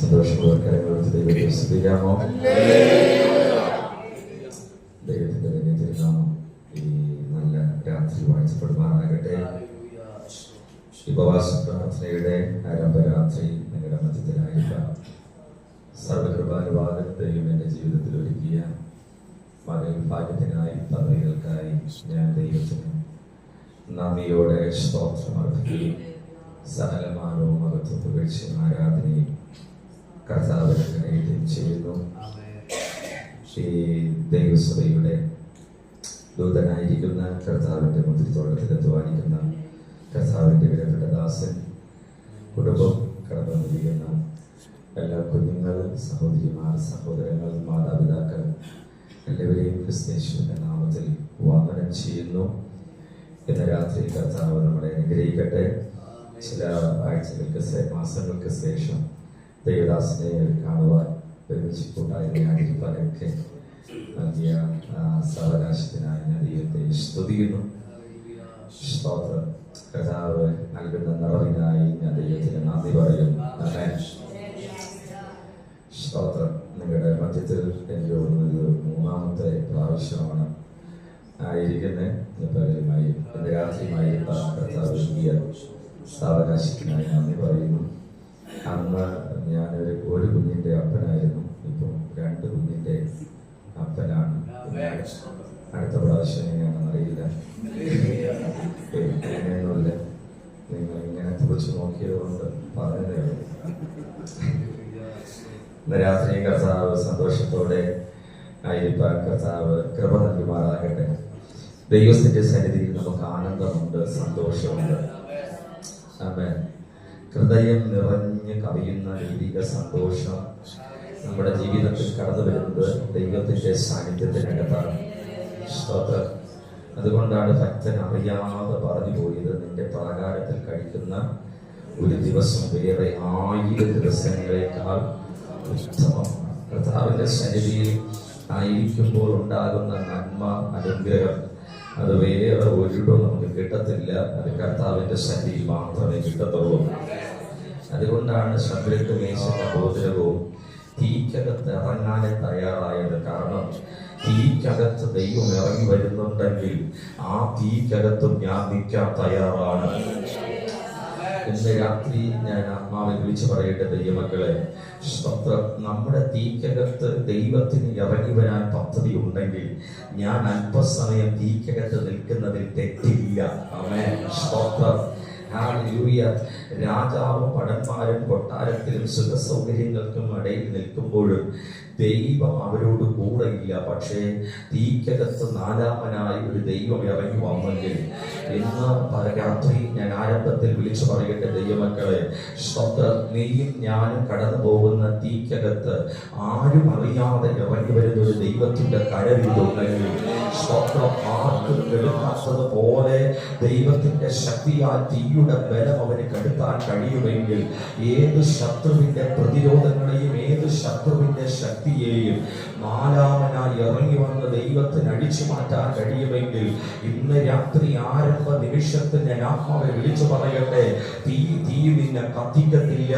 സന്തോഷപൂർവ്വം ദൈവത്തെ സ്തുതിക്കാമോ? ദൈവത്തിന്റെ തന്നെ തിരുനാമം ഈ നല്ല രാത്രി വാഴ്ചപ്പെടുമാറാകട്ടെ. ഉപവാസ പ്രാർത്ഥനയുടെ ആരംഭരാത്രി നിങ്ങളുടെ മധ്യത്തിലായിരിക്കാം. സർവകൃപാനുവാദം ദൈവം എൻ്റെ ജീവിതത്തിൽ ഒരുക്കിയ മകൻ ഭാഗ്യത്തിനായി പദവികൾക്കായി ഞാൻ ദൈവത്തിന് നന്ദിയോടെ സ്തോത്രമർപ്പിക്കുകയും സകലമാനവും മഹത്വം പുകഴ്ചയും ആരാധനയും കർത്താവിനെ കൈകാര്യം ചെയ്യുന്നു. ഈ ദൈവസഭയുടെ ദൂതനായിരിക്കുന്ന കർത്താവിൻ്റെ മുദ്രത്തോളത്തിൽ അധ്വാനിക്കുന്ന കർത്താവിൻ്റെ വിലപ്പെട്ട ദാസൻ, കുടുംബം, കടന്നിരിക്കുന്ന എല്ലാ കുഞ്ഞുങ്ങൾ, സഹോദരിമാർ, സഹോദരങ്ങൾ, മാതാപിതാക്കൾ എല്ലാവരെയും ക്രിസ്തേശുവിൻ്റെ നാമത്തിൽ വന്ദനം ചെയ്യുന്നു. ഇന്ന് രാത്രി കർത്താവ് നമ്മളെ അനുഗ്രഹിക്കട്ടെ. ചില ആഴ്ചകൾക്ക് മാസങ്ങൾക്ക് ശേഷം ദൈവദാസനെ കാണുവാൻ ഒരുമിച്ച് കൂട്ടായ്മയായിരിക്കാനൊക്കെ നൽകിയ സാവകാശത്തിനായി ഞാൻ ദൈവത്തെ സ്തുതിക്കുന്നു. സ്തോത്രം. കർത്താവ് നൽകുന്ന നിറവിനായി ഞാൻ ദൈവത്തിന് നന്ദി പറയുന്നു. സ്തോത്രം. നിങ്ങളുടെ മധ്യത്തിൽ എനിക്ക് തോന്നുന്നത് മൂന്നാമത്തെ പ്രാവശ്യമാണ് ആയിരിക്കുന്നത്. പകരമായി ഇന്ന് രാത്രിയുമായി കർത്താവ് നൽകിയ സാവകാശത്തിനായി നന്ദി പറയുന്നു. അന്ന് ഞാനൊരു കുഞ്ഞിൻ്റെ അപ്പനായിരുന്നു, ഇപ്പം 2 കുഞ്ഞിൻ്റെ അപ്പനാണ്. അടുത്ത പ്രാവശ്യം എങ്ങനെയാണെന്ന് അറിയില്ല. അങ്ങനെയൊന്നുമില്ല, നിങ്ങൾ ഇങ്ങനെ കുറിച്ച് നോക്കിയത് കൊണ്ട് പറഞ്ഞതേ ഉള്ളൂ. ഇന്ന് രാത്രി കർത്താവ് സന്തോഷത്തോടെ ആയിരിക്കാൻ കർത്താവ് കൃപ നൽകുമാറാകട്ടെ. ദൈവത്തിന്റെ സന്നിധിയിൽ നമുക്ക് ആനന്ദമുണ്ട്, സന്തോഷമുണ്ട്. ആമേൻ. ഹൃദയം നിറഞ്ഞ് കവിയുന്ന ദൈവിക സന്തോഷം നമ്മുടെ ജീവിതത്തിൽ കടന്നു വരുന്നത് ദൈവത്തിന്റെ സാന്നിധ്യത്തിനകത്താണ്. സ്തോത്രം. അതുകൊണ്ടാണ് ഭക്തൻ അറിയാതെ പറഞ്ഞു പോയത്, നിന്റെ പ്രാകാരത്തിൽ കഴിക്കുന്ന ഒരു ദിവസം വേറെ 1000 ദിവസങ്ങളെക്കാൾ ഉത്തമമാണ്. കർത്താവിന്റെ സന്നിധിയിൽ ആയിരിക്കുമ്പോൾ ഉണ്ടാകുന്ന നന്മ, അനുഗ്രഹം അത് വേറെ ഒരിടവും നമുക്ക് കിട്ടത്തില്ല. അത് കർത്താവിന്റെ സന്നിധിയിൽ മാത്രമേ കിട്ടത്തുള്ളൂ. അതുകൊണ്ടാണ് ശബ്ദക്ക് മേശന്റെ ഭോജനവും തീക്കകത്ത് ഇറങ്ങാനെ തയ്യാറായത്. കാരണം തീക്കകത്ത് ദൈവം ഇറങ്ങി വരുന്നുണ്ടെങ്കിൽ ആ തീക്കകത്തും ഞാൻ നിൽക്കാൻ തയ്യാറാണ്. ഇന്ന് രാത്രി ഞാൻ ആത്മാവിൽ വിളിച്ചു പറയട്ടെ ദൈവമക്കളെ, സ്തോത്രം. നമ്മുടെ തീക്കകത്ത് ദൈവത്തിന് ഇറങ്ങി വരാൻ പദ്ധതി ഉണ്ടെങ്കിൽ ഞാൻ അല്പസമയം തീക്കകത്ത് നിൽക്കുന്നതിൽ തെറ്റില്ല. ആമേൻ. സ്തോത്രം. ഹല്ലേലൂയ. രാജാവും ഭടന്മാരും കൊട്ടാരത്തിലും സുഖസൗകര്യങ്ങൾക്കും ഇടയിൽ നിൽക്കുമ്പോഴും ദൈവം അവരോട് കൂടെ ഇല്ല. പക്ഷേ തീക്കകത്ത് 4ാമനായി ഒരു ദൈവം ഇറങ്ങി വന്നെങ്കിൽ ഇന്ന് രാത്രി ഞാൻ ആരംഭത്തിൽ വിളിച്ചു പറയട്ടെ ദൈവമക്കളെ, സ്തോത്രം. നീയും ഞാനും കടന്നു പോകുന്ന തീക്കകത്ത് ആരും അറിയാതെ ഇറങ്ങി വരുന്ന ഒരു ദൈവത്തിന്റെ കരവിതുണ്ടെങ്കിൽ, സ്തോത്രം, ആർക്കും എടുക്കാത്തത് പോലെ ദൈവത്തിന്റെ ശക്തിയാൽ തീയുടെ ബലം അവന് കെടുത്താൻ കഴിയുമെങ്കിൽ ഏത് ശത്രുവിന്റെ പ്രതിരോധങ്ങളെയും ഏത് ശത്രുവിന്റെ ശക്തിയെയും 4ാമനായി ഇറങ്ങി വന്ന ദൈവത്തിന് അടിച്ചു മാറ്റാൻ കഴിയുമെങ്കിൽ ഇന്ന് രാത്രി ആരംഭ നിമിഷത്തിൽ ഞാൻ ആത്മാവെ വിളിച്ചു പറയട്ടെ, തീ നിന്നെ കത്തിക്കത്തില്ല.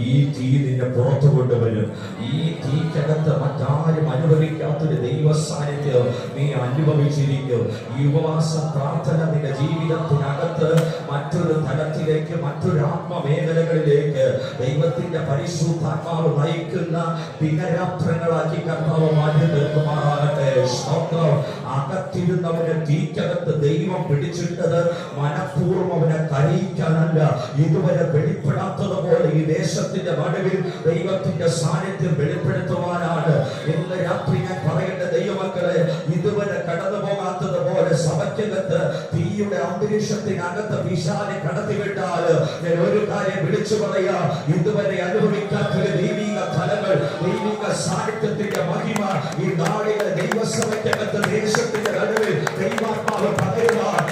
ഈ തീ നിന്നെ പുറത്തു കൊണ്ടുവരും. ഈ തീക്കകത്ത് മറ്റാരും അനുഭവിക്കാത്തൊരു ദൈവ സാന്നിധ്യം നീ അനുഭവിച്ചിരിക്കും. ഈ ഉപവാസ പ്രാർത്ഥന നിന്റെ ജീവിതത്തിനകത്ത് മറ്റൊരു തലത്തിലേക്ക്, മറ്റൊരു ആത്മമേഖലകളിലേക്ക് ദൈവത്തിന്റെ പരിശുദ്ധാത്മാവ് നയിക്കുന്ന ദിനരാത്രങ്ങളാക്കി കർത്താവ് മാറ്റി തീർക്കുമാറാകട്ടെ. സ്തോത്രം. അകത്തിരുന്നവനെ തീക്കകത്ത് ദൈവം പിടിച്ചിട്ടത് മനഃപൂർവ്വം അവനെ കരയിക്കാനല്ല, ഇതുവരെ വെളിപ്പെടാത്തതുപോലെ ഈ ദേശത്തിന്റെ നടുവിൽ ദൈവത്തിന്റെ സാന്നിധ്യം വെളിപ്പെടുത്തുവാനാണ്. ഇന്ന് രാത്രി ഞാൻ പറയട്ടെ ദൈവമക്കളെ, ഇതുവരെ കടന്നു പോകാത്തതുപോലെ സഭയ്ക്കകത്ത് തീയുടെ അന്തരീക്ഷത്തിനകത്ത് പിശാചിനെ കടത്തിവിട്ടാൽ ഞാൻ ഒരു കാര്യം വിളിച്ചു പറയാ, ഇതുവരെ അനുഭവിക്കാത്തൊരു ദൈവിക ഫലങ്ങൾ, ദൈവിക സാന്നിധ്യത്തിന്റെ മഹിമ ഈ നാളിലെ ദൈവസഭയ്ക്കകത്ത് ദേശത്തിന്റെ നടുവിൽ ദൈവാത്മാവ് പകരുവാൻ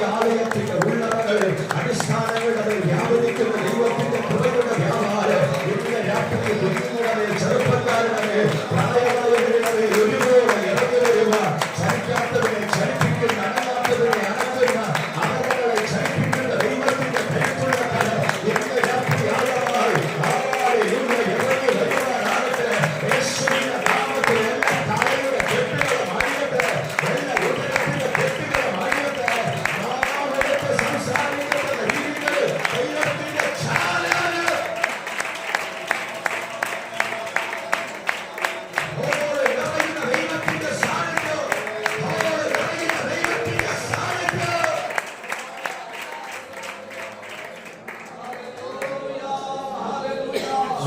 ആലയത്തിന്റെ ഉള്ളറകളിൽ അടിസ്ഥാനങ്ങളുടെ വ്യാപരിക്കുന്ന ദൈവത്തിന്റെ കൃപയുടെ വ്യാപാരം ഇന്ന് രാത്രി കുഞ്ഞുങ്ങളുടെ ചെറുപ്പക്കാരുടെ പ്രായമായവരുടെ ഒരുപോലെ ഇറങ്ങി വരുവാൻ ചലിക്കാത്തതിനെ ചലിപ്പിക്കുന്ന, അനങ്ങാത്തതിനെ അനങ്ങുന്ന, അനങ്ങളെ ചലിപ്പിക്കുന്ന ദൈവത്തിന്റെ കരുത്തുള്ള കല ഇന്ന് രാത്രി ആഴമായി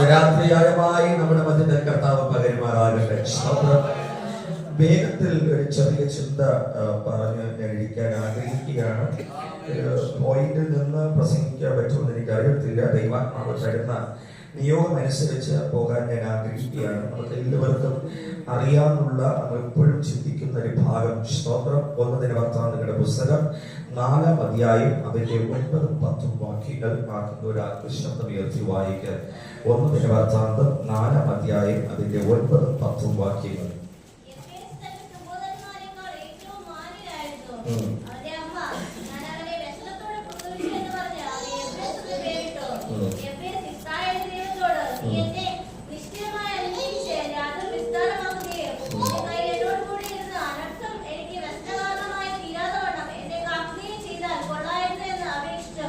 രാത്രിയായമായി നമ്മുടെ മധ്യത്തിൽ കർത്താവ് പകരുമാറാകട്ടെ. വേഗത്തിൽ ഒരു ചെറിയ ചിന്ത പറഞ്ഞ് ഞാൻ ഇരിക്കാൻ ആഗ്രഹിക്കുകയാണ്. പോയിന്റിൽ നിന്ന് പ്രസംഗിക്കാൻ പറ്റുമെന്ന് എനിക്ക് അറിയത്തില്ല. ദൈവാത്മാവ് തരുന്ന നിയോഗം അനുസരിച്ച് പോകാൻ ഞാൻ ആഗ്രഹിക്കുകയാണ്. നമുക്ക് എല്ലാവർക്കും അറിയാനുള്ള, നമ്മൾ എപ്പോഴും ചിന്തിക്കുന്ന ഒരു ഭാഗം സ്തോത്രം 1 ദിനവൃത്താന്തങ്ങളുടെ പുസ്തകം 4-ാം അധ്യായം അതിന്റെ 9-10 വാക്യങ്ങൾ ആക്കുന്ന ഒരു ആത്മശബ്ദം ഉയർത്തി വായിക്കാൻ. 1 ദിനവൃത്താന്തം 4-ാം അധ്യായം അതിന്റെ 9-10 വാക്യങ്ങൾ.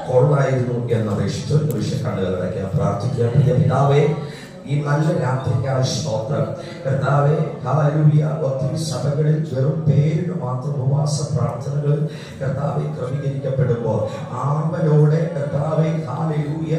കൊള്ളായിരുന്നു എന്നപേക്ഷിച്ചു കണ്ണുകൾ അടയ്ക്കാം, പ്രാർത്ഥിക്കാം. പ്രിയ പിതാവേ, ഈ നല്ല രാത്രിക്കായി സ്തോത്രം. കർത്താവേ, ഹല്ലേലൂയ. ഒത്തിരി സഭകളിൽ വെറും പേരിന് മാത്രം ഉപവാസ പ്രാർത്ഥനകൾ കർത്താവെ ക്രമീകരിക്കപ്പെടുമ്പോൾ ആവലോടെ കർത്താവെ ഹല്ലേലൂയ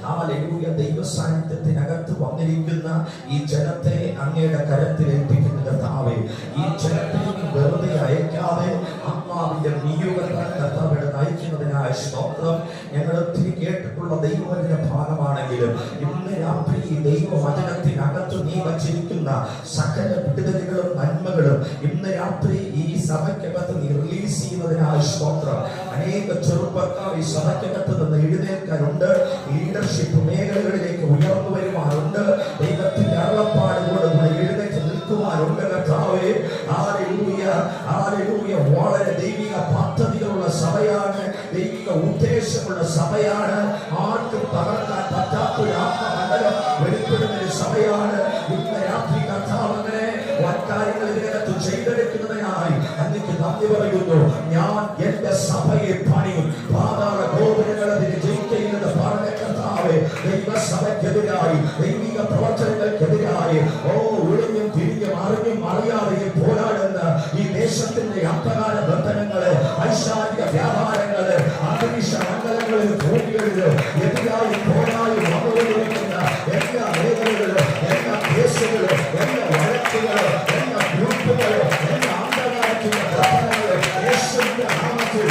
ഹല്ലേലൂയ ദൈവ സാന്നിധ്യത്തിനകത്ത് വന്നിരിക്കുന്ന ഈ ജനത്തെ അങ്ങയുടെ കരത്തിൽ ഏൽപ്പിക്കുന്ന കർത്താവെ, ഈ ജനത്തെ വെറുതെ അയക്കാതെ ആത്മാവിന്റെ നിയോഗത്താൽ കർത്താവിടെ നയിക്കുന്നതിനായി സ്തോത്രം. ഞങ്ങൾ ഒത്തിരി കേട്ടിട്ടുള്ള ദൈവത്തിന്റെ ഭാഗമാണെങ്കിലും ഇന്ന് രാത്രി ഈ ദൈവവചനത്തിനകത്ത് നീ വച്ചിരിക്കുന്ന സകല വിടുതലുകളും നന്മകളും ഇന്ന് രാത്രി ഈ സഭയ്ക്കകത്ത് നീ റിലീസ് ചെയ്യുന്നതിനായി സ്തോത്രം. അനേക ചെറുപ്പക്കാർ ഈ സഭയ്ക്കകത്ത് നിന്ന് എഴുന്നേൽക്കാനുണ്ട്, ലീഡർഷിപ്പ് മേഖലകളിലേക്ക് ഉയർന്നു വരുവാനുണ്ട്, ദൈവത്തിന്റെ അരുളപ്പാടുകളോട് എഴുന്നേറ്റ് നിൽക്കുവാനുണ്ട്. കർത്താവേ, ഹല്ലേലൂയ ഹല്ലേലൂയ. വളരെ ദൈവിക പദ്ധതികളുള്ള സഭയാണ്, ദൈവിക ഉദ്ദേശമുള്ള സഭയാണ്, ആർക്കും തകർക്കാൻ പറ്റാത്ത ഒരു ആത്മമണ്ഡലം വെളിപ്പെടുന്ന ഒരു സഭയാണ്. ഇന്ന് രാത്രി കർത്താവ് അങ്ങനെ വൻകാര്യങ്ങൾ ഇതിനകത്ത് ചെയ്തെടുക്കുന്നതിനായി അങ്ങേക്ക് നന്ദി പറയുന്നു. ഞാൻ എന്റെ സഭയെ പണിയും, പാതാള ഗോപുരങ്ങൾ അതിന് ജയിക്കയില്ലെന്ന് പറഞ്ഞ കർത്താവേ, ദൈവസഭയ്ക്കെതിരായി ദൈവിക പ്രവർത്തനങ്ങൾക്കെതിരായി ഒളിഞ്ഞും തിരിഞ്ഞും അറിഞ്ഞും അറിയാതെയും പോരാടുന്ന ഈ ദേശത്തിന്റെ അന്ധകാര ബന്ധനങ്ങള്, ഐശാരിക വ്യാപാരങ്ങള്, അന്തരീക്ഷ മണ്ഡലങ്ങളിൽ ഭൂമികളില് എതിരായി പോരായി വന്നുകൊണ്ടിരിക്കുന്ന എല്ലാ മേഖലകളും, എല്ലാ കേസുകളും, എല്ലാ വഴക്കുകളും, എല്ലാ ഗ്രൂപ്പുകളും, എല്ലാ അന്ധകാരത്തിന്റെ ബന്ധനങ്ങളും യേശുവിന്റെ നാമത്തിൽ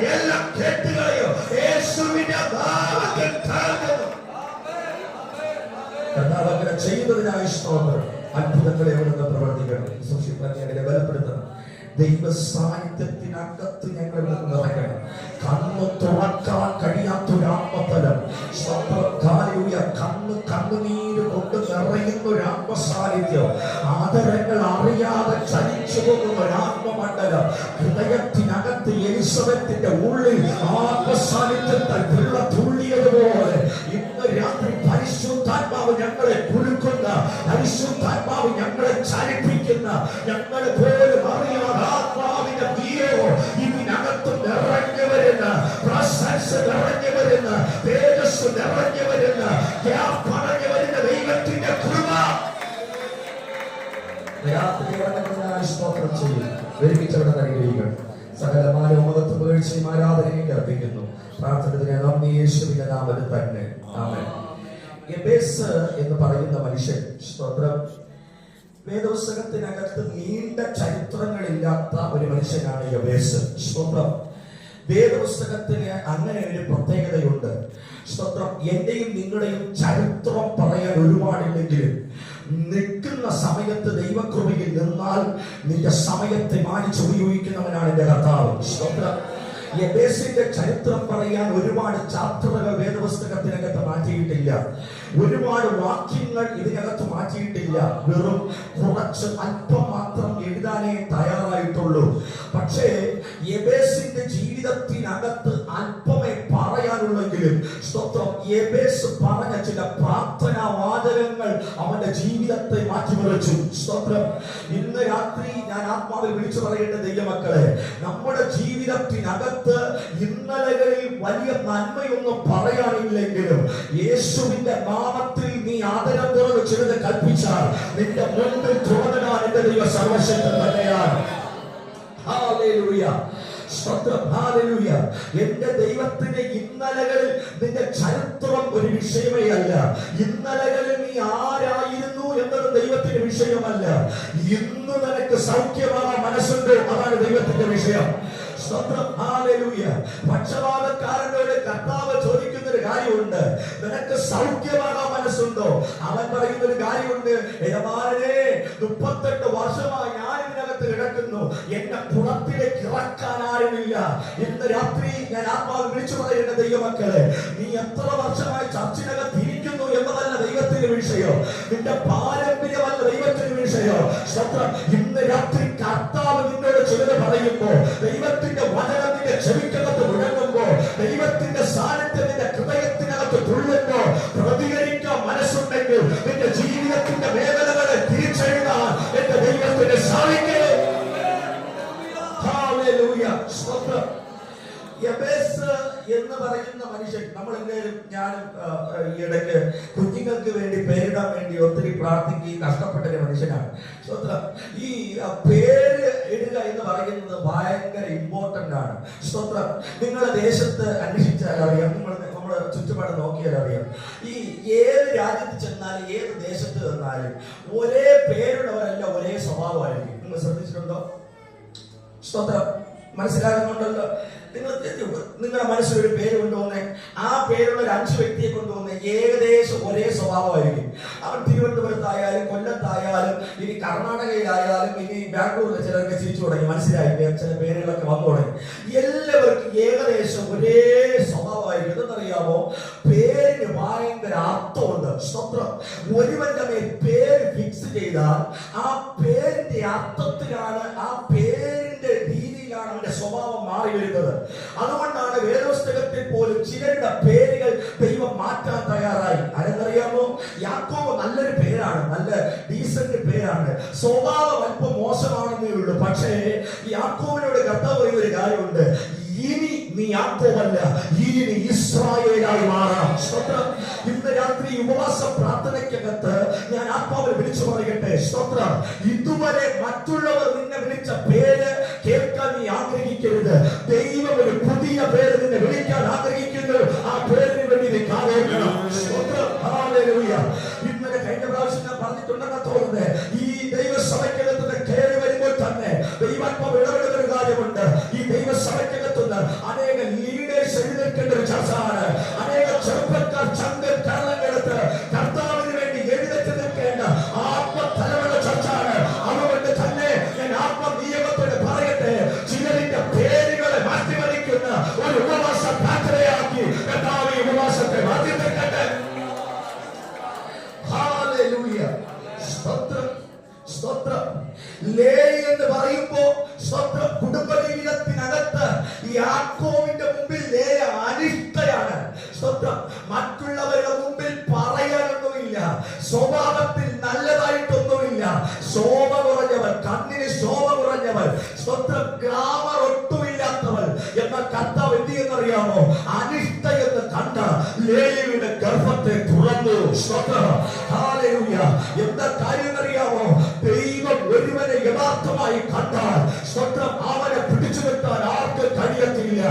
എല്ലാം കേട്ടുകളയോ യേശുവിന്റെ നാമത്തിൽ കർത്താവ് ചെയ്യുന്നതിനായി സ്തോത്രം. അത്ഭുതങ്ങളെ അവിടുന്ന് പ്രവർത്തിക്കണം, സൂക്ഷിക്കാൻ ഞങ്ങളെ ബലപ്പെടുത്തണം. ദൈവ സാന്നിധ്യത്തിനകത്ത് ഞങ്ങൾ നിറയ്ക്കണം. കണ്ണ് തുറക്കാൻ കഴിയാത്തൊരാത്മതലം, കണ്ണുനീര് കൊണ്ട് നിറയുന്ന ഒരു ആത്മസാന്നിധ്യം, ആദരങ്ങൾ അറിയാതെ ചലിച്ചു പോകുന്ന ഒരു ആത്മമണ്ഡലം, ഹൃദയത്തിനകത്ത് എലിസബത്തിന്റെ ഉള്ളിൽ ആത്മസാന്നിധ്യത്താൽ വെള്ള തുള്ളിയതുപോലെ ഇന്ന് രാത്രി പരിശുദ്ധാത്മാവ് ഞങ്ങളെ കുലുക്കുന്ന, പരിശുദ്ധാത്മാവ് ഞങ്ങളെ ചലിപ്പിക്കുന്ന, ഞങ്ങളെ പോലും അറിയാതെ ആത്മാവിന്റെ തീയോ ഇതിനകത്ത് നിറഞ്ഞു വരുന്ന, പ്രശംസ നിറഞ്ഞു വരുന്ന, തേജസ് നിറഞ്ഞു വരുന്ന, പടഞ്ഞു വരുന്ന ദൈവത്തിന്റെ കൃപ സ്തോത്രം ചെയ്യും. ഒരുമിച്ചവിടെ നൽകുകയാണ്. സകല മാനവമകത്വ വീഴ്ചയും ആരാധനയും അർപ്പിക്കുന്നു. പ്രാർത്ഥനത്തിന് നന്ദി യേശുവിന്റെ നാമത്തിൽ തന്നെ. ആമേൻ. യബേസ് എന്ന് പറയുന്ന മനുഷ്യൻ സ്തോത്രം വേദപുസ്തകത്തിനകത്ത് നീണ്ട ചരിത്രങ്ങളില്ലാത്ത ഒരു മനുഷ്യനാണ് യബേസ്. സ്തോത്രം. വേദപുസ്തകത്തിന് അങ്ങനെ ഒരു പ്രത്യേകതയുണ്ട്. സ്തോത്രം. എന്റെയും നിങ്ങളുടെയും ചരിത്രം പറയാൻ ഒരുപാടില്ലെങ്കിലും നിൽക്കുന്ന സമയത്ത് ദൈവകൃപയിൽ നിന്നാൽ നിന്റെ സമയത്തെ മാനിച്ച് ഉപയോഗിക്കുന്നവനാണ് എന്റെ കർത്താവ്. സ്തോത്രം. യബേസിന്റെ ചരിത്രം പറയാൻ ഒരുപാട് ചാപ്റ്ററുകൾ വേദപുസ്തകത്തിനകത്ത് മാറ്റിയിട്ടില്ല, ഒരുപാട് വാക്യങ്ങൾ ഇതിനകത്ത് മാറ്റിയിട്ടില്ല. വെറും കുറച്ച് അല്പം മാത്രം എഴുതാനേ തയ്യാറായിട്ടുള്ളൂ. പക്ഷേ യബേസിന്റെ ജീവിതത്തിനകത്ത് അല്പമേ പറയാനുള്ളെങ്കിലും സ്തോത്രം, യബേസ് പറഞ്ഞ ചില പ്രാർത്ഥനാ വാചകങ്ങൾ അവന്റെ ജീവിതത്തെ മാറ്റിമറിച്ചു. സ്തോത്രം. ഇന്ന് രാത്രി ഞാൻ ആത്മാവിൽ വിളിച്ചു പറയേണ്ട ദൈവമക്കളെ, നമ്മുടെ ജീവിതത്തിനകത്ത് ഇന്നലകളിൽ വലിയ നന്മയൊന്നും പറയാനില്ലെങ്കിലും യേശുവിന്റെ നാമത്തിൽ നീ ആദരം തുറന്ന് ചിലത് കൽപ്പിച്ചാൽ നിന്റെ മുൻപിൽ തുറന്നിടാൻ എന്റെ ദൈവ സർവശക്തൻ തന്നെയാണ്. ഹല്ലേലൂയ, സ്തോത്രം, ഹല്ലേലൂയ. എന്റെ ദൈവത്തിന്റെ ഇന്നലകളിൽ നിന്റെ ചരിത്രം ഒരു വിഷയമേ അല്ല. ഇന്നലകളിൽ നീ ആരായിരുന്നു എന്നത് ദൈവത്തിന്റെ വിഷയമല്ല. ഇന്ന് നിനക്ക് സൗഖ്യമാകാൻ മനസ്സുണ്ട്, അതാണ് ദൈവത്തിന്റെ വിഷയം. സ്തോത്രം, ഹല്ലേലൂയ. പക്ഷപാതക്കാരനോട് കർത്താവ് ചോദിക്കുന്ന ഒരു കാര്യമുണ്ട്, നിനക്ക് സൗഖ്യമാകാൻ മനസ്സുണ്ടോ? അവൻ പറയുന്ന ഒരു കാര്യമുണ്ട്, യജമാനനേ 38 വർഷമായി ഞാൻ ഇതിനകത്ത് കിടക്കുന്നു, എന്നെ പുറത്തിലേക്ക് ഇറക്കാൻ ആരുമില്ല. ഇന്ന് രാത്രി ഞാൻ ആത്മാവ് വിളിച്ചു പറയേണ്ട ദൈവമക്കളെ, നീ എത്ര വർഷമായി ചർച്ചിനകത്ത് ഇരിക്കുന്നു എന്നതല്ല ദൈവത്തിന്റെ വിഷയം, നിന്റെ പാരമ്പര്യമല്ല ദൈവത്തിന്റെ വിഷയം. സ്തോത്രം. ഇന്ന് രാത്രി കർത്താവ് നിന്നോട് ചിലത് പറയുമ്പോ, ദൈവത്തിന്റെ വചനം നിന്റെ ചെവിക്കകത്ത് മുഴങ്ങുമ്പോ, ദൈവത്തിന്റെ സാന്നിധ്യം നിന്റെ ഹൃദയത്തിനകത്ത് തുള്ളുമ്പോ, പ്രതികരിക്കാൻ മനസ്സുണ്ടെങ്കിൽ നിന്റെ ജീവിതത്തിന്റെ വേദനകളെ തിരിച്ചെഴുതാൻ എന്റെ ദൈവത്തിന് സാധിക്കും. ഹല്ലേലൂയ, സ്തോത്രം. യബേസ് എന്ന് പറയുന്ന മനുഷ്യൻ, നമ്മളെല്ലാവരും, ഞാനും ഇടയ്ക്ക് കുഞ്ഞുങ്ങൾക്ക് വേണ്ടി പേരിടാൻ വേണ്ടി ഒത്തിരി പ്രാർത്ഥിക്കുകയും കഷ്ടപ്പെട്ട ഒരു മനുഷ്യനാണ്. സ്തോത്രം. ഈ പേര് ഇടുക എന്ന് പറയുന്നത് ഭയങ്കര ഇമ്പോർട്ടന്റ് ആണ്. സ്തോത്രം. നിങ്ങളുടെ ദേശത്ത് അന്വേഷിച്ചാൽ അറിയാം, നമ്മുടെ ചുറ്റുപാട് നോക്കിയാൽ അറിയാം, ഈ ഏത് രാജ്യത്ത് ചെന്നാലും ഏത് ദേശത്ത് ചെന്നാലും ഒരേ പേരുള്ളവരല്ല ഒരേ സ്വഭാവമായിരിക്കും. നിങ്ങൾ ശ്രദ്ധിച്ചിട്ടുണ്ടോ? സ്തോത്രം. മനസ്സിലാകുന്നുണ്ടല്ലോ? നിങ്ങളുടെ മനസ്സിലൊരു പേര് കൊണ്ടുവന്നേ, ആ പേരുള്ള ഒരു 5 വ്യക്തിയെ കൊണ്ടുവന്നേ, ഏകദേശം ഒരേ സ്വഭാവമായിരിക്കും. അവൻ തിരുവനന്തപുരത്തായാലും കൊല്ലത്തായാലും ഇനി കർണാടകയിലായാലും ഇനി ബാംഗ്ലൂരിൽ ചിലർക്ക് ചിരിച്ചു തുടങ്ങി, മനസ്സിലായി, ചില പേരുകളൊക്കെ വന്നു തുടങ്ങി. എല്ലാവർക്കും ഏകദേശം ഒരേ സ്വഭാവമായിരിക്കും. എന്തെന്നറിയാമോ? പേരിന് ഭയങ്കര അർത്ഥമുണ്ട്. സ്തോത്രം. ഒരുവന്റെ മേൽ പേര് ഫിക്സ് ചെയ്താൽ ആ പേരിന്റെ അർത്ഥത്തിലാണ്, ആ പേരിന്റെ രീതിയിലാണ് അവന്റെ സ്വഭാവം മാറി വരുന്നത്. അതുകൊണ്ടാണ് വേദപുസ്തകത്തിൽ പോലും ചിലരുടെ പേരുകൾ ദൈവം മാറ്റാൻ തയ്യാറായി. ആരെന്നറിയാമോ? യാക്കോബ് നല്ലൊരു പേരാണ്, നല്ല ഡീസന്റ് പേരാണ്, സ്വഭാവം അല്പം മോശമാണെന്നേ ഉള്ളൂ. പക്ഷേ യാക്കോബിനോട് കർത്താവ് പറയുന്ന ഒരു കാര്യമുണ്ട്, ഇനി നീ യാക്കോബല്ല, ഇനി നീ ഇസ്രായേലായി മാറാം. സ്തോത്രം. ഇന്ന് രാത്രി ഉപവാസ പ്രാർത്ഥനയ്ക്കകത്ത് ഞാൻ ആത്മാവിൽ വിളിച്ചു പറയട്ടെ, സ്തോത്രം, ഇതുവരെ മറ്റുള്ളവർ നിന്നെ വിളിച്ച പേര് കേൾക്കാൻ നീ ആഗ്രഹിക്കരുത്. ദൈവം ഒരു പുതിയ പേര് നിന്നെ വിളിക്കാൻ ആഗ്രഹിക്കുന്നു. ആ പേരിന് വേണ്ടി നീ കാതോർക്കണം. സ്തോത്രം. ഹല്ലേലൂയ. ഇന്നലെ കഴിഞ്ഞ പ്രാവശ്യം ഞാൻ പറഞ്ഞിട്ടുണ്ടെന്ന് തോന്നുന്നത്, ഈ ദൈവസഭയ്ക്കകത്ത് കയറി വരുമ്പോൾ തന്നെ ദൈവാത്മാവ് ഇടപെടുന്ന ഒരു കാര്യമുണ്ട്. ഈ ദൈവസഭയ്ക്കകത്തുനിന്ന് അനേക ലീഡേഴ്സ് എഴുന്നേൽക്കേണ്ട ഒരു ചർച്ചയാണ്. അനേക ചെറുപ്പക്കാർ ചങ്കൽ കരളെടുത്ത് കർത്താവിന് വേണ്ടി എഴുന്നേറ്റ് നിൽക്കേണ്ട ആത്മതലമുള്ള ചർച്ചയാണ്. അതുകൊണ്ട് തന്നെ ഞാൻ ആത്മനിയമത്തോട് പറയട്ടെ, ചിലരിന്റെ പേരുകളെ മാറ്റിമറിക്കുന്ന ഒരു ഉപവാസ പ്രാർത്ഥനയാക്കി കർത്താവ് ഈ ഉപവാസത്തെ മാറ്റി നിൽക്കട്ടെ. ഹല്ലേലൂയ, സ്തോത്രം, സ്തോത്രം. ലേവി എന്ന് പറയുമ്പോ സ്തോത്രം, കുടുംബജീവിതത്തിനകത്ത് യാക്കോബിന്റെ മുമ്പിൽ ലേയ അനിഷ്ടയാണ്. സ്തോത്രം. മറ്റുള്ളവരുടെ മുമ്പിൽ പറയാനൊന്നുമില്ല, സ്വഭാവത്തിൽ നല്ലതായിട്ടൊന്നുമില്ല, ശോഭ കുറഞ്ഞവൻ, കണ്ണിന് ശോഭ കുറഞ്ഞവൻ, സ്വന്തം ഗ്രാമർ ഒട്ടുമില്ലാത്തവൻ. എന്നാൽ കർത്താവ് എന്ത് ചെയ്യുന്നറിയാമോ? അനിഷ്ട എന്ന് കണ്ട ലേവിയുടെ ഗർഭത്തെ തുറന്നു. ഹല്ലേലൂയ. എന്താ കാര്യം അറിയാമോ? ദൈവം ഒരുവനെ യഥാർത്ഥമായി കണ്ടാൽ സ്വന്തം അവനെ പിടിച്ചു നിർത്താൻ ആർക്ക് കഴിയത്തില്ല.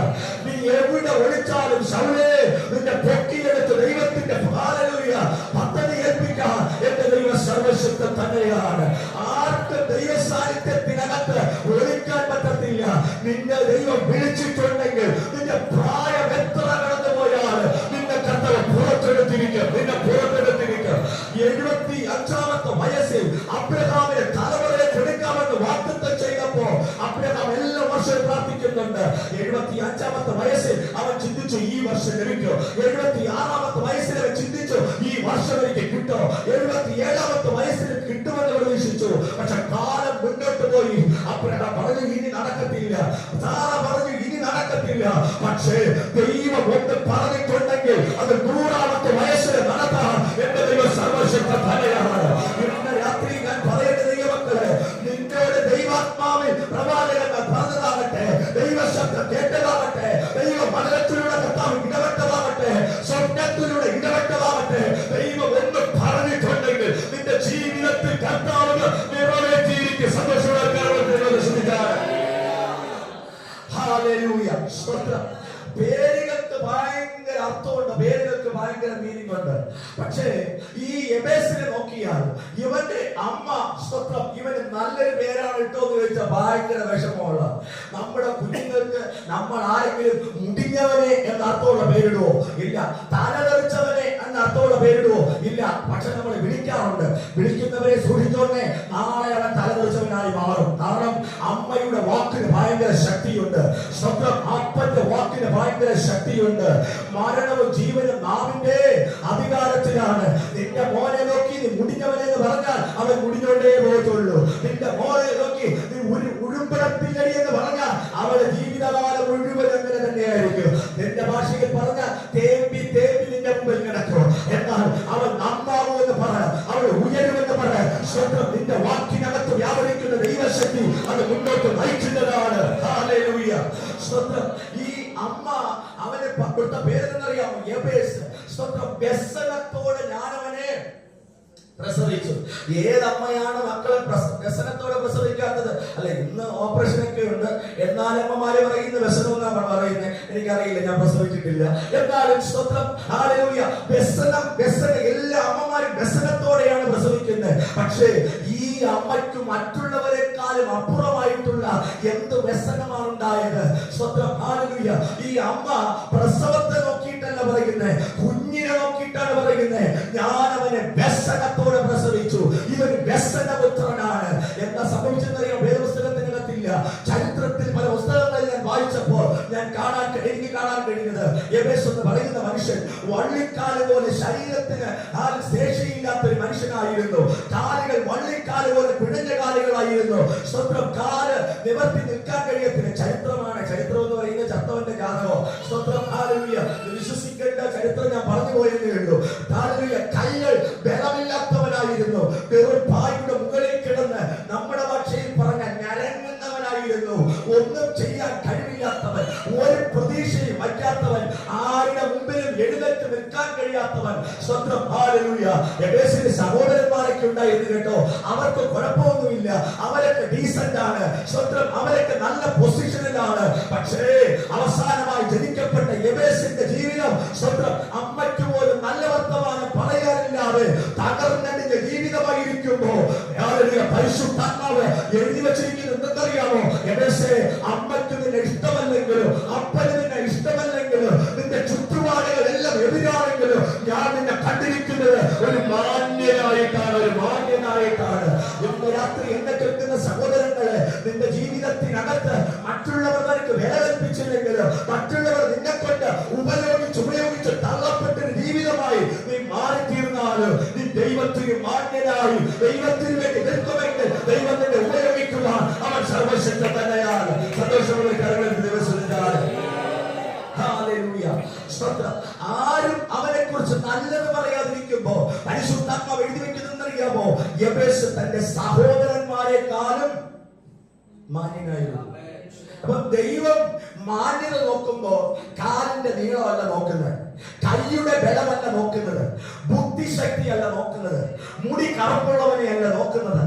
നീ എവിടെ ഒളിച്ചാലും ശൗലേ, നിന്റെ പൊക്കിയെടുത്ത് ദൈവത്തിന്റെ ഹല്ലേലൂയ പദ്ധതി ഏൽപ്പിക്കാൻ എന്റെ ദൈവ സർവശക്തൻ തന്നെയാണ്. ആർക്ക് ദൈവ സാന്നിധ്യത്തിനകത്ത് ഒളിക്കാൻ പറ്റത്തില്ല. നിന്റെ ദൈവം വിളിച്ചിട്ടുണ്ടെങ്കിൽ നിന്റെ പ്രായം എത്ര കടന്നു പോയാൽ നിന്റെ കർത്താവ് പുറത്തെടുത്തിരിക്കും, നിന്നെ പുറത്തെടുത്തിരിക്കും. 75-ാമത്തെ വയസ്സിൽ അബ്രഹാമിനെ തലമുറയെ കൊടുക്കാമെന്ന് വാഗ്ദത്തം ചെയ്തപ്പോ അബ്രഹാം എല്ലാ വർഷവും പ്രാർത്ഥിക്കുന്നുണ്ട്, പറയുന്നുണ്ട്. 75-ാമത്തെ വയസ്സിൽ അവൻ ചിന്തിച്ചു ഈ വർഷം ലഭിക്കോ, 76-ാമത്തെ വയസ്സിൽ അവൻ ചിന്തിച്ചു ഈ വർഷം എനിക്ക് കിട്ടോ, 77-ാമത്തെ വയസ്സിൽ കിട്ടുമെന്ന് പ്രതീക്ഷിച്ചു. പക്ഷെ കാലം മുന്നോട്ട് പോയി. അപ്പഴ പറഞ്ഞു ഇനി നടക്കത്തില്ല, സാറ പറഞ്ഞു ഇനി നടക്കത്തില്ല. പക്ഷേ ദൈവം ഒന്ന് പറഞ്ഞിട്ടുണ്ടെങ്കിൽ അത് 100-ാമത്തെ വയസ്സിൽ നടത്താൻ എന്റെ ദൈവം സർവശക്ത തലയാണ്. ഇന്ന് രാത്രി ഞാൻ പറയേണ്ട ദൈവമക്കളെ, നിങ്ങളുടെ ദൈവാത്മാവിൽ പ്രവാചകന്മാർ പറഞ്ഞതാകട്ടെ, ദൈവശബ്ദം കേട്ടതാകട്ടെ, ദൈവ മണ്ഡലത്തിലൂടെ കർത്താവ് ഇടപെട്ടതാകട്ടെ, സ്വപ്നത്തിലൂടെ ഇടപെട്ടതാകട്ടെ, ദൈവം ഒന്ന് പറഞ്ഞിട്ടുണ്ടെങ്കിൽ നിന്റെ ജീവിതത്തിൽ കർത്താവ് നിറവേറ്റിയിരിക്കും. സന്തോഷമുള്ള പേരുകൾക്ക് ഭയങ്കര അർത്ഥമുണ്ട്, പേരുകൾക്ക് ഭയങ്കര മീനിങ് ഉണ്ട്. പക്ഷേ ഈ എബേസിനെ നോക്കിയാൽ ഇവന്റെ അമ്മ സ്തോത്രം ഇവന് നല്ലൊരു പേരാണ് ഇട്ടോന്ന് ചോദിച്ചാൽ ഭയങ്കര വിഷമമുള്ള. നമ്മുടെ കുഞ്ഞുങ്ങൾക്ക് നമ്മൾ ആരെങ്കിലും മുടിഞ്ഞവനെ എന്ന അർത്ഥമുള്ള പേരിടുവോ? ഇല്ല. തലതെറിച്ചവനെ എന്ന അർത്ഥമുള്ള പേരിടുവോ? ഇല്ല. പക്ഷെ നമ്മൾ വിളിക്കാറുണ്ട്. വിളിക്കുന്നവരെ സൂക്ഷിച്ചോണ്ടേ, നാളെ അവൻ തലതെറിച്ചവനായി മാറും. കാരണം അമ്മയുടെ വാക്കിന് ഭയങ്കര ശക്തിയുണ്ട്. സ്വന്തം അപ്പന്റെ വാക്കിന് ഭയങ്കര ശക്തിയുണ്ട്. മരണവും ജീവനും നാവിന്റെ അധികാരത്തിലാണ്. നിന്റെ മോനെ നോക്കി നീ മുടിഞ്ഞവനെ എന്ന് പറഞ്ഞാൽ അവൻ മുടിഞ്ഞോണ്ടേ പോകത്തുള്ളൂ. നിന്റെ മോനെ നോക്കി നീ ഒരു ഉഴുമ്പടപ്പില്ലടി എന്ന് പറഞ്ഞാൽ അവളുടെ ജീവിതകാലം മുഴുവൻ അങ്ങനെ തന്നെയായിരിക്കും. നിന്റെ ഭാഷയിൽ പറഞ്ഞാൽ തേമ്പി തേമ്പി നിന്റെ മുമ്പിൽ കിടക്കും. എന്നാൽ അവൻ നന്നാവുമെന്ന് പറ, അവൾ ഉയരുമെന്ന് പറ. സ്വന്തം നിന്റെ വാക്കിനകത്ത് വ്യാപരിക്കുന്ന ദൈവശക്തി അത് മുന്നോട്ട് നയിക്കുന്നതാണ്. ഹല്ലേലൂയ. സ്വന്തം ഈ അമ്മ അവനെ കൊടുത്ത പേരെന്നറിയാമോ? യബേസ്. സ്വന്തം വ്യസനത്തോടെ ഞാൻ അവനെ പ്രസവിച്ചു. ഏതമ്മയാണ് മക്കളെ വ്യസനത്തോടെ പ്രസവിക്കാത്തത്? അല്ല, ഇന്ന് ഓപ്പറേഷൻ ഒക്കെ ഉണ്ട്, എന്നാലും അമ്മമാര് പറയുന്ന വ്യസനം എന്നാണ് പറയുന്നത്. എനിക്കറിയില്ല, ഞാൻ പ്രസവിച്ചിട്ടില്ല. എന്നാലും സ്വന്തം ഹല്ലേലൂയ വ്യസനം എല്ലാ അമ്മമാരും വ്യസനത്തോടെയാണ് പ്രസവിക്കുന്നത്. പക്ഷേ ഈ അമ്മയ്ക്ക് മറ്റുള്ളവരെക്കാളും അപ്പുറമായിട്ടുള്ള എന്ത് വ്യസനമാണ് ഉണ്ടായത്? സ്വന്തം ഹല്ലേലൂയ. ഈ അമ്മ പ്രസവത്തെ നോക്കിയിട്ടല്ല പറയുന്നത്, കുഞ്ഞിനെ നോക്കിയിട്ടാണ് പറയുന്നത്. ഞാൻ അവനെ വ്യസനത്തോടെ പ്രസവിച്ചു. ഇവൻ വ്യസനപുത്രനാണ്. എന്താ സംഭവിച്ചെന്നറിയാം? വേദപുസ്തകത്തിനകത്തില്ല, ചരിത്രത്തിൽ പല പുസ്തകങ്ങളിൽ ഞാൻ വായിച്ചപ്പോൾ എനിക്ക് കാണാൻ കഴിയുന്നത്, യബേസ് എന്ന് പറയുന്ന മനുഷ്യൻ വള്ളിക്കാല് പോലെ ശരീരത്തിന് ശേഷിയില്ലാത്ത ഒരു മനുഷ്യനായിരുന്നു. കാലുകൾ വള്ളിക്കാല് പോലെ പിഴഞ്ഞ കാലുകളായിരുന്നു. സ്വന്തം കാല് നിവർത്തി നിൽക്കാൻ കഴിയത്തില്ല. ചരിത്രമാണ്. ചരിത്രം എന്ന് പറയുന്നത് ചത്തവന്റെ ജാതകോ. സ്വന്തം ഹല്ലേലൂയ. വിശ്വസിക്കേണ്ട ചരിത്രം ഞാൻ പറഞ്ഞു പോയെന്നേ ഉള്ളൂ. ഹല്ലേലൂയ. കൈകൾ ബലമില്ലാത്തവനായിരുന്നു. വെറും പായുടെ മുകളിൽ കിടന്ന് നമ്മുടെ ഭാഷയിൽ പറഞ്ഞ ഞരങ്ങുന്നവനായിരുന്നു. ഒന്നും ചെയ്യാൻ കഴിവില്ലാത്തവൻ, ഒരു പ്രതീക്ഷയും വയ്ക്കാത്തവൻ, ആരുടെ മുമ്പിലും എഴുന്നേറ്റ് നിൽക്കാൻ കഴിയാത്തവൻ. സ്വന്തം ഹല്ലേലൂയ. എബേസിന് സഹോദരന്മാരൊക്കെ ഉണ്ടായിരുന്നു കേട്ടോ. അവർക്ക് കുഴപ്പമൊന്നുമില്ല, അവരൊക്കെ ഡീസന്റ് ആണ്. സ്വന്തം അവരൊക്കെ നല്ല പൊസിഷനിലാണ്. പക്ഷേ അവസാനമായി ജനിക്കപ്പെട്ട എബേസിന്റെ ജീവിതം സ്വന്തം അമ്മയ്ക്ക് പോലും നല്ല വർത്തമാനം പറയാനില്ലാതെ തകർന്നടിഞ്ഞ ജീവിതമായിരിക്കുമ്പോ പരിശുദ്ധാത്മാവ് എഴുതി വെച്ചിരിക്കുന്നത് എന്തെന്നറിയാമോ? എബേസേ, അമ്മയ്ക്ക് നിന്നെ ഇഷ്ടമല്ലെങ്കിലും അപ്പന് നിന്നെ ഇഷ്ടമല്ലെങ്കിലും നിന്റെ ചുറ്റുപാടുകളെല്ലാം എതിരാണെങ്കിലും ഞാൻ നിന്നെ കണ്ടിരിക്കുന്നത് ഒരു മാന്യനായിട്ടാണ്, ഒരു മാന്യനായിട്ടാണ്. ഇന്ന് രാത്രി എന്നെ കേൾക്കുന്ന സഹോദരങ്ങളെ, നിന്റെ ജീവിതത്തിനകത്ത് മറ്റുള്ളവർക്ക് വില കൽപ്പിച്ചില്ലെങ്കിലും മറ്റുള്ളവർ നിന്നെ കൊണ്ട് ഉപയോഗിച്ച് തള്ളപ്പെട്ടൊരു ജീവിതമായി നീ മാറിത്തീർന്നാലും നീ ദൈവത്തിന് മാന്യനായി ദൈവത്തിന് വേണ്ടി നിൽക്കുമെങ്കിൽ ദൈവത്തിന്റെ ഉപയോഗിക്കുവാൻ അവൻ സർവശക്ത തന്നെയാണ്. സന്തോഷമുള്ള കരങ്ങളിൽ ദിവസത്തിലാണ്. ആരും അവനെ കുറിച്ച് നല്ലത് പറയാതിരിക്കുമ്പോ പരിശുദ്ധാത്മാവ് എഴുതി വെക്കുന്നതെന്നറിയാമോ? യബേസ് തന്റെ സഹോദരന്മാരെക്കാളും മാന്യനായിരുന്നു. അപ്പൊ ദൈവം മാന്യത നോക്കുമ്പോ കാലിന്റെ നീളമല്ല നോക്കുന്നത്, കൈയുടെ ബലമല്ല നോക്കുന്നത്, ബുദ്ധിശക്തിയല്ല നോക്കുന്നത്, മുടി കറുപ്പുള്ളവനെയല്ല നോക്കുന്നത്,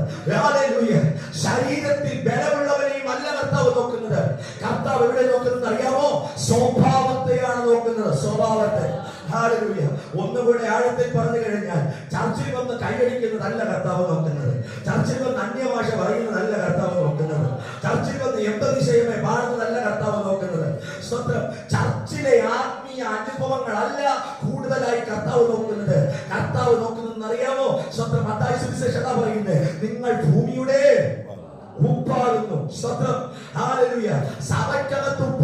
ശരീരത്തിൽ ബലമുള്ളവനെയും അല്ല കർത്താവ് നോക്കുന്നത്. കർത്താവ് എവിടെ നോക്കുന്നത് അറിയാമോ? സ്വഭാവത്തെയാണ് നോക്കുന്നത്, സ്വഭാവത്തെ. ഹല്ലേലൂയ. ഒന്നുകൂടെ ആഴത്തിൽ പറഞ്ഞു കഴിഞ്ഞാൽ, ചർച്ചിൽ വന്ന് കൈയടിക്കുന്നതല്ല കർത്താവ് നോക്കുന്നത്, ചർച്ചിൽ വന്ന് അന്യഭാഷ പറയുന്നതല്ല കർത്താവ് നോക്കുന്നത്, ചർച്ചിൽ വന്ന് എമ്പതിശയമേ പാടുന്നതല്ല കർത്താവ് നോക്കുന്നത്. സ്വന്തം ചർച്ചിലെ ആത്മീയ അനുഭവങ്ങളല്ല കൂടുതലായി കർത്താവ് നോക്കുന്നത്. കർത്താവ് നോക്കുന്നതെന്ന് അറിയാമോ? സ്വന്തം മത്തായി സുവിശേഷം പറയുന്നത്, നിങ്ങൾ ഭൂമിയുടെ ഉപ്പാകുന്നു. സ്വന്തം ഹല്ലേലൂയ. സഭയ്ക്കകത്ത് ഉപ്പ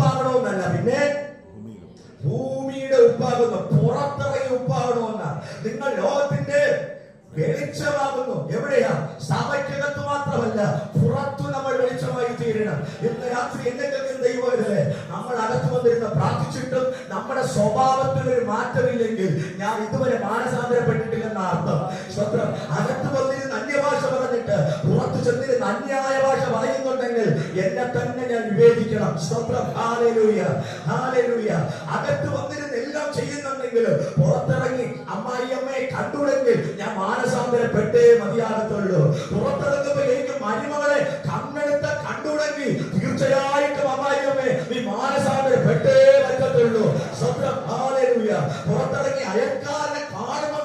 വെളിച്ചമാകുന്നു. എവിടെയാ? സഭയ്ക്കകത്ത് മാത്രമല്ല, പുറത്തു നമ്മൾ വെളിച്ചമായി തീരണം. ഇന്ന് രാത്രി എന്തെങ്കിലും ദൈവമേ, നമ്മൾ അകത്ത് വന്നിരുന്ന് പ്രാർത്ഥിച്ചിട്ടും നമ്മുടെ സ്വഭാവത്തിൽ ഒരു മാറ്റമില്ലെങ്കിൽ ഞാൻ ഇതുവരെ മാനസാന്തരപ്പെട്ടിട്ടില്ലെന്ന അർത്ഥം. സ്വത്രം. അകത്ത് വന്നിരുന്ന് അന്യഭാഷ പറഞ്ഞിട്ട് പുറത്തു ചെന്നിരുന്ന് അന്യായ ഭാഷ പറയുന്നുണ്ടെങ്കിൽ എന്നെ തന്നെ ഞാൻ വിവേചിക്കണം. സ്വത്രം. Hallelujah, hallelujah. അകത്ത് വന്നിരുന്ന് എല്ലാം ചെയ്യുന്നുണ്ടെങ്കിൽ പുറത്തിറങ്ങി അമ്മായിയമ്മയെ കണ്ടുണ്ടെങ്കിൽ ഞാൻ മാനസാന്തരപ്പെട്ടേ മതിയാകത്തുള്ളൂ. പുറത്തിറങ്ങുമ്പോ എനിക്ക് മരുമകളെ കണ്ണെടുത്ത കണ്ടുണ്ടെങ്കിൽ തീർച്ചയായിട്ടും അമ്മായിയമ്മേ നീ മാനസാന്തരപ്പെട്ടേ പറ്റത്തുള്ളൂ. സ്വത്രം. ഹല്ലേലൂയ. പുറത്തിറങ്ങി അയൽക്കാരനെ കാണുമ്പോ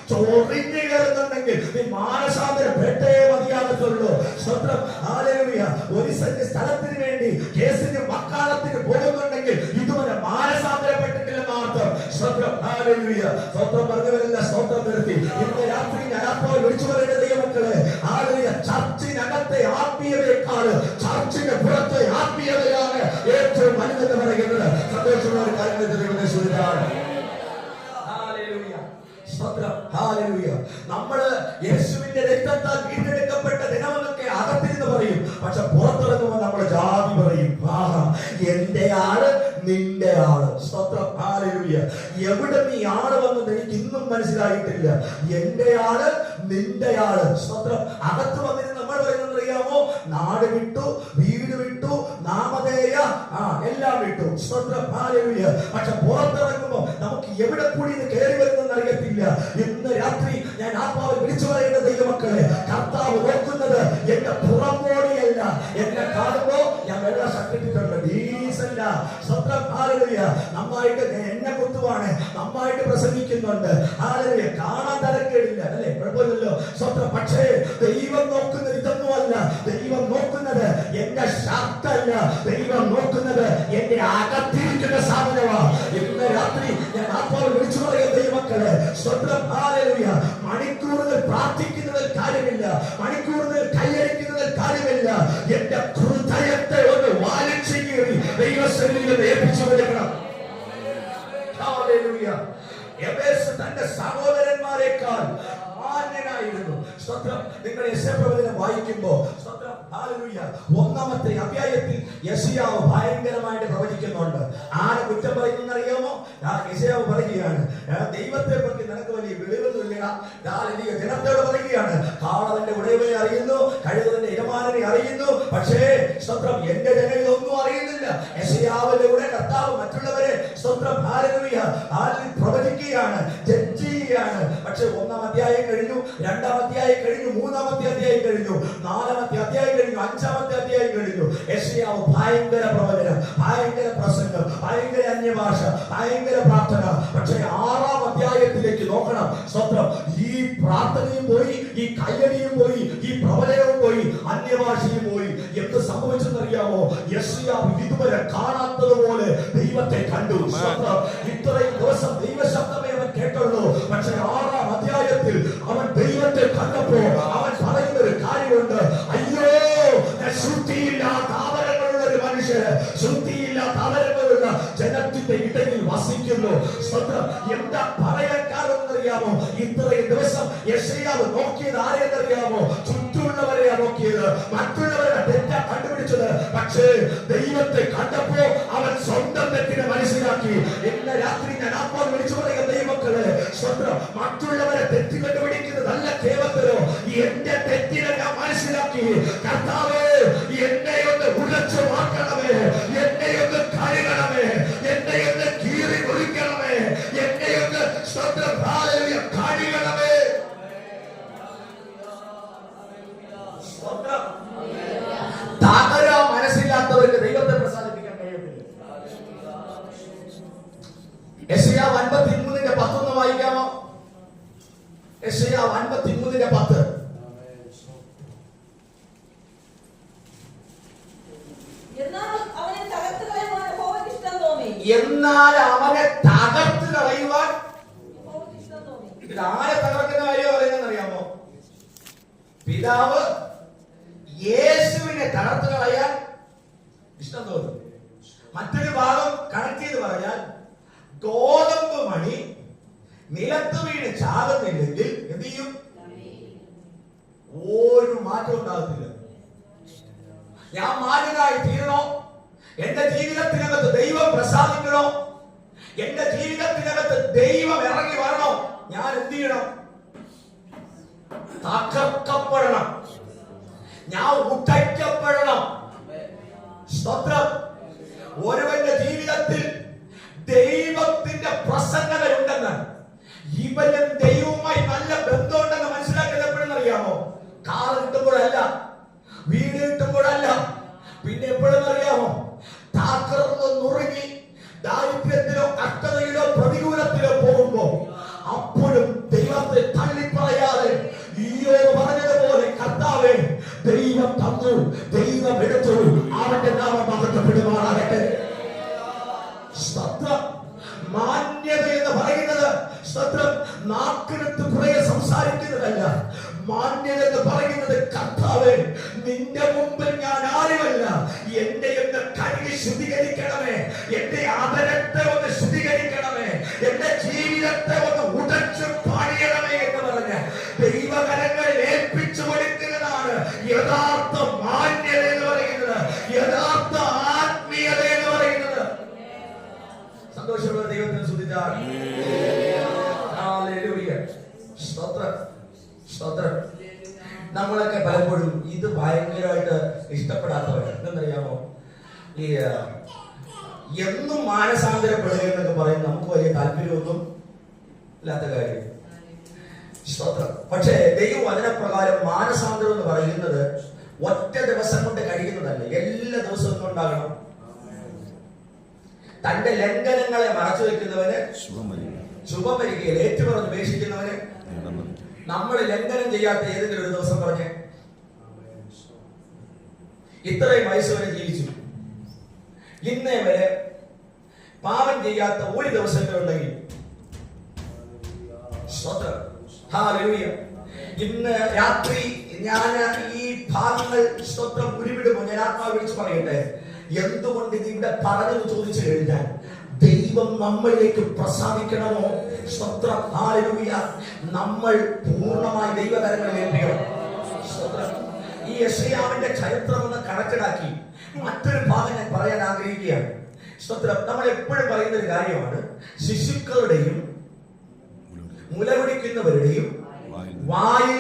ചൊറിഞ്ഞു കയറുന്നുണ്ടെങ്കിൽ നീ മാനസാന്തരപ്പെട്ടേ മതിയാകത്തുള്ളൂ. സ്വത്രം. ഹല്ലേലൂയ. ഒരു സെന്റ് സ്ഥലത്തിന് വേണ്ടി കേസിന് വക്കാലത്തിന് പോകുന്നുണ്ടെങ്കിൽ ഇതുവരെ മാനസാന്തരപ്പെട്ടിട്ടില്ലെന്ന് അർത്ഥം. സ്വത്രം. ഹല്ലേലൂയ. സ്വത്രം പറഞ്ഞവരല്ല സ്വത്രം നിർത്തി. ഇന്ന് രാത്രി ഞാൻ അപ്പോൾ വിളിച്ചു പറയുന്ന ദൈവമക്കളെ, ഹല്ലേലൂയ, ചർച്ചിനകത്തെ ആത്മീയതയേക്കാൾ ചർച്ചിന് പുറത്തെ ആത്മീയതയാണ് ഏറ്റവും വലുതെന്ന് പറയുന്നത്. സന്തോഷമുള്ള ഒരു കാര്യങ്ങൾ ദൈവത്തെ സ്തുതിക്കാം. ഹല്ലേലൂയ. നമ്മള് യേശുവിന്റെ രക്തത്താൽ വീണ്ടെടുക്കപ്പെട്ട ദിനമെന്നൊക്കെ അകത്തിരുന്ന് പറയും. പക്ഷെ പുറത്തിറങ്ങുമ്പോൾ നമ്മൾ ജാതി പറയും. എന്റെ ആള് നിന്റെ ആള്. സ്തോത്രം. ഹല്ലേലൂയ. എവിടെ നീ ആള് വന്നത് എനിക്ക് ഇന്നും മനസ്സിലായിട്ടില്ല. എന്റെ ആള് നിന്റെ ആള്. സ്തോത്രം. അകത്ത് വന്നിരുന്ന് നമ്മൾ പറയുന്നത് അറിയാമോ? നാട് വിട്ടു, വീട് വിട്ടു, നാമധേയ എല്ലാം വിട്ടു. സ്തോത്രം. ഹല്ലേലൂയ. പക്ഷെ പുറത്തിറങ്ങുമ്പോ നമുക്ക് എവിടെ കൂടി ഇത് കയറി വരുന്നെന്ന് അറിയത്തില്ല. ഇന്ന് രാത്രി ഞാൻ ആത്മാവിൽ വിളിച്ചു പറയുന്ന ദൈവമക്കളെ, കർത്താവ് നോക്കുന്നത് എന്റെ പുറമോടിയല്ല. എന്നെ കാണുമ്പോ ഞാൻ വെള്ളം സൃഷ്ടിച്ചിട്ടുണ്ട്, ഡീസല്ല. സ്വന്തം. ഹല്ലേലൂയ. നന്നായിട്ട് എന്നെ കുത്തുവാണ്, നന്നായിട്ട് പ്രസംഗിക്കുന്നുണ്ട്. ഹല്ലേലൂയ. കാണാൻ തരക്കേടില്ല, അല്ലേ? കുഴപ്പമില്ലല്ലോ. സ്വന്തം. പക്ഷേ ദൈവം നോക്കുന്നത് ഇതൊന്നും അല്ല. ദൈവം നോക്കുന്നത് എന്റെ ഷർട്ടല്ല. ദൈവം നോക്കുന്നത് എന്റെ അകത്തിരിക്കുന്ന സാധനമാണ്. ഇന്ന് രാത്രി ഞാൻ ആത്മാവിൽ വിളിച്ചു പറയുന്ന ദൈവമക്കളെ, സ്വന്തം. ഹല്ലേലൂയ. മണിക്കൂറുകൾ പ്രാർത്ഥിക്കുന്നതിൽ കാര്യമില്ല, മണിക്കൂറുകൾ കൈയടിക്കുന്നതിൽ കാര്യമില്ല. എന്റെ ഹൃദയത്തെ ഒന്ന് വാലിച്ചു കീറി ദൈവസന്നിധിയിൽ ഏൽപ്പിച്ചു കൊടുക്കണം. ഹല്ലേലൂയ. എബേസ് തന്റെ സഹോദരന്മാരെക്കാൾ മാന്യനായിരുന്നു. സ്തോത്രം. നിങ്ങൾ യെശയ്യാപ്രവചനം വായിക്കുമ്പോ, സ്തോത്രം, ഹല്ലേലൂയ, 1-ാമത്തെ അധ്യായത്തിൽ യെശയ്യാവ് ഭയങ്കരമായിട്ട് പ്രവചിക്കുന്നുണ്ട്. ആരെ കുറ്റം പറയുന്ന അറിയാമോ? യെശയ്യാവ് പറയുകയാണ്, ദൈവത്തെ പറ്റി നിനക്ക് വലിയ വെളിവൊന്നുമില്ല. ജനത്തോട് പറയുകയാണ്, കാളവന്റെ ഉടയവനെ അറിയുന്നു, കഴുതന്റെ യജമാനനെ അറിയുന്നു, പക്ഷേ സ്തോത്രം എന്റെ ജനങ്ങൾ ഒന്നും അറിയുന്നില്ല. യെശയ്യാവിന്റെ കൂടെ കർത്താവ് മറ്റുള്ളവരെ, സ്തോത്രം, ഹല്ലേലൂയ, പ്രവചിക്കുകയാണ്, ജഡ്ജ് ചെയ്യുകയാണ്. പക്ഷെ 1-ാം അധ്യായം കഴിഞ്ഞു, 2-ാം അധ്യായം കഴിഞ്ഞു, 3-ാമത്തെ അധ്യായം കഴിഞ്ഞു, 4-ാമത്തെ അധ്യായം കഴിഞ്ഞു, 5-ാമത്തെ അധ്യായം കഴിഞ്ഞു. യെശയ്യാവ് ഭയങ്കര പ്രവചനം, ഭയങ്കര പ്രസംഗം, ഭയങ്കര അന്യഭാഷ, ഭയങ്കര പ്രാർത്ഥന. പക്ഷെ 6-ാം അധ്യായത്തിലേക്ക് നോക്കണം. സ്വത്രം. ഈ പ്രാർത്ഥനയും പോയി, ഈ കയ്യടിയും പോയി, ഈ പ്രവചനവും പോയി, അന്യഭാഷയും പോയി. എന്ത് സംഭവിച്ചെന്നറിയാമോ? യെശയ്യാവ് ഇതുവരെ കാണാത്തതുപോലെ ദൈവത്തെ കണ്ടു. സ്വത്രം. ഇത്രയും ദിവസം ദൈവശബ്ദമേ അവൻ കേട്ടുള്ളൂ. പക്ഷെ 6-ാം അധ്യായത്തിൽ അവൻ ദൈവത്തെ കണ്ടപ്പോ അവൻ പറയുന്ന ഒരു കാര്യമുണ്ട്. അയ്യോ, ശുദ്ധിയില്ലാത്ത അവരങ്ങളുള്ള ഒരു മനുഷ്യന്, ശുദ്ധിയില്ലാത്ത അവരങ്ങളുള്ള ജനത്തിന്റെ ഇടയിൽ വസിക്കുന്നു. എന്താ പറയാൻ കാരണം എന്നറിയാമോ? ഇത്രയും ദിവസം യെശയ്യാവ് നോക്കിയത് ആരെന്നറിയാമോ? ചുറ്റുമുള്ളവരെയാ നോക്കിയത്, മറ്റുള്ളവരുടെ തെറ്റാ കണ്ടുപിടിച്ചത്. പക്ഷേ ദൈവത്തെ കണ്ടപ്പോ അവൻ സ്വന്തം തെറ്റിനെ മനസ്സിലാക്കി. ഇന്ന് രാത്രി ഞാൻ ആത്മാവ് വിളിച്ചു പറയുന്ന ദൈവമക്കളെ, മറ്റുള്ളവരെ തെറ്റ് കണ്ടുപിടിക്കുന്നതല്ല കേവലോ, എന്റെ തെറ്റിനെ ഞാൻ മനസ്സിലാക്കി. കർത്താവേ, എന്നെ ഒന്ന് ഉടച്ചു മാറ്റണമേ, എന്നെ ഒന്ന് കഴുകണമേ, എന്നെ ഒന്ന് കീറി മുറിക്കണമേ, എന്നെ ഒന്ന് കഴുകണമേ. തകരാ മനസ്സില്ലാത്തവർക്ക് ദൈവത്തെ പ്രസാദിപ്പിക്കാൻ കഴിയത്തില്ല. യെശയ്യാവ് 53:10 ഒന്ന് വായിക്കാമോ? യെശയ്യാവ് 53:10. എന്നാൽ അവനെ തകർത്ത് കളയുവാൻ ആരെ തകർക്കുന്ന കാര്യം പറയുന്നത് അറിയാമോ? പിതാവ് യേശുവിനെ തകർത്ത് കളയാൻ ഇഷ്ടം തോന്നി. മറ്റൊരു ഭാഗം കണക്ട് ചെയ്ത് പറഞ്ഞാൽ, ഗോതമ്പ് മണി നിലത്ത് വീണ് ചാകുന്നില്ലെങ്കിൽ എന്ത് ചെയ്യും? മാറ്റം ഉണ്ടാകത്തില്ല. ഞാൻ മാന്യനായി തീരണോ, എന്റെ ജീവിതത്തിനകത്ത് ദൈവം പ്രസാദിക്കണോ, എന്റെ ജീവിതത്തിനകത്ത് ദൈവം ഇറങ്ങി വരണോ, ഞാൻ എന്ത് ചെയ്യണം? തകർക്കപ്പെടണം, ഞാൻ ഉടയ്ക്കപ്പെടണം. സ്തോത്രം. ഒരുവന്റെ ജീവിതത്തിൽ ദൈവത്തിന്റെ പ്രസന്നതയുണ്ടെന്ന്, ഇവനും ദൈവവുമായി നല്ല ബന്ധമുണ്ടെന്ന് മനസ്സിലാക്കുന്നത് എപ്പോഴെന്നറിയാമോ? കാർ കിട്ടുമ്പോഴല്ല, വീട് കിട്ടുമ്പോഴല്ല, പിന്നെ എപ്പോഴെന്നറിയാമോ? തകർന്ന് നുറുങ്ങി ദാരിദ്ര്യത്തിലോ കഷ്ടതയിലോ പ്രതികൂലത്തിലോ പോകുമ്പോ അപ്പോഴും ദൈവത്തെ തള്ളിപ്പറയാതെ ഈയോബ് പറഞ്ഞതുപോലെ, കർത്താവേ ദൈവം തന്നു, ദൈവം എടുത്തു, അവന്റെ നാമം മഹത്വപ്പെടുമാറാകട്ടെ. സ്തോത്രം. മാന്യത എന്ന് പറയുന്നത് സ്തോത്രം നാക്കിനത്ത് കുറെ സംസാരിക്കുന്നതല്ല. മാന്യത എന്ന് പറയുന്നത്, കർത്താവേ നിന്റെ മുമ്പിൽ ഞാൻ ആരുമല്ല, എന്റെ ഒന്ന് കഴുകി ശുദ്ധീകരിക്കണമേ, എന്റെ ആദരത്തെ ഒന്ന് ശുദ്ധീകരിക്കണമേ, എന്റെ ജീവിതത്തെ ഒന്ന് ഉടച്ചു പണിയണമേ എന്ന് പറഞ്ഞ് ദൈവകരങ്ങളിൽ ഏൽപ്പിച്ചു കൊടുക്കുന്നതാണ് യഥാർത്ഥ മാന്യത എന്ന് പറയുന്നത്, യഥാർത്ഥ ആത്മീയത എന്ന് പറയുന്നത്. സന്തോഷമുള്ള ദൈവത്തിന് സ്തുതിച്ചാൽ സ്തോത്രം. നമ്മളൊക്കെ പലപ്പോഴും ഇത് ഭയങ്കരമായിട്ട് ഇഷ്ടപ്പെടാത്തവർ എന്തെന്നറിയാമോ? ഈ എന്നും മാനസാന്തരപ്പെടുക എന്നൊക്കെ പറയും നമുക്ക് വലിയ താല്പര്യമൊന്നും ഇല്ലാത്ത കാര്യം. സ്തോത്രം. പക്ഷേ ദൈവവചനപ്രകാരം മാനസാന്തരം എന്ന് പറയുന്നത് ഒറ്റ ദിവസം കൊണ്ട് കഴിയുന്നതല്ല, എല്ലാ ദിവസവും ഉണ്ടാകണം. തന്റെ ലംഘനങ്ങളെ മറച്ചു വെക്കുന്നവന് ശുഭം വരികയിൽ ഏറ്റുപറഞ്ഞ് ഉപേക്ഷിക്കുന്നവന്. നമ്മൾ ലംഘനം ചെയ്യാത്ത ഏതെങ്കിലും ഒരു ദിവസം പറഞ്ഞ് ഇത്രയും വയസ്സ് വരെ ജീവിച്ചു, ഇന്നേ വരെ പാപം ചെയ്യാത്ത ഒരു ദിവസങ്ങളുണ്ടെങ്കിൽ ഇന്ന് രാത്രി ഞാൻ ഈ ഭാഗങ്ങൾ സ്തോത്രം ഉരുവിടുമോ? ഞാൻ ആത്മാവ് വിളിച്ചു പറയട്ടെ, എന്തുകൊണ്ട് ഇതിവിടെ പറഞ്ഞത് ചോദിച്ചു കഴിഞ്ഞാൽ ദൈവം നമ്മളിലേക്ക് പ്രസാദിക്കണമോ? സ്തോത്രം. ഹല്ലേലൂയ. നമ്മൾ പൂർണ്ണമായി ദൈവകരങ്ങളിൽ ഏൽപ്പിക്കണം. സ്തോത്രം. ഈ യെശയ്യാവിന്റെ ചരിത്രം ഒന്ന് കണക്കിലാക്കി മറ്റൊരു ഭാഗം ഞാൻ പറയാൻ ആഗ്രഹിക്കുകയാണ്. സ്തോത്രം. നമ്മൾ എപ്പോഴും പറയുന്ന ഒരു കാര്യമാണ്, ശിശുക്കളുടെയും മുലകുടിക്കുന്നവരുടെയും വായിൽ.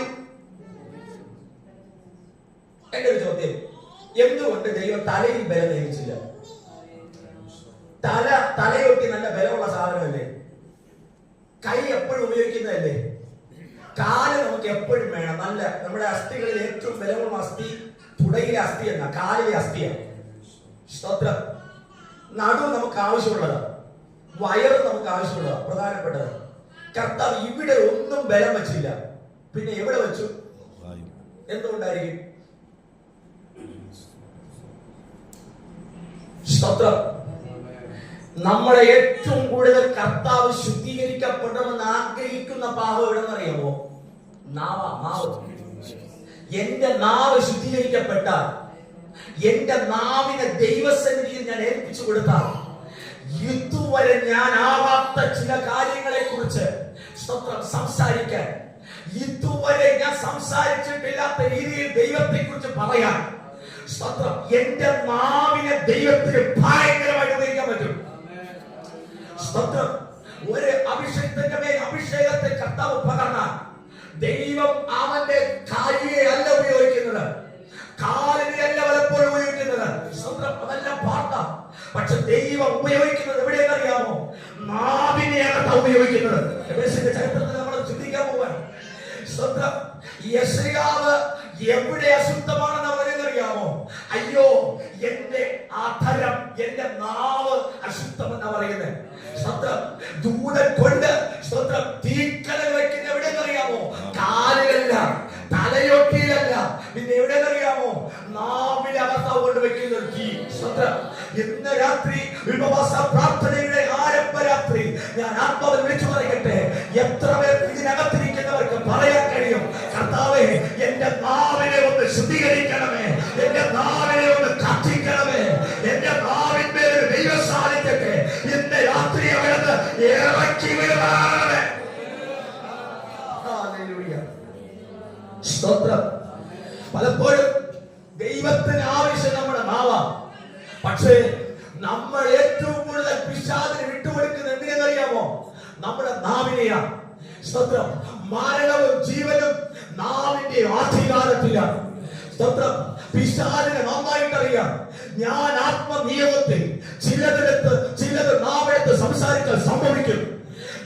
എന്റെ ഒരു ചോദ്യം, എന്തുകൊണ്ട് ദൈവം തലയിൽ ബലം നിയമിച്ചില്ല? തലയൊട്ടി നല്ല ബലമുള്ള സാധനമല്ലേ? കൈ എപ്പോഴും ഉപയോഗിക്കുന്നതല്ലേ? കാല് നമുക്ക് എപ്പോഴും വേണം. നല്ല നമ്മുടെ അസ്ഥികളിൽ ഏറ്റവും ബലമുള്ള അസ്ഥി തുടയിലെ അസ്ഥി എന്ന കാലിലെ അസ്ഥിയാണ്. സ്തോത്രം. നടു നമുക്ക് ആവശ്യമുള്ളതാണ്, വയറ് നമുക്ക് ആവശ്യമുള്ളതാണ്, പ്രധാനപ്പെട്ടത്. കർത്താവ് ഇവിടെ ഒന്നും ബലം വെച്ചില്ല, പിന്നെ എവിടെ വെച്ചു? എന്തുകൊണ്ടായിരിക്കും? സ്തോത്രം. നമ്മളെ ഏറ്റവും കൂടുതൽ കർത്താവ് ശുദ്ധീകരിക്കപ്പെടണമെന്ന് ആഗ്രഹിക്കുന്ന പാവം എവിടെന്നറിയാമോ? നാവ്. എന്റെ നാവ് ശുദ്ധീകരിക്കപ്പെട്ടാൽ, എന്റെ നാവിനെ ദൈവസന്നിധിയിൽ ഞാൻ ഏൽപ്പിച്ചു കൊടുത്താൽ, ഇതുവരെ ഞാൻ ആവാത്ത ചില കാര്യങ്ങളെ കുറിച്ച് സ്തോത്രം സംസാരിക്കാൻ, ഇതുവരെ ഞാൻ സംസാരിച്ചിട്ടില്ലാത്ത രീതിയിൽ ദൈവത്തെ കുറിച്ച് പറയാൻ, സ്തോത്രം, എന്റെ നാവിനെ ദൈവത്തിന് ഭയങ്കരമായിട്ട് ഉപയോഗിക്കാൻ പറ്റും. സ്തോത്രം. ഒരു അഭിഷേകത്തിന്റെ മേൽ അഭിഷേകത്തെ കർത്താവ് പകർന്നാൽ ദൈവം അവന്റെ കാലിയെ അല്ല ഉപയോഗിക്കുന്നത്, കാലിനെ അല്ല പലപ്പോഴും ഉപയോഗിക്കുന്നത്. സ്തോത്രം. അതെല്ലാം പാർത്ത. പക്ഷെ ദൈവം ഉപയോഗിക്കുന്നത് എവിടെയെന്നറിയാമോ? നാവിനെയാണ് ഉപയോഗിക്കുന്നത്. ചരിത്രത്തിൽ നമ്മൾ ചിന്തിക്കാൻ പോവാൻ. സ്തോത്രം. യെശയ്യാവ് എവിടെ അശുദ്ധമാണെന്ന് പറയുന്നറിയാമോ? അയ്യോ, എന്റെ അധരം, എന്റെ നാവ് അശുദ്ധമെന്ന് പറയുന്നത്. സ്തോത്രം. ദൂതൻ കൊണ്ട് സ്തോത്രം തീക്കനൽ വെക്കുന്ന എവിടെയെന്നറിയാമോ? കാലുകളില്ല, തലയൊട്ടിയിലല്ല, പിന്നെ എവിടെയെന്നറിയാമോ? നാവിനകത്ത് കൊണ്ട് വെക്കുന്ന തീ. സ്തോത്രം. ഇന്ന് രാത്രി ഉപവാസ പ്രാർത്ഥനയുടെ ആരംഭ രാത്രി ഞാൻ ആത്മാവിൽ വിളിച്ചു പറയട്ടെ, എത്ര പേർ ഇതിനകത്തിരിക്കുന്നവർക്ക് പറയാൻ കഴിയും, കർത്താവേ എന്റെ നാവിനെ ഒന്ന് ശുദ്ധീകരിക്കണമേ, എന്റെ നാവിനെ ഒന്ന് കത്തിക്കണമേ, എന്റെ നാവിന്മേൽ ഒരു ദൈവ സാന്നിധ്യത്തെ ഇന്ന് രാത്രി അവിടുന്ന് ഇറക്കി വിടുവാണ്. സ്തോത്രം. പലപ്പോഴും ദൈവത്തിന് ആവശ്യം നമ്മുടെ നാവാ. പക്ഷേ നമ്മൾ ഏറ്റവും കൂടുതൽ പിശാചിന് വിട്ടുകൊടുക്കുന്നത് എന്തിനെന്നറിയാമോ? നമ്മുടെ നാവിനെയാണ്. സ്തോത്രം. മരണവും ജീവനും നാവിന്റെ അധികാരത്തിലാണ്. സ്തോത്രം. പിശാചിനെ നന്നായിട്ടറിയാം. ഞാൻ ആത്മനിയമത്തിൽ ചിലത് നാവെടുത്ത് സംസാരിച്ചാൽ സംഭവിക്കും.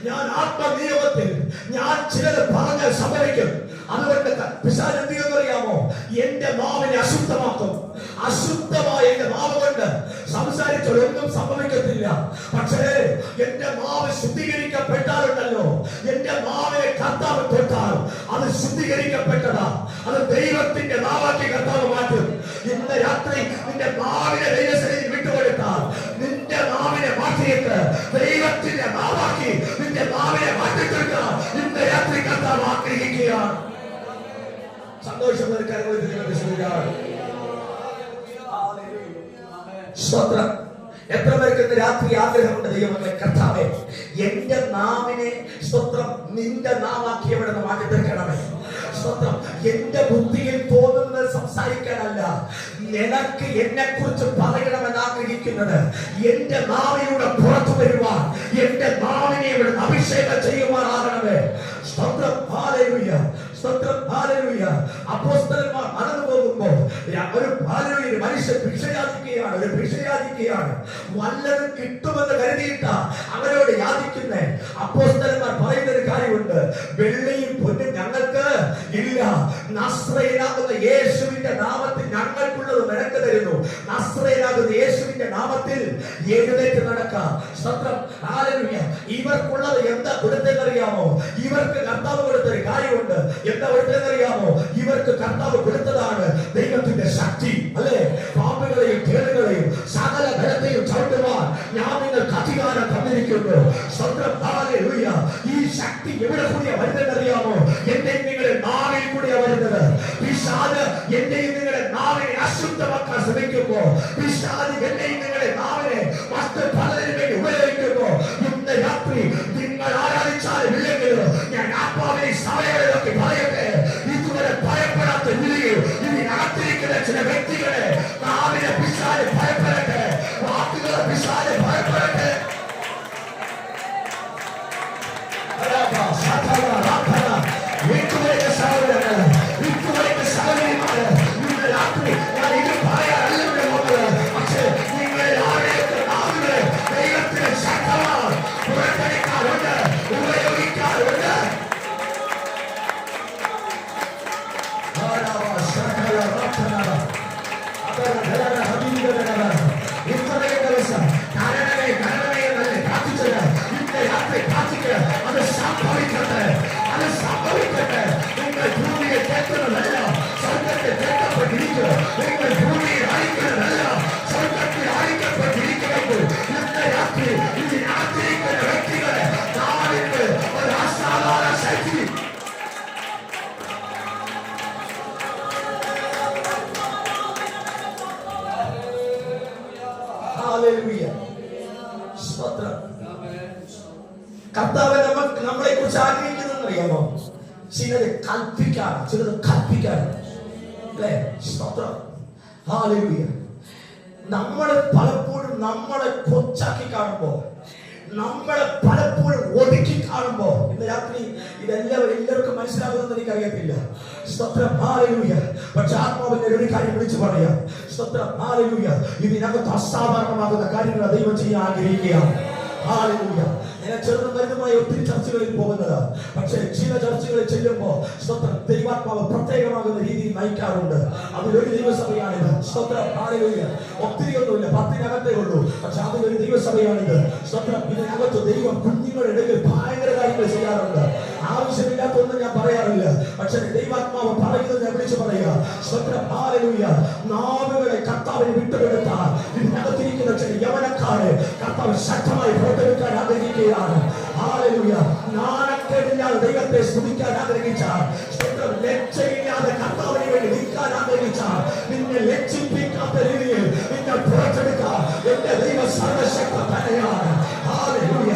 ഞാൻ ആത്മനിയമത്തിൽ ഞാൻ ചിലത് പറഞ്ഞാൽ സംഭവിക്കും. അതുകൊണ്ട് പിശാച് എന്ത് ചെയ്യുമെന്നറിയാമോ? എന്റെ നാവിനെ അശുദ്ധമാക്കും. അശുദ്ധമായ എന്റെ നാവ് കൊണ്ട് സംസാരിച്ചാൽ ഒന്നും സംഭവിക്കത്തില്ല. പക്ഷേ എന്റെ നാവ് ശുദ്ധീകരിക്കപ്പെട്ടാലുണ്ടല്ലോ, എന്റെ നാവിനെ കർത്താവ് തൊട്ടാൽ അത് ശുദ്ധീകരിക്കപ്പെട്ടതാ. അത് ദൈവത്തിന്റെ നാവാക്കി കർത്താവ് മാറ്റും. ഇന്ന് രാത്രി നിന്റെ നാവിനെ ദൈവസന്നിധിയിൽ വിട്ടുകൊടുത്താൽ നിന്റെ നാവിനെ മാറ്റിയിട്ട് ദൈവത്തിന്റെ നാവാക്കി നിന്റെ നാവിനെ മാറ്റിത്തീർക്കാൻ ഇന്ന് രാത്രി കർത്താവ് ആഗ്രഹിക്കുകയാണ്. സന്തോഷം സ്തോത്രം. എത്ര പേർക്ക് ഇന്ന് രാത്രി ആഗ്രഹമുണ്ട്? ദൈവമേ, കർത്താവേ, എന്റെ നാവിനെ സ്തോത്രം നിന്റെ നാവാക്കി എവിടെ നിന്ന് മാറ്റി തീർക്കണമേ. സ്തോത്രം. എന്റെ ബുദ്ധിയിൽ തോന്നുന്നത് സംസാരിക്കാനല്ല, നിനക്ക് എന്നെ കുറിച്ച് പറയണമെന്ന് ആഗ്രഹിക്കുന്നത് എന്റെ നാവിലൂടെ പുറത്തു വരുവാൻ എന്റെ നാവിനെ ഇവിടെ അഭിഷേകം ചെയ്യുവാനാകണമേ. സ്തോത്രം. ഹല്ലേലൂയ. സ്തോത്രം. ഹല്ലേലൂയ. അപ്പോസ്തലന്മാർ നടന്നു പോകുമ്പോൾ ഒരു മനുഷ്യൻ ഭിക്ഷയാചിക്കുകയാണ്. വല്ലതും കിട്ടുമെന്ന് കരുതിയിട്ട അവരോട് യാചിക്കുന്നേ. അപ്പോസ്തലന്മാർ പറയുന്ന ഒരു കാര്യമുണ്ട്, വെള്ളിയും പൊന്നും ഞങ്ങൾക്ക് ഇല്ല, നസ്രയനാകുന്ന യേശുവിന്റെ നാമത്തിൽ ഞങ്ങൾക്കുള്ളത് നിനക്ക് തരുന്നു. നസ്രയനാകുന്ന യേശുവിന്റെ നാമത്തിൽ എഴുന്നേറ്റ് നടക്കാം. സ്തോത്രം. ഹല്ലേലൂയ. ഇവർക്കുള്ളത് എന്താ കൊടുത്തതെന്നറിയാമോ? ഇവർക്ക് കർത്താവ് കൊടുത്തൊരു കാര്യമുണ്ട്. എന്താ കൊടുത്തതെന്നറിയാമോ? ഇവർക്ക് കർത്താവ് കൊടുത്തതാണ് ദൈവത്തിന്റെ ശക്തി. അല്ലേ? പാമ്പുകളെയും തേളുകളെയും സകല ബലത്തെയും ചവിട്ടുവാൻ ഞാൻ നിങ്ങൾക്ക് അധികാരം തന്നിരിക്കുന്നു. സ്തോത്രം. ഹല്ലേലൂയ. ഈ ശക്തി എവിടെ കൂടിയാ വരുന്നതെന്നറിയാമോ? എന്റെയും നിങ്ങളുടെ നാവിൽ കൂടിയാ വരുന്നത്. പിശാച് എന്റെയും നിങ്ങളുടെ നാവിനെ അശുദ്ധമാക്കാൻ ശ്രമിക്കുമ്പോ, പിശാച് എന്റെയും നിങ്ങളുടെ നാവിനെ മറ്റ് പലതിനു വേണ്ടി ഉപയോഗിക്കുമ്പോ, ഇന്ന് രാത്രി നിങ്ങൾ ആരാധിച്ചാലും ഇല്ലെങ്കിലും ഞാൻ ആത്മാവിനെ സഭകളിലൊക്കെ പറയട്ടെ, ഇതുവരെ ഭയപ്പെടാത്ത നിലയിൽ ഇതിനകത്തിരിക്കുന്ന ചില വ്യക്തികളെ നാവിനെ പിശാച് ഭയപ്പെടട്ടെ, വാക്കുകളെ പിശാച് ഭയപ്പെടട്ടെ. കർത്താവ് നമ്മളെ കുറിച്ച് ആഗ്രഹിക്കുന്നത് അറിയാമോ? ചിലത് കൽപ്പിക്കാൻ അല്ലേ? സ്തോത്രം. ഹല്ലേലൂയ. നമ്മളെ പലപ്പോഴും നമ്മളെ കൊച്ചാക്കി കാണുമ്പോ, നമ്മളെ പലപ്പോഴും ഒതുക്കി കാണുമ്പോ, ഇന്ന് രാത്രി എല്ലാവർക്കും മനസ്സിലാകുമെന്ന് എനിക്കറിയത്തില്ല. സ്തോത്രം. ഹല്ലേലൂയ. പക്ഷെ ആത്മാവിന്റെ ഒരു കാര്യം വിളിച്ചു പറയാം. സ്തോത്രം. ഹല്ലേലൂയ. ഇതിനകത്ത് അസാധാരണമാകുന്ന കാര്യങ്ങൾ ദൈവം ചെയ്യാൻ ആഗ്രഹിക്കുകയാണ്. ഹല്ലേലൂയ. ഞാൻ ചെറുതും വലുതുമായ ഒത്തിരി ചർച്ചകളിൽ പോകുന്നത്, പക്ഷേ ചില ചർച്ചകളിൽ ചെല്ലുമ്പോ സ്തോത്രം ദൈവാത്മാവ് പ്രത്യേകമാകുന്ന രീതിയിൽ നയിക്കാറുണ്ട്. അതിലൊരു ദൈവസഭയാണിത്. സ്തോത്രം. ഹല്ലേലൂയ. ഒത്തിരി ഒന്നുമില്ല, 10-നകത്തേ ഉള്ളൂ, പക്ഷെ അതിലൊരു ദൈവസഭയാണിത്. സ്തോത്രം. ഇതിനകത്ത് ദൈവം കുഞ്ഞുങ്ങളുടെ ഇടയിൽ ഭയങ്കര കാര്യങ്ങൾ ചെയ്യാറുണ്ട്. ആവശ്യമില്ലാത്തൊന്നും ഞാൻ പറയാറില്ല, പക്ഷെ ദൈവാത്മാവ് പറയുന്നത് ഞാൻ വിളിച്ചു പറയുക. സ്തോത്രം. ഹല്ലേലൂയ. നാവുകളെ കർത്താവിന് വിട്ടുകൊടുത്താൽ ഇതിനകത്തിരിക്കുന്ന ചില യവനക്കാരെ കർത്താവ് ശക്തമായി പുറത്തെടുക്കാൻ ആഗ്രഹിക്കുകയാണ്. ഹല്ലേലൂയ. നാണക്കേടില്ലാതെ ദൈവത്തെ സ്തുതിക്കാൻ ആഗ്രഹിച്ചാൽ, ലജ്ജയില്ലാതെ കർത്താവിന് വേണ്ടി നിൽക്കാൻ ആഗ്രഹിച്ചാൽ, നിന്നെ ലജ്ജിപ്പിക്കാത്ത രീതിയിൽ നിന്നെ പുറത്തെടുക്കാൻ എന്റെ ദൈവം സർവശക്ത തന്നെയാണ്. ഹല്ലേലൂയ.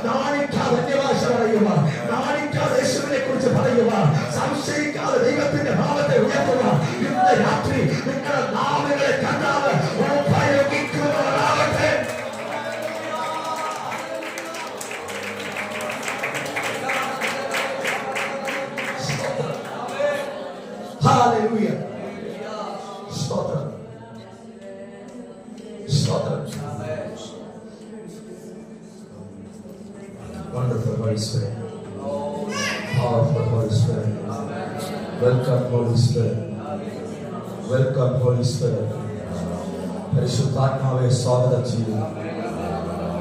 നാണിക്കാതെ അന്യഭാഷ പറയുക, നാണിക്കാതെ യേശുവിനെ കുറിച്ച് പറയുക, സംശയിക്കാതെ ദൈവത്തിന്റെ നാമത്തെ ഉയർത്തുക. ഹല്ലേലൂയ. സ്തോത്രം, സ്തോത്രം. Wonderful Holy Spirit, powerful Holy Spirit. Welcome Holy Spirit. Welcome Holy Spirit. പരിശുദ്ധാത്മാവെ സ്വാഗതം ചെയ്യുന്നു.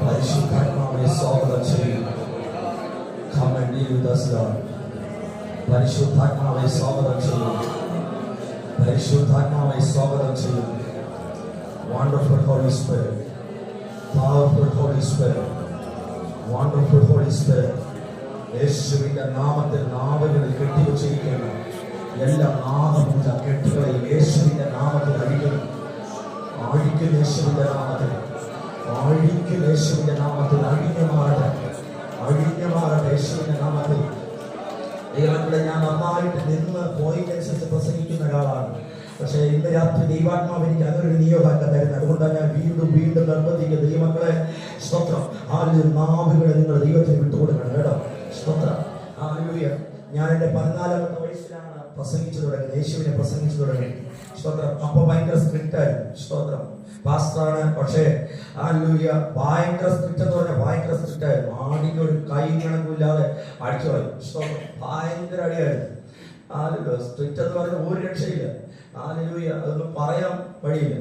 പരിശുദ്ധാത്മാവെ സ്വാഗതം ചെയ്യുന്നു. Come and be with us, Lord. പരിശുദ്ധാത്മാവെ സ്വാഗതം ചെയ്യുന്നു. പരിശുദ്ധാത്മാവെ സ്വാഗതം ചെയ്യുന്നു. Wonderful Holy Spirit, powerful Holy Spirit, wonderful Holy Spirit. യേശുവിന്റെ നാമത്തിൽ നാവുകളിൽ കെട്ടിവച്ചിരിക്കുന്ന എല്ലാ നാമപൂജ കെട്ടുകളെ യേശുവിന്റെ നാമത്തിൽ അഴിക്കുന്നു. അഴിക്കുന്ന യേശുവിന്റെ നാമത്തിൽ, അഴിക്കുന്ന യേശുവിന്റെ നാമത്തിൽ അഴിഞ്ഞു മാറട്ടെ, അഴിഞ്ഞു മാറട്ടെ യേശുവിന്റെ നാമത്തിൽ. ദൈവങ്ങളെ, ഞാൻ നന്നായിട്ട് നിന്ന് പോയിന്റനുസരിച്ച് പ്രസംഗിക്കുന്ന ഒരാളാണ്. പക്ഷേ ഇന്ന് രാത്രി ദൈവാത്മാവ് എനിക്ക് അങ്ങനൊരു നിയോഗമല്ല തരുന്നത്. അതുകൊണ്ടാണ് ഞാൻ വീണ്ടും വീണ്ടും നിർബന്ധിക്കുക. ദൈവങ്ങളെ സ്തോത്രം. ആ നാവുകളെ നിങ്ങൾ ദൈവത്തിന് വിട്ടുകൊടുക്കണം കേട്ടോ. സ്തോത്രം. ഹല്ലേലൂയ. ഞാൻ എൻ്റെ 14ാമത്തെ വയസ്സിലാണ് പ്രസംഗിച്ചു തുടങ്ങി, യേശുവിനെ പ്രസംഗിച്ചു തുടങ്ങി. സ്തോത്രം. അപ്പൊ ഭയങ്കര സ്ട്രിക്റ്റ് ആയിരുന്നു. സ്തോത്രം. പാസ്റ്ററാണ്, പക്ഷേ ഹല്ലേലൂയ ഭയങ്കര സ്ട്രിക്റ്റ് എന്ന് പറഞ്ഞാൽ ഭയങ്കര സ്ട്രിക്റ്റ് ആയിരുന്നു. ആടിക്ക് ഒരു കൈ കണക്കില്ലാതെ അടിച്ചു കളയും. സ്തോത്രം. ഭയങ്കര അടിയായിരുന്നു. ഹല്ലേലൂയ. സ്ട്രിക്റ്റ് എന്ന് പറഞ്ഞാൽ ഒരു രക്ഷയില്ല. ഹല്ലേലൂയ. അതൊന്നും പറയാൻ വഴിയില്ല.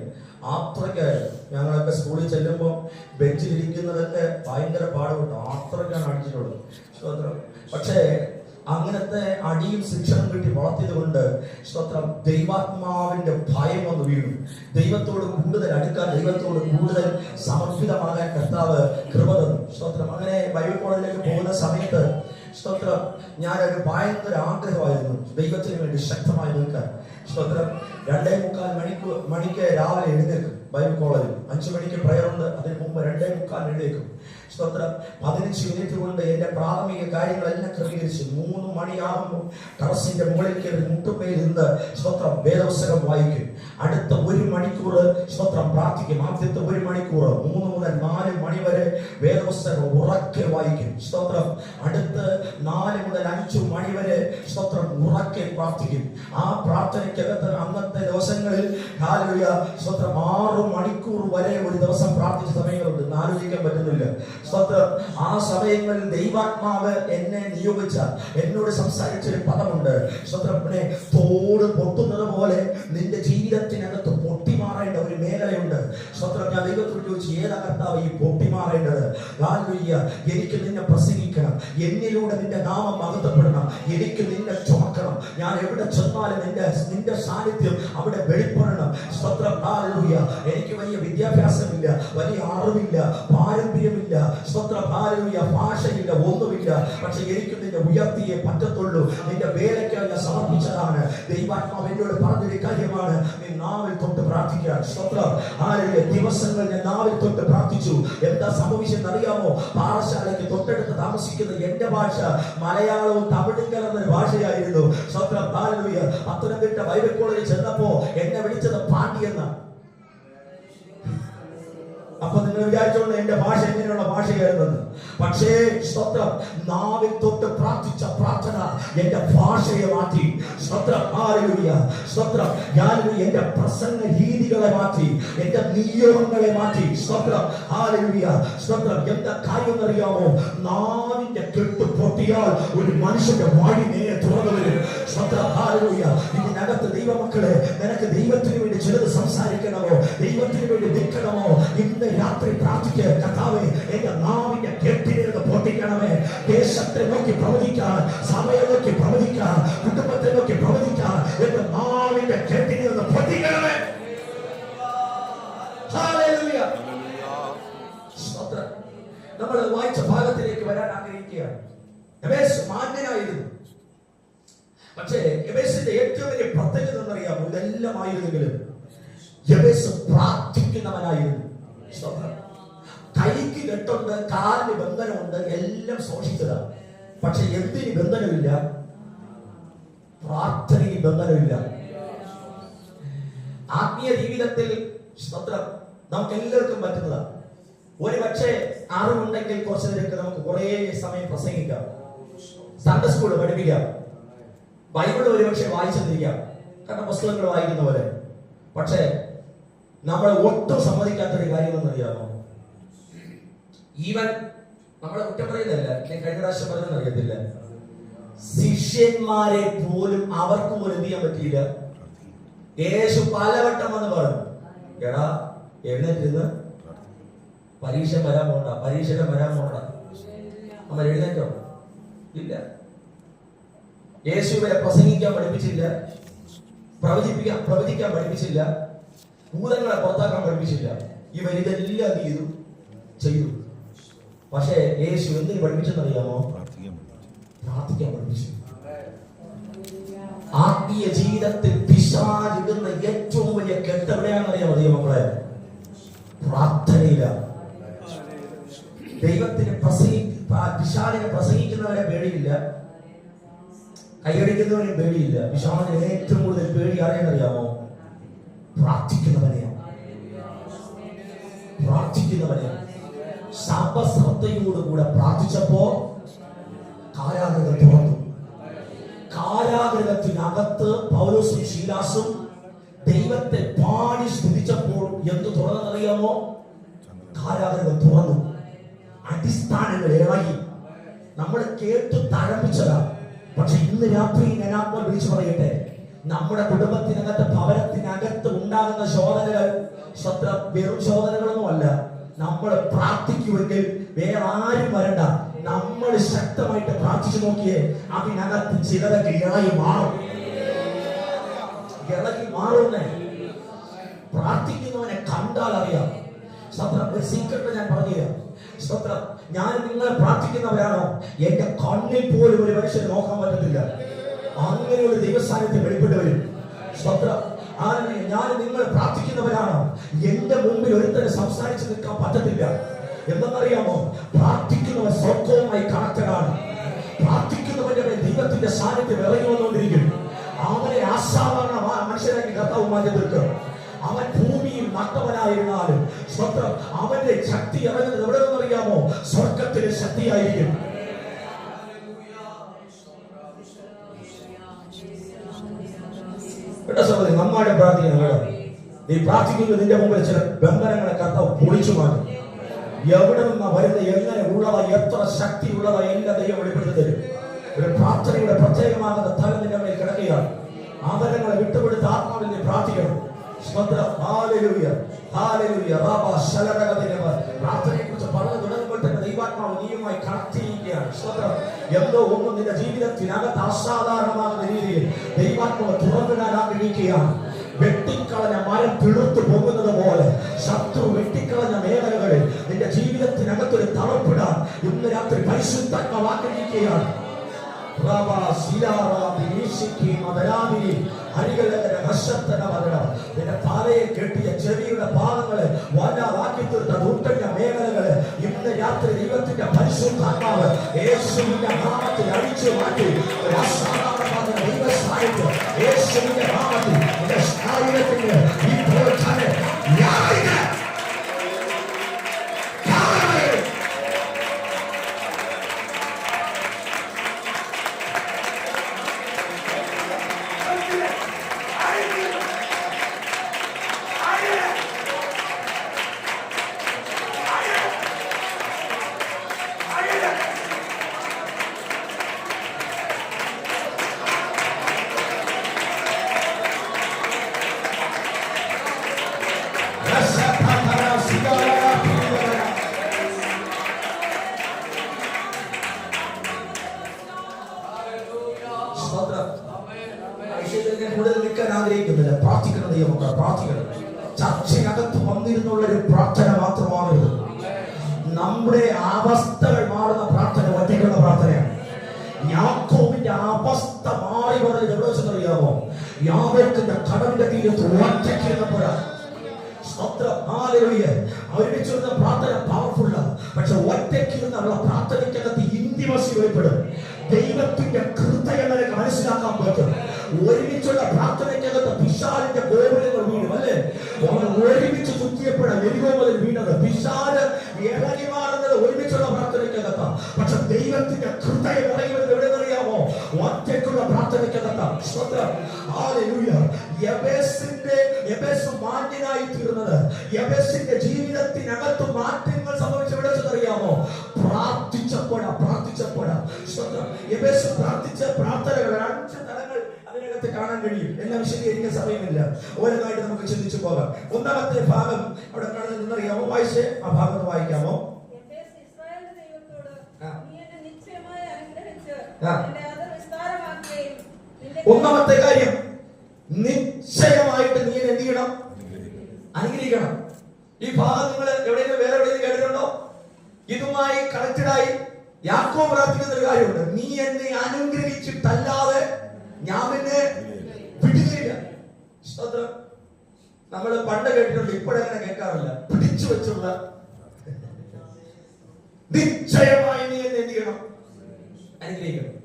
അത്രയ്ക്കായിരുന്നു. ഞങ്ങളൊക്കെ സ്കൂളിൽ ചെല്ലുമ്പോൾ ബെഞ്ചിലിരിക്കുന്നതൊക്കെ ഭയങ്കര പാടുപെട്ടു. അത്രയ്ക്കാണ് അടിച്ചിട്ടുള്ളത്. സ്തോത്രം. പക്ഷേ അങ്ങനത്തെ അടിയും ശിക്ഷണം കിട്ടി വളർത്തിയത് കൊണ്ട് സ്തോത്രം ദൈവാത്മാവിന്റെ ഭയം വന്ന് വീണു. ദൈവത്തോട് കൂടുതൽ അടുക്കാൻ, ദൈവത്തോട് കൂടുതൽ സമർപ്പിതമാകാൻ കർത്താവ് കൃപ തന്നു. സ്തോത്രം. അങ്ങനെ ബൈബിൾ കോളേജിലേക്ക് പോകുന്ന സമയത്ത് സ്തോത്രം ഞാനൊരു ഭയങ്കര ആഗ്രഹമായിരുന്നു ദൈവത്തിന് വേണ്ടി ശക്തമായി നിൽക്കാൻ. സ്തോത്രം. 2:45 മണിക്ക് രാവിലെ എഴുന്നേൽക്കും. ബൈബിൾ കോളേജിൽ 5 മണിക്ക് പ്രയർ ഉണ്ട്. അതിന് മുമ്പ് 2:45 എഴുന്നേൽക്കും. സ്തോത്രം. 15 മിനിറ്റ് കൊണ്ട് എന്റെ പ്രാഥമിക കാര്യങ്ങളെല്ലാം ക്രമീകരിച്ച് 3 മണിയാകുമ്പോൾ ടെറസിന്റെ മുകളിൽ കയറി മുട്ടുമേൽ നിന്ന് സ്തോത്രം വേദപുസ്തകം വായിക്കും. അടുത്ത 1 മണിക്കൂർ സ്തോത്രം പ്രാർത്ഥിക്കും. ആദ്യത്തെ 1 മണിക്കൂർ 3 മുതൽ 4 മണി വരെ വേദപുസ്തകം ഉറക്കെ വായിക്കും. സ്തോത്രം. അടുത്ത് 4 മുതൽ 5 മണി വരെ സ്തോത്രം ഉറക്കെ പ്രാർത്ഥിക്കും. ആ പ്രാർത്ഥനയ്ക്കകത്ത് അന്നത്തെ ദിവസങ്ങളിൽ ഹല്ലേലൂയ സ്തോത്രം 6 മണിക്കൂർ വരെ ഒരു ദിവസം പ്രാർത്ഥിച്ച സമയങ്ങളുണ്ട്. ആലോചിക്കാൻ പറ്റുന്നില്ല. സ്തോത്രം. ആ സമയങ്ങളിൽ ദൈവാത്മാവ് എന്നെ നിയോഗിച്ച, എന്നോട് സംസാരിച്ചൊരു പദമുണ്ട്. സ്തോത്രം. തോട് പൊട്ടുന്നത് പോലെ നിന്റെ ജീവിതത്തിനകത്ത് പൊട്ടിമാറേണ്ട ഒരു മേഖലയുണ്ട്. സ്തോത്രം. ഞാൻ ദൈവത്തോട് ചോദിച്ചു, ഏതാ കർത്താവ് ഈ പൊട്ടിമാറേണ്ടത്? ഹല്ലേലൂയ. എനിക്ക് നിന്നെ പ്രസംഗിക്കണം, എന്നിലൂടെ നിന്റെ നാമം മഹത്വപ്പെടണം, എനിക്ക് നിന്നെ ചുമക്കണം. ഞാൻ എവിടെ ചെന്നാലും നിന്റെ സാന്നിധ്യം അവിടെ വെളിപ്പെടണം. സ്തോത്രം. ഹല്ലേലൂയ. എനിക്ക് വലിയ വിദ്യാഭ്യാസമില്ല, വലിയ അറിവില്ല, പാരമ്പര്യമില്ല. സ്തോത്രം. ഹല്ലേലൂയ. ഭാഷയില്ല, ഒന്നുമില്ല. പക്ഷെ എനിക്ക് നിന്നെ ഉയർത്തിയേ പറ്റത്തുള്ളൂ. നിന്റെ വേലയ്ക്കായി ഞാൻ സമർപ്പിച്ചതാണ്. ദൈവാത്മാവ് എന്നോട് പറഞ്ഞൊരു കാര്യമാണ്, നീ നാവിൽ തൊട്ട് പ്രാർത്ഥിക്കാൻ. സ്തോത്രം. ഹല്ലേലൂയ. ദിവസങ്ങൾ ഞാൻ നാവിൽ തൊട്ട് പ്രാർത്ഥിച്ചു. എന്താ സംഭവിച്ചെന്ന് അറിയാമോ? പാറശാലയ്ക്ക് തൊട്ടടുത്ത് താമസിക്കുന്ന എന്റെ ഭാഷ മലയാളവും തമിഴും കലർന്ന ഭാഷയായിരുന്നു. സ്തോത്രം. ഹല്ലേലൂയ. പത്തനംതിട്ട ബൈബിൾ കോളേജിൽ ചെന്നപ്പോ എന്നെ വിളിച്ചത് പാണ്ടി എന്നാണ്. അപ്പൊ നിങ്ങൾ വിചാരിച്ചോണ്ട് എന്റെ ഭാഷ എങ്ങനെയുള്ള ഭാഷയായിരുന്നത്. പക്ഷേ സ്തോത്രം, നാവിൽ തൊട്ട് പ്രാർത്ഥിച്ച പ്രാർത്ഥന എന്റെ ഭാഷയെ മാറ്റി. സ്തോത്രം. ഹല്ലേലൂയ. സ്തോത്രം. ഹല്ലേലൂയ. എന്റെ പ്രസംഗ രീതികളെ മാറ്റി, എന്റെ നിയോഗങ്ങളെ മാറ്റി. സ്തോത്രം. ഹല്ലേലൂയ. സ്തോത്രം. എന്താ കാര്യം അറിയാമോ? നാവിന്റെ കെട്ട് പൊട്ടിയാൽ ഒരു മനുഷ്യന്റെ വാടി നേരെ തുറന്നു വരും. സ്തോത്രം. ഹല്ലേലൂയ. ഇതിനകത്ത് ദൈവമക്കളെ, നിനക്ക് ദൈവത്തിന് വേണ്ടി ചിലത് സംസാരിക്കണമോ, ദൈവത്തിന് വേണ്ടി നിൽക്കണമോ? ഇന്ന് രാത്രി പ്രാർത്ഥിക്കുക, കർത്താവേ എന്റെ നാവിന്റെ കെട്ടിനെ പൊട്ടിക്കണമേ. ദേശത്തെ നോക്കി പ്രവചിക്കാൻ, സഭയെ നോക്കി പ്രവചിക്കാൻ, കുടുംബത്തെ നോക്കി പ്രവചിക്കാൻ എന്റെ നാവിന്റെ കെട്ടിനെ ഒന്ന് പൊട്ടിക്കണമേ. ഹല്ലേലൂയ. സ്തോത്രം. നമ്മൾ വായിച്ച ഭാഗത്തിലേക്ക് വരാൻ ആഗ്രഹിക്കുകയാണ്. എബേസ് മാന്യനായിരുന്നു. പക്ഷേ എബേസിന്റെ ഏറ്റവും വലിയ പ്രത്യേകത എന്നറിയാമോ? ഇതെല്ലാം ആയിരുന്നെങ്കിലും എബേസ് പ്രാർത്ഥിക്കുന്നവനായിരുന്നു. കൈക്ക് കെട്ടുണ്ട്, കാലിന് ബന്ധനമുണ്ട്, എല്ലാം സൂക്ഷിച്ചതാണ്. പക്ഷെ എന്തിന് ബന്ധനമില്ല? പ്രാർത്ഥനയ്ക്ക് ബന്ധനമില്ല. ആത്മീയ ജീവിതത്തിൽ സ്തോത്രം നമുക്ക് എല്ലാവർക്കും പറ്റുന്നതാണ്. ഒരു പക്ഷേ അറിവുണ്ടെങ്കിൽ കുറച്ചു നേരമൊക്കെ നമുക്ക് കുറേ സമയം പ്രസംഗിക്കാം, സൺഡേ സ്കൂൾ പഠിപ്പിക്കാം, ബൈബിൾ ഒരുപക്ഷെ വായിച്ചെന്നിരിക്കാം. കാരണം പുസ്തകങ്ങൾ വായിക്കുന്ന പോലെ. പക്ഷേ നമ്മൾ ഒട്ടും സമ്മതിക്കാത്തൊരു കാര്യമെന്ന് അറിയാമോ? ഈവൻ നമ്മളെ കുറ്റം പറയുന്നതല്ല, ഞാൻ കഴിഞ്ഞ പ്രാവശ്യം പറഞ്ഞെന്ന് അറിയത്തില്ല, ശിഷ്യന്മാരെ പോലും അവർക്ക് പോലും എന്ത് ചെയ്യാൻ പറ്റിയില്ല. യേശു പലവട്ടം വന്ന് പറഞ്ഞു, എടാ എഴുന്നേറ്റിരുന്ന് പരീക്ഷ വരാൻ പോണ്ട, പരീക്ഷയുടെ വരാൻ പോണ്ട. നമ്മൾ എഴുന്നേറ്റോ? ഇല്ല. യേശു ഇവരെ പ്രസംഗിക്കാൻ പഠിപ്പിച്ചില്ല, പ്രവചിക്കാൻ പഠിപ്പിച്ചില്ല, ഭൂതങ്ങളെ പുറത്താക്കാൻ പഠിപ്പിച്ചില്ല. ഇവർ ഇതെല്ലാം ചെയ്തു. പക്ഷേ യേശു എന്തിനു പഠിപ്പിച്ചെന്നറിയാമോ? പ്രാർത്ഥിക്കാൻ പഠിപ്പിച്ചു. ആത്മീയ ജീവിതത്തിൽ പിശാചിടുന്ന ഏറ്റവും വലിയ കെട്ട് എവിടെയാണെന്നറിയാമോ ദൈവമക്കളെ? പ്രാർത്ഥനയില്ല. ദൈവത്തിന് പിശാചിനെ പ്രസംഗിക്കുന്നവരെ പേടിയില്ല, കൈയടിക്കുന്നവനും പേടിയില്ല. പിശാചിന് ഏറ്റവും കൂടുതൽ പേടി ആരെയെന്നറിയാമോ? പ്രാർത്ഥിക്കുന്നവനെയാണ്. സർവശ്രദ്ധയോടുകൂടെ പ്രാർത്ഥിച്ചപ്പോ കാരാഗൃഹം തുറന്നു. കാരാഗൃഹത്തിനകത്ത് പൗലോസും ശീലാസും ദൈവത്തെ പാടി സ്തുതിച്ചപ്പോൾ എന്ത് തുറന്നറിയാമോ? കാരാഗൃഹം തുറന്നു. അടിസ്ഥാനങ്ങൾ ഇളകി. നമ്മൾ കേട്ട് തഴപ്പിച്ചതാ. പക്ഷെ ഇന്ന് രാത്രി ഞാൻ ആത്മാവ് വിളിച്ചു പറയട്ടെ, നമ്മുടെ കുടുംബത്തിനകത്ത്, ഭവനത്തിനകത്ത് ഉണ്ടാകുന്ന ശോധനകൾ വെറും ശോധനകളൊന്നും അല്ല. നമ്മൾ പ്രാർത്ഥിക്കുമെങ്കിൽ വേറെ ആരും വരണ്ട. നമ്മൾ ശക്തമായിട്ട് പ്രാർത്ഥിച്ചു നോക്കിയേ, അതിനകത്ത് ചിലതൊക്കെ ഇളകി മാറുന്നേ. പ്രാർത്ഥിക്കുന്നവനെ കണ്ടാൽ അറിയാം. സീക്രട്ട് ഞാൻ പറഞ്ഞുതരാം. ഞാൻ നിങ്ങളെ പ്രാർത്ഥിക്കുന്നവരാണോ? എന്റെ കണ്ണിൽ പോലും ഒരു മനുഷ്യനെ നോക്കാൻ പറ്റത്തില്ല. അങ്ങനെ ഒരു ദൈവസാന്നിധ്യം വെളിപ്പെട്ട് വരും. ഞാൻ നിങ്ങളെ പ്രാർത്ഥിക്കുന്നവരാണോ? എന്റെ മുമ്പിൽ ഒരുത്തരെ സംസാരിച്ച് നിൽക്കാൻ പറ്റത്തില്ല. എന്തെന്നറിയാമോ? പ്രാർത്ഥിക്കുന്നവൻ സ്വർഗവുമായി കണക്റ്റഡാണ്. പ്രാർത്ഥിക്കുന്നവന്റെ ദൈവത്തിന്റെ സാന്നിധ്യം ഇറങ്ങി വന്നുകൊണ്ടിരിക്കും. അവനെ അസാധാരണ മനുഷ്യരാക്കി കർത്താവ് മാറ്റി തീർക്കും. അവൻ ഭൂമിയിൽ നട്ടവനായിരുന്നാലും അവന്റെ ശക്തി ഇറങ്ങുന്നത് എവിടെ നിന്നറിയാമോ? സ്വർഗത്തിലെ ശക്തിയായിരിക്കും. നന്നായിട്ട് പ്രാർത്ഥിക്കണം കേട്ടോ. നീ പ്രാർത്ഥിക്കുന്നത് നിന്റെ മുമ്പിൽ ചില ബന്ധനങ്ങളെ കർത്താവ് പൊളിച്ചു മാറ്റും. എവിടെ നിന്നാ വരുന്ന, എങ്ങനെ ഉള്ളതാ, എത്ര ശക്തി ഉള്ളതാ, എല്ലാ ദൈവം വെളിപ്പെടുത്തി തരും. ഒരു പ്രാർത്ഥനയുടെ പ്രത്യേകമാകുന്ന തലം നിന്റെ മേൽ കിടക്കുകയാണ്. ആദരങ്ങളെ വിട്ടുപിടുത്ത ആത്മാവിൽ നീ പ്രാർത്ഥിക്കണം. പ്രാർത്ഥനയെ കുറിച്ച് പറഞ്ഞു തുടങ്ങുമ്പോൾ തന്നെ ദൈവാത്മാവ് നീയുമായി കണക്ട് ചെയ്യുകയാണ്. എന്തോ ഒന്നും നിന്റെ ജീവിതത്തിനകത്ത് അസാധാരണമാകുന്ന രീതിയിൽ ദൈവാത്മാവ് തുറന്നിടാൻ ആഗ്രഹിക്കുകയാണ്. വെട്ടിക്കളഞ്ഞ മരം പിളുത്തു പോകുന്നത് പോലെ ശത്രു വെട്ടിക്കളഞ്ഞ മേഖലകളിൽ നിന്റെ ജീവിതത്തിനകത്തൊരു തളർപ്പിടാൻ ഇന്ന് രാത്രി പരിശുദ്ധാത്മാവ് ആഗ്രഹിക്കുകയാണ്. നിന്റെ തലയെ കെട്ടിയ ചെവിയുടെ ഭാഗങ്ങള് വല്ലാതാക്കി തീർത്ത നൂറ്റഞ്ഞ മേഖലകള് ഇന്ന് രാത്രി ദൈവത്തിന്റെ പരിശുദ്ധാത്മാവ് യേശുവിന്റെ നാമത്തിൽ അടിച്ചു മാറ്റി. ദൈവസാന്നിധ്യം യേശുവിന്റെ നാമത്തിൽ നിന്റെ ശരീരത്തിന് ഇപ്പോൾ തന്നെ കൂടുതൽ നിൽക്കാൻ ആഗ്രഹിക്കുന്നില്ല. പ്രാർത്ഥിക്കണം ദൈവമക്കളെ, പ്രാർത്ഥിക്കണം. ചർച്ചയ്ക്കകത്ത് വന്നിരുന്നുള്ള ഒരു പ്രാർത്ഥന മാത്രമാകരുത്. നമ്മുടെ അവസ്ഥകൾ മാറുന്ന പ്രാർത്ഥന ഒറ്റയ്ക്കുള്ള പ്രാർത്ഥനയാണ്. യാക്കോബിന്റെ അവസ്ഥ മാറി പറഞ്ഞത് എവിടെ വെച്ചെന്നറിയാമോ? യാക്കോബിന്റെ കടലിന്റെ തീരത്ത് ഒറ്റയ്ക്കിരുന്നപ്പോഴാണ്. ഒരുമിച്ചിരുന്ന പ്രാർത്ഥന പവർഫുള്ളാണ്. പക്ഷെ ഒറ്റയ്ക്കിരുന്നുള്ള പ്രാർത്ഥനയ്ക്കകത്ത് ഇന്റിമസി വെളിപ്പെടും. ദൈവത്തിന്റെ ഹൃദയം നിനക്ക് മനസ്സിലാക്കാൻ പറ്റും. ഒരുമിച്ചുള്ള പ്രാർത്ഥനയ്ക്കകത്ത് പിശാചിന്റെ ഗോപുരങ്ങൾ വീണു അല്ലേ? ഒരുമിച്ച് ചുറ്റിയപ്പോഴാണ് എരികോ മുതൽ വീണത്. പിശാച് ഇറങ്ങി മാറുന്നത് ഒരുമിച്ചുള്ള പ്രാർത്ഥനയ്ക്കകത്താണ്. പക്ഷെ ദൈവത്തിന്റെ ഹൃദയം ഇറങ്ങി വരുന്നത് എവിടെയെന്നറിയാമോ? ഒറ്റയ്ക്കുള്ള പ്രാർത്ഥനയ്ക്കകത്താണ്. സ്തോത്രം. ഹല്ലേലൂയ. യബേസ് മാന്യനായി തീർന്നത്, യബേസിന്റെ ജീവിതത്തിനകത്ത് മാറ്റങ്ങൾ സംഭവിച്ചെവിടെച്ചറിയാമോ? പ്രാർത്ഥിച്ചപ്പോഴാ. സ്തോത്രം. യബേസ് പ്രാർത്ഥിച്ച പ്രാർത്ഥനകൾ 5 തലങ്ങൾ അതിനകത്ത് കാണാൻ കഴിയും. എല്ലാം വിശദീകരിക്കാൻ സമയമില്ല. ഓരോന്നായിട്ട് നമുക്ക് ചിന്തിച്ചു പോകാം. ഒന്നാമത്തെ ഭാഗം അവിടെ കാണുന്നതെന്നറിയാമോ? വായിച്ചേ, ആ ഭാഗം വായിക്കാമോ? ഒന്നാമത്തെ കാര്യം, നിശ്ചയമായിട്ട് നീ എന്ത് ചെയ്യണം? അനുഗ്രഹിക്കണം. ഈ ഭാഗം നിങ്ങൾ എവിടെയെങ്കിലും വേറെ എവിടെയെങ്കിലും കേട്ടിട്ടുണ്ടോ? ഇതുമായി കണക്റ്റഡായി യാക്കോബ് പ്രാർത്ഥിക്കുന്ന ഒരു കാര്യമുണ്ട്. നീ എന്നെ അനുഗ്രഹിച്ചിട്ടല്ലാതെ ഞാൻ നിന്നെ വിടുകയില്ല. സ്തോത്രം. നമ്മൾ പണ്ട് കേട്ടിട്ടുണ്ട്, ഇപ്പോഴങ്ങനെ കേൾക്കാറില്ല. പിടിച്ചു വെച്ചുള്ള നിശ്ചയമായി നീ എന്നെ എന്ത് ചെയ്യണം? അനുഗ്രഹിക്കണം.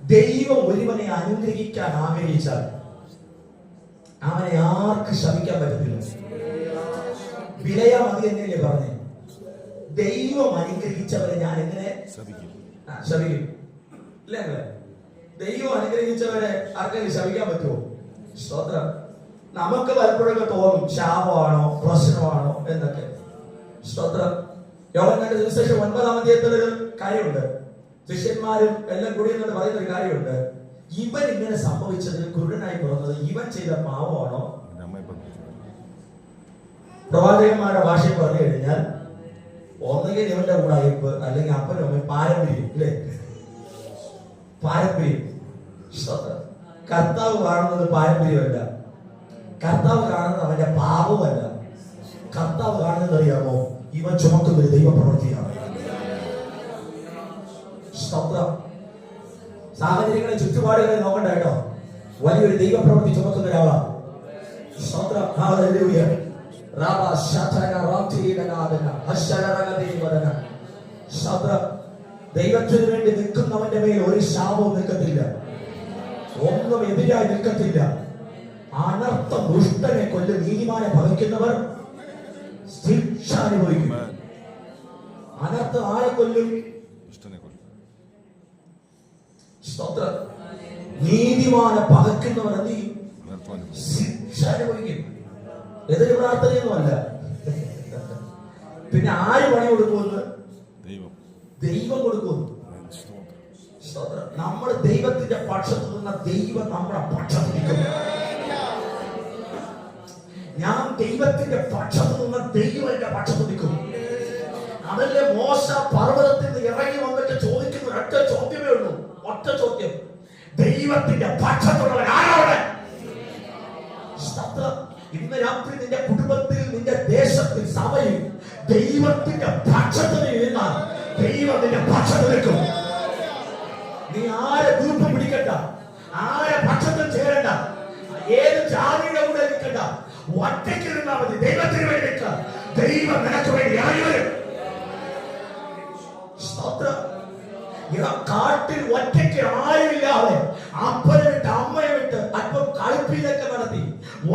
ദൈവം ഒരുവനെ അനുഗ്രഹിക്കാൻ ആഗ്രഹിച്ചാൽ അവനെ ആർക്ക് ശപിക്കാൻ പറ്റത്തില്ല. വിലയാ മതി എന്നല്ലേ പറഞ്ഞേ? ദൈവം അനുഗ്രഹിച്ചവരെ ഞാൻ എങ്ങനെ ശപിക്കും? ഇല്ലേ? ദൈവം അനുഗ്രഹിച്ചവരെ ആർക്കെങ്കിലും ശപിക്കാൻ പറ്റുമോ? സ്തോത്രം. നമുക്ക് പലപ്പോഴൊക്കെ തോന്നും ശാപമാണോ പ്രശ്നമാണോ എന്നൊക്കെ. സ്തോത്രം. യോഹന്നാന്റെ സുവിശേഷം 9-ാം അധ്യായത്തിൽ ഒരു കാര്യമുണ്ട്. ശിഷ്യന്മാരും എല്ലാം കൂടി എന്നിട്ട് പറയുന്ന ഒരു കാര്യമുണ്ട്. ഇവൻ ഇങ്ങനെ സംഭവിച്ചതിൽ കുരുടനായി പിറന്നത് ഇവൻ ചെയ്ത പാവമാണോ? പ്രവാചകന്മാരുടെ ഭാഷയിൽ പറഞ്ഞു കഴിഞ്ഞാൽ ഒന്നുകിൽ ഇവന്റെ ഉടായിപ്പ്, അല്ലെങ്കിൽ അപ്പനും അമ്മയും പാരമ്പര്യം. ഇല്ലേ? പാരമ്പര്യം. കർത്താവ് കാണുന്നത് പാരമ്പര്യമല്ല. കർത്താവ് കാണുന്നത് അവന്റെ പാപമല്ല. കർത്താവ് കാണുന്നത് അറിയാമോ? ഇവൻ ചുമക്കുന്ന ഒരു ദൈവപ്രവൃത്തിയാണ്. സാഹചര്യങ്ങളെ ചുറ്റുപാടുകളെ നോക്കണ്ട കേട്ടോ. വലിയൊരു ദൈവപ്രവൃത്തി ചുമക്കുന്ന ഒരാളാണ്. ദൈവത്തിന് വേണ്ടി നിൽക്കുന്നവന്റെ മേൽ ഒരു ശാപവും നിൽക്കത്തില്ല, ഒന്നും എതിരായി നിൽക്കത്തില്ല. അനർത്ഥ ദുഷ്ടനെ കൊല്ല് നീതിമാനെ ഭവിക്കുന്നവർ ശിക്ഷ അനുഭവിക്കും. അനർത്ഥം ആരെ കൊല്ലും? സ്തോത്രം. നീതിമാനെ പകയ്ക്കുന്നവർ എന്ത് ചെയ്യും? ശിക്ഷ അനുഭവിക്കും. എതിര് പ്രാർത്ഥനയൊന്നുമല്ല. പിന്നെ ആര് പണി കൊടുക്കുമെന്ന്? ദൈവം കൊടുക്കുന്നു. നമ്മൾ ദൈവത്തിന്റെ പക്ഷത്ത് നിന്ന ദൈവം നമ്മുടെ പക്ഷത്ത് നിൽക്കുന്നു. ഞാൻ ദൈവത്തിന്റെ പക്ഷത്ത് നിന്ന ദൈവം എന്റെ പക്ഷത്ത് നിൽക്കും. അതല്ലേ മോശ പർവ്വതത്തിൽ നിന്ന് ഇറങ്ങി വന്നിട്ട് ചോദിക്കുന്ന ഒരൊറ്റ ചോദ്യമേ ഉള്ളൂ. ഒറ്റ ചോദ്യം, ദൈവത്തിന്റെ പക്ഷത്തുള്ളവൻ ആരാണ്? ഇന്ന് രാത്രി നിന്റെ കുടുംബത്തിൽ, നിന്റെ ദേശത്തിൽ, സഭയിൽ ദൈവത്തിന്റെ പക്ഷത്ത് നിന്നാൽ ദൈവം നിന്റെ പക്ഷത്ത് നിൽക്കും. നീ ആരെ ഗ്രൂപ്പ് പിടിക്കണ്ട, ആരെ പക്ഷത്തും ചേരണ്ട, ഏത് ജാതിയുടെ കൂടെ നിൽക്കണ്ട. ഒറ്റയ്ക്ക് നിന്നാൽ മതി. ദൈവത്തിന് വേണ്ടി നിൽക്കുക. ദൈവം നിനക്ക് വേണ്ടി ഇറങ്ങി വരും. കാട്ടിൽ ഒറ്റയ്ക്ക് ആരുമില്ലാതെ അപ്പനെ വിട്ട് അമ്മയെ വിട്ട് അല്പം കളിപ്പിലൊക്കെ നടത്തി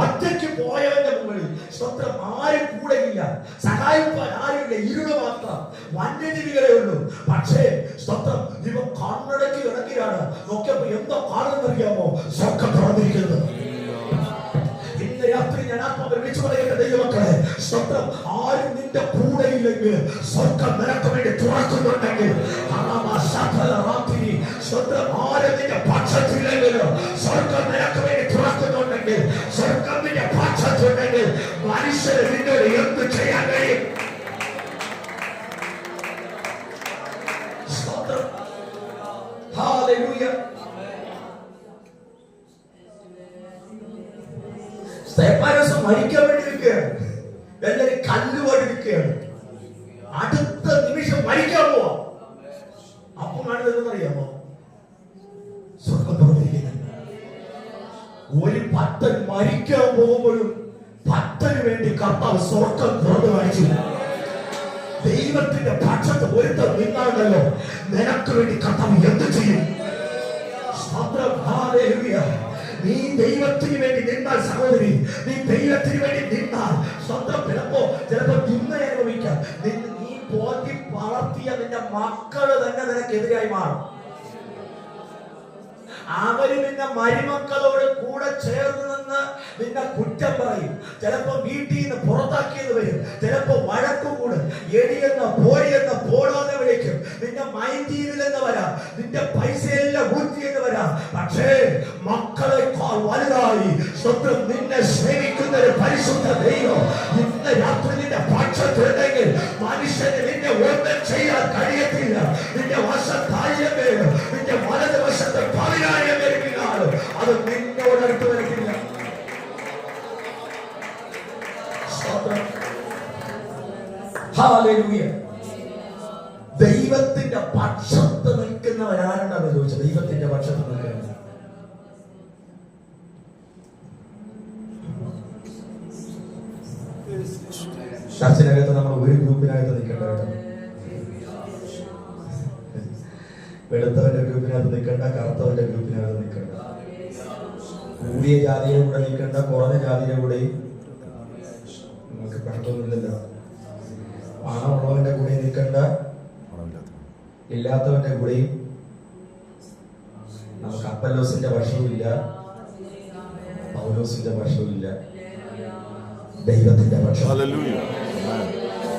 ഒറ്റയ്ക്ക് പോയവന്റെ മുകളിൽ സ്വന്തം ആരും കൂടെയില്ല, സഹായിപ്പാൻ ആരുമില്ല, ഇരുള് മാത്രം, വന്യജീവികളെ ഉള്ളൂ. പക്ഷേ സ്വന്തം ഇവ കണ്ണടക്കി ഇറങ്ങിയാണ്. നോക്കിയപ്പോ എന്തോ കാണുന്നറിയാമോ? സ്വർഗ്ഗം തുറന്നിരിക്കുന്നത്. ഇന്ന് രാത്രി ഞാൻ ആത്മാവിൽ വിളിച്ചു പറയട്ടെ ദൈവമക്കളെ, സ്വന്തം ആരും നിന്റെ കൂടെയില്ലെങ്കിൽ സ്വർഗ്ഗം നിനക്ക് വേണ്ടി തുറക്കുന്നുണ്ടെങ്കിൽ, സ്വന്തം ആരും നിന്റെ പക്ഷത്തില്ലെങ്കിൽ സ്വർഗ്ഗം നിനക്ക് വേണ്ടി തുറക്കുന്നുണ്ടെങ്കിൽ, സ്വർഗ്ഗം നിന്റെ പക്ഷത്തുണ്ടെങ്കിൽ മനുഷ്യരെ നിന്നോട് എന്ത് ചെയ്യാൻ കഴിയും? ഹല്ലേലൂയ. സ്തെഫാനോസ് മരിക്കാൻ വേണ്ടി നിൽക്കുകയാണ്. എല്ലാവരും കല്ലുപാടി നിൽക്കുകയാണ്. അടുത്ത നിമിഷം മരിക്കാൻ പോവാ. അപ്പം കാണുന്നതെന്നറിയാമോ? സ്വർഗ്ഗം തുറന്നിരിക്കുന്നത്. ഒരു ഭക്തൻ മരിക്കാൻ പോകുമ്പോഴും ഭക്തന് വേണ്ടി കർത്താവ് സ്വർഗ്ഗം തുറന്നു കാണിച്ചു. ദൈവത്തിന്റെ പക്ഷത്ത് ഒരുത്തം നിന്നാണല്ലോ, നിനക്ക് വേണ്ടി കർത്താവ് എന്ത് ചെയ്യും? നീ ദൈവത്തിന് വേണ്ടി നിന്നാൽ സഹോദരി, നീ ദൈവത്തിന് വേണ്ടി നിന്നാൽ സ്വന്തം ചിലപ്പോ തിന്മ അനുഭവിക്കാം. നീ പോറ്റി വളർത്തിയ നിന്റെ മക്കള് തന്നെ നിനക്കെതിരായി മാറും. അവര് നിന്റെ മരുമക്കളോട് കൂടെ ചേർന്ന് നിന്ന് നിന്നെ കുറ്റം പറയും. ചിലപ്പോ വീട്ടിൽ നിന്ന് പുറത്താക്കിയത് വരും, ചിലപ്പോ വഴക്കു കൂടും, എടിയെന്ന പോടിയെന്ന പോടാതെ വിളിക്കും, നിന്റെ മൈൻഡ് ചെയ്തില്ലെന്ന് വരാം, നിന്റെ പൈസയെല്ലാം ഊറ്റിയെന്ന് വരാം. പക്ഷേ മക്കളെക്കാൾ വലുതായി സ്വന്തം നിന്നെ സ്നേഹിക്കുന്ന ഒരു പരിശുദ്ധ ദൈവം ഇന്ന് രാത്രി നിന്റെ പക്ഷത്തുണ്ടെങ്കിൽ മനുഷ്യന് നിന്നെ ഒന്നും ചെയ്യാൻ കഴിയത്തില്ല. നിന്റെ വശത്തായിരം പേര്, നിന്റെ വലത് വശത്ത് 10,000 പേരിനാലും അത് നിന്നോട് അടുത്ത് വരയ്ക്കില്ല. ഹല്ലേലൂയ. ദൈവത്തിന്റെ പക്ഷത്ത് നിൽക്കുന്നവരാരെന്നാണ് ചോദിച്ചത്? ദൈവത്തിന്റെ പക്ഷത്ത് നിൽക്കുന്നത് ചർച്ചിനകത്ത് നമ്മൾ ഒരു ഗ്രൂപ്പിനകത്ത് നിൽക്കേണ്ടത്. വെളുത്തവന്റെ ഗ്രൂപ്പിനകത്ത് നിൽക്കേണ്ട, കറുത്തവന്റെ ഗ്രൂപ്പിനകത്ത് നിൽക്കേണ്ട, കൂടിയ ജാതിയുടെ കൂടെ നിൽക്കേണ്ട, കുറഞ്ഞ ജാതിയുടെ കൂടെയും നമുക്ക് കണക്കൊന്നുമില്ലല്ലോ. പണമുള്ളവന്റെ കൂടെ നിൽക്കേണ്ട, ഇല്ലാത്തവന്റെ കൂടെയും നമുക്ക് അപ്പല്ലോസിന്റെ പക്ഷവുമില്ല, പൗലോസിന്റെ പക്ഷവുമില്ല. ദൈവത്തിന്റെ പക്ഷം,